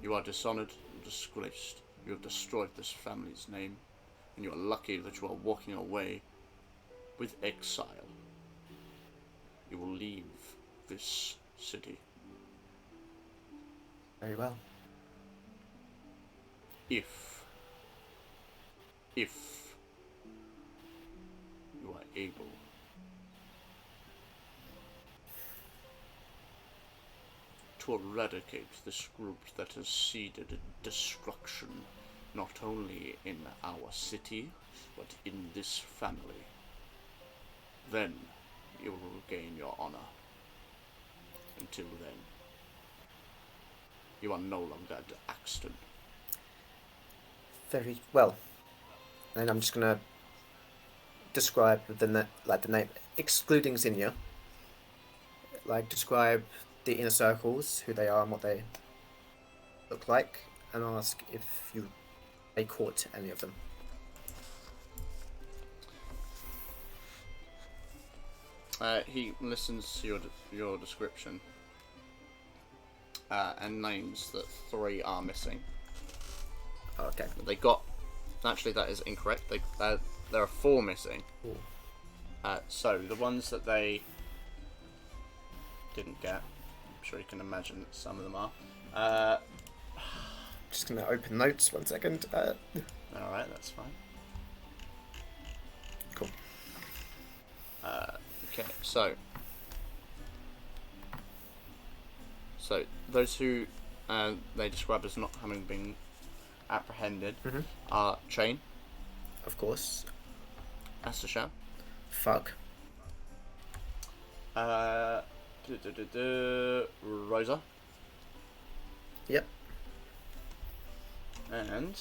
You are dishonored and disgraced. You have destroyed this family's name, and you are lucky that you are walking away with exile. You will leave this city. Very well. If you are able to eradicate this group that has seeded destruction not only in our city, but in this family, then you will gain your honor. Until then, you are no longer the Axton. Very well. And I'm just gonna describe the name, excluding Zinnia. Like, describe the inner circles, who they are and what they look like, and ask if they caught any of them. He listens to your description, and names that 3 are missing. Okay. They got. Actually, that is incorrect. There are 4 missing. Ooh. So the ones that they didn't get, I'm sure you can imagine that some of them are. Just gonna open notes. 1 second. All right, that's fine. Cool. Okay, so those who they describe as not having been apprehended are Chain, Of course. Alister, Fuck. Rosa, Yep. and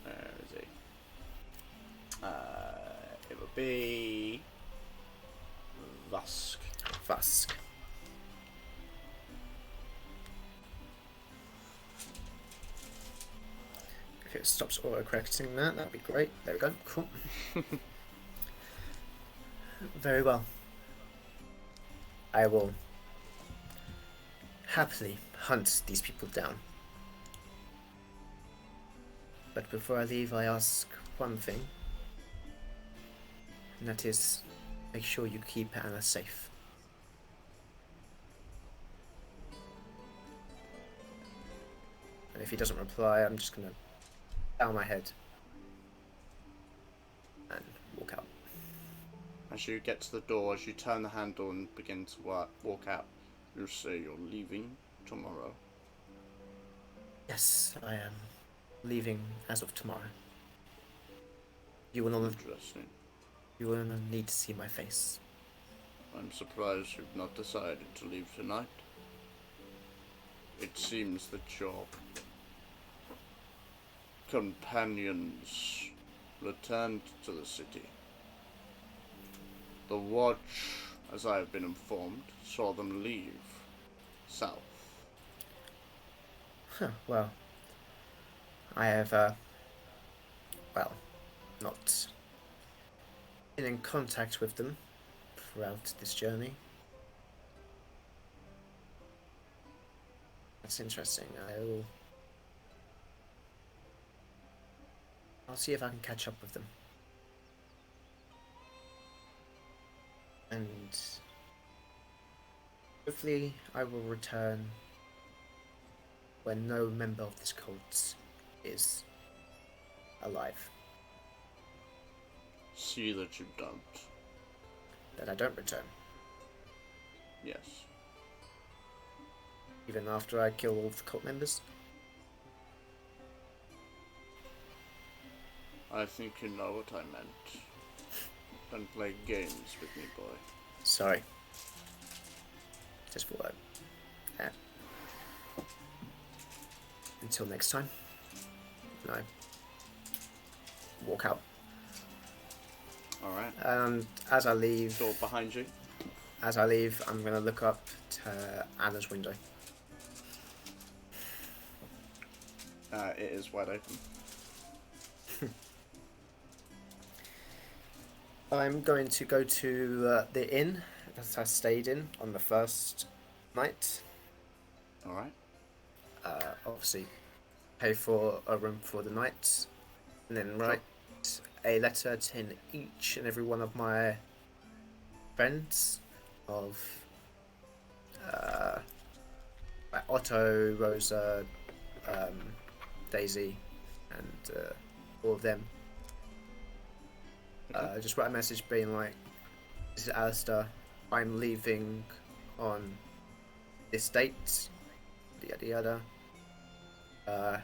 where is he? It would be Vusk. Fusk. If it stops auto-correcting that'd be great. There we go. Cool. Very well. I will happily hunt these people down. But before I leave, I ask one thing. And that is, make sure you keep Anna safe. And if he doesn't reply, I'm just gonna bow my head and walk out. As you get to the door, as you turn the handle and begin to walk out, you say you're leaving tomorrow. Yes, I am leaving as of tomorrow. You will not need to see my face. I'm surprised you've not decided to leave tonight. It seems that your companions returned to the city. The watch, as I have been informed, saw them leave south. Huh, well, I have, not been in contact with them throughout this journey. That's interesting. I'll see if I can catch up with them. And hopefully I will return when no member of this cult is alive. See that you don't. That I don't return, Yes. even after I kill all the cult members. I think you know what I meant. Don't play games with me, boy. Sorry. Just for that. Until next time. No. Walk out. Alright. And as I leave, Door behind you. I'm gonna look up to Anna's window. It is wide open. I'm going to go to the inn that I stayed in on the first night. Alright. Obviously, pay for a room for the night, and then write a letter to each and every one of my friends of like Otto, Rosa, Daisy, and all of them. Just write a message being like, "This is Alister. I'm leaving on this date. Yada yada.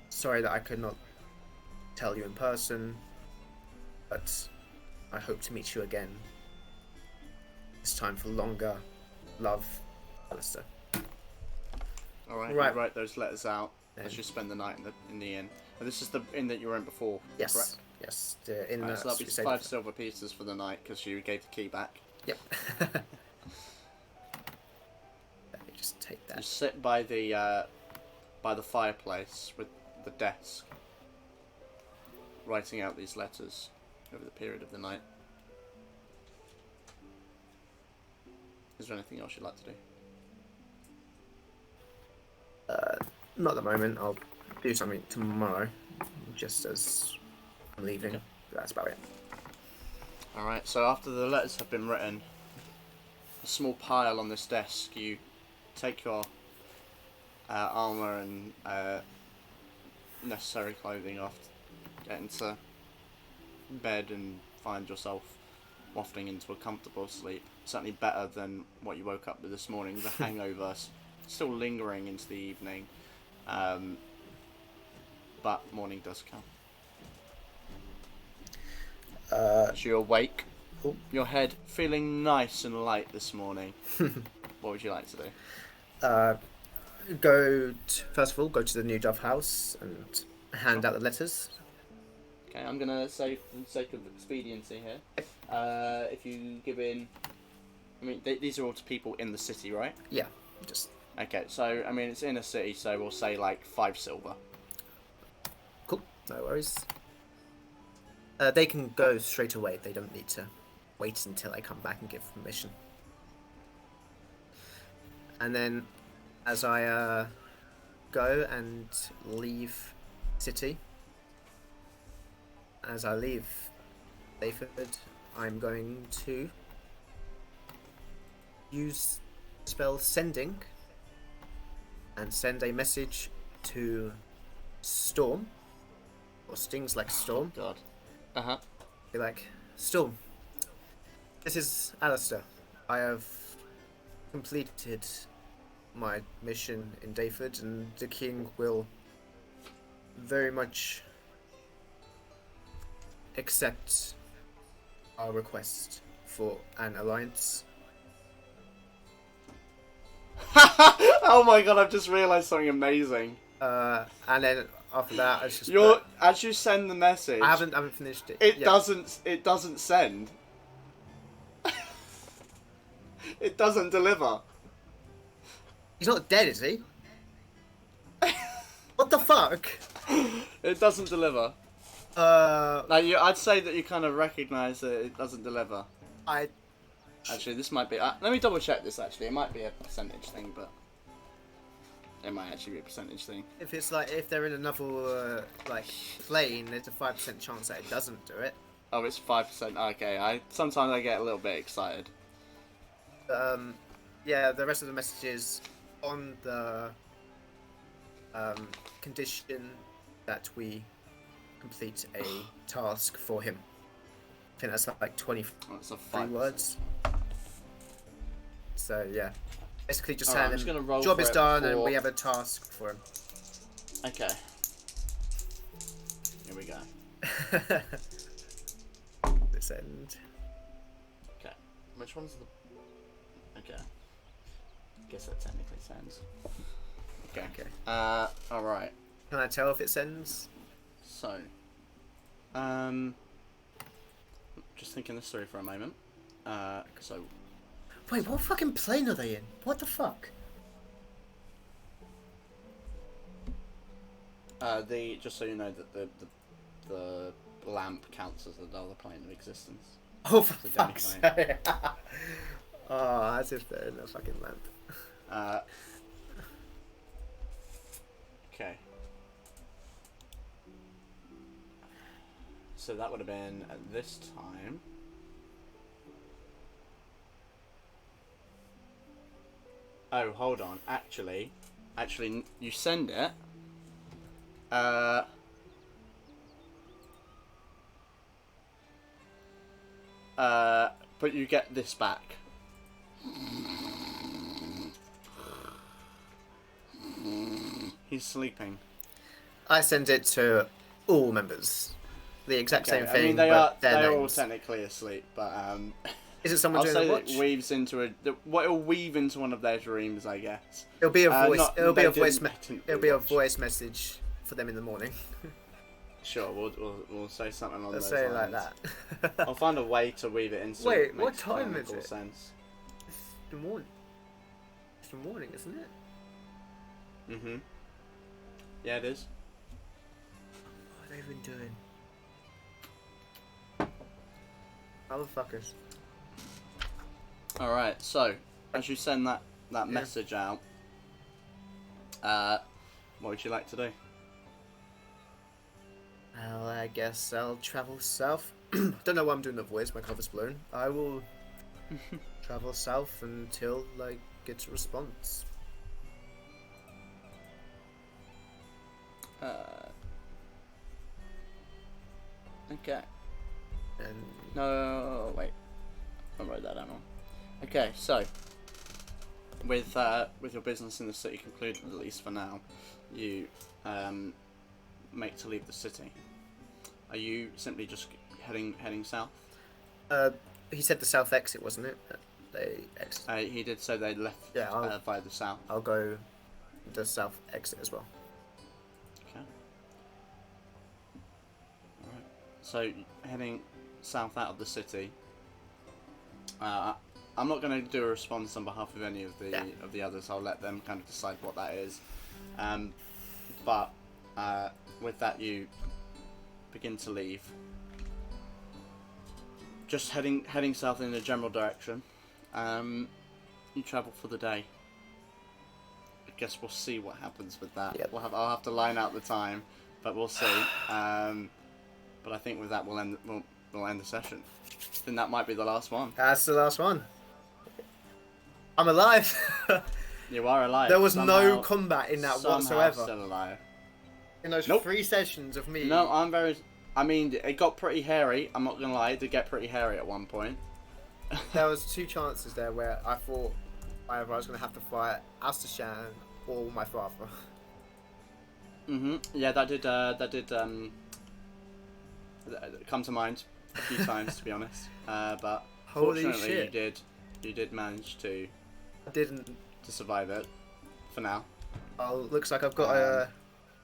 Sorry that I could not tell you in person, but I hope to meet you again. This time for longer. Love, Alister." Alright, Right. you write those letters out Then- as you spend the night in the inn. And this is the inn that you were in before, Yes. correct? Yes. The inn. Alright, so that'll be we stayed 5 at. silver pieces for the night because you gave the key back. Yep. Let me just take You that. sit by the fireplace with the desk, writing out these letters over the period of the night. Is there anything else you'd like to do? Not at the moment. I'll do something tomorrow, just as I'm leaving. Okay. That's about it. Alright, so after the letters have been written, a small pile on this desk, you take your armour and necessary clothing off, get into bed and find yourself wafting into a comfortable sleep. Certainly better than what you woke up with this morning. The hangover still lingering into the evening, but morning does come. As you awake, your head feeling nice and light this morning. What would you like to do? First of all, go to the new Dove house and hand out the letters. Okay, I'm gonna say for the sake of expediency here, if you give in, I mean these are all to people in the city, right? Yeah, just Okay, so I mean it's in a city, so we'll say like 5 silver. cool. No worries. They can go straight away. They don't need to wait until I come back and give permission. And then, as I go and leave city, as I leave Dyfed, I'm going to use spell sending and send a message to Storm, or stings like Storm. God. Uh-huh. Be like, Storm, this is Alister. I have completed my mission in Dyfed, and the king will very much accept our request for an alliance. Oh my god, I've just realised something amazing. And then after that, I just as you send the message, I haven't finished it. It yet. doesn't send. It doesn't deliver. He's not dead, is he? What the fuck? It doesn't deliver. I'd say that you kind of recognise that it doesn't deliver. Actually, this might be. Let me double check this. Actually, it might be a percentage thing, but it might actually be a percentage thing. If it's like if they're in another plane, there's a 5% chance that it doesn't do it. Oh, it's 5%. Okay, sometimes I get a little bit excited. Yeah, the rest of the messages on the condition that we complete a task for him. I think that's like 23 words. So yeah, basically just Alright, tell him roll job for is it done before- and we have a task for him. Okay. Here we go. This end. Okay. Which one's the? Okay. Guess that technically sends. Okay. Okay. All right. Can I tell if it sends? So, just thinking this through for a moment. So, Wait, what fucking plane are they in? What the fuck? just so you know that the lamp counts as another plane of existence. Oh, for It's a demi fuck's plane. sake. Oh, as if they're in a fucking lamp. Okay. So that would have been at this time. Oh, hold on. Actually, you send it. But you get this back. He's sleeping. I send it to all members. The exact same I thing, mean, but they're their all names. technically asleep, but Is it someone I'll doing say the that watch? it weaves into it'll weave into one of their dreams, I guess. It'll be a voice. It'll be a voice. They didn't It'll be a watch. voice message for them in the morning. Sure, we'll say something along Let's those say it lines. like that. I'll find a way to weave it in. So Wait, it what makes time is technical it? Sense. It's the morning. It's the morning, isn't it? Mhm. Yeah, it is. What have they been doing? Motherfuckers. All right. So as you send that message out, What would you like to do? Well, I guess I'll travel south. Don't know why I'm doing the voice. My cover's blown. I will travel south until I get a response. Okay. And No, wait. I wrote that down wrong. Okay, so with your business in the city concluded, at least for now, you make to leave the city. Are you simply just heading south? he said the south exit, wasn't it? They exit. He did say they left Yeah, via the south. I'll go the south exit as well. Okay. Alright. So heading south out of the city. I'm not going to do a response on behalf of any of the others. I'll let them kind of decide what that is. But with that, you begin to leave. Just heading south in a general direction. You travel for the day. I guess we'll see what happens with that. Yep. I'll have to line out the time, but we'll see. But I think with that we'll end the session. I think that might be the last one. That's the last one. I'm alive. You are alive. There was somehow, no combat in that somehow whatsoever. Still alive. In those Nope. 3 sessions of me. No, I mean, it got pretty hairy. I'm not gonna lie, it did get pretty hairy at one point. There was 2 chances there where I thought either I was going to have to fight Alister or my father. Yeah, that did come to mind a few times, to be honest. But Holy fortunately, shit. you did manage to I didn't. survive it for now. Oh, looks like I've got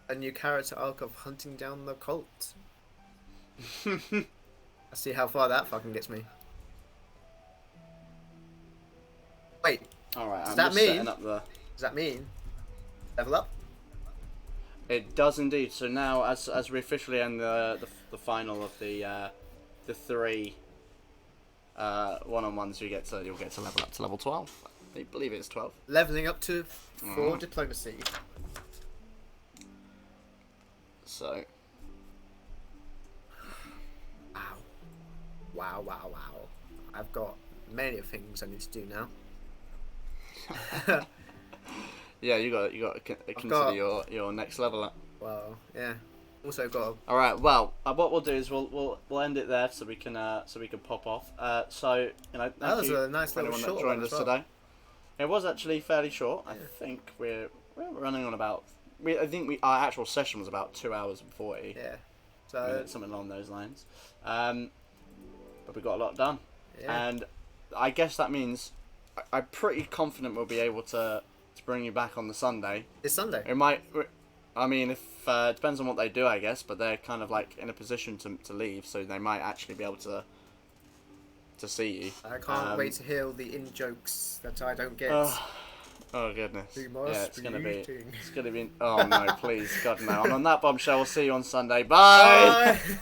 a new character arc of hunting down the cult. I see how far that fucking gets me. Wait, All right, Does I'm that just mean- setting up the. does that mean level up? It does indeed. So now, as we officially end the final of the 3 one-on-ones, you'll get to level up to level 12. I believe it's 12. Leveling up to 4 diplomacy. So Wow. I've got many things I need to do now. yeah, you got to consider your next level up. Well, yeah. Also got All right. Well, what we'll do is we'll end it there so we can pop off. So that thank was you a nice for little anyone short that joined one us as well. today. It was actually fairly short. Yeah. I think we're running on about. Our actual session was about 2 hours and 40. Yeah. So Something along those lines. But we got a lot done. yeah. And I guess that means I'm pretty confident we'll be able to bring you back on the Sunday. It's Sunday. It might. I mean, if it depends on what they do, I guess. But they're kind of like in a position to leave, so they might actually be able to see you. I can't wait to hear all the in-jokes that I don't get. Oh goodness. We must Yeah, it's be gonna be. eating. It's gonna be. Oh no, please, God no. And on that bombshell, we'll see you on Sunday. Bye. Bye.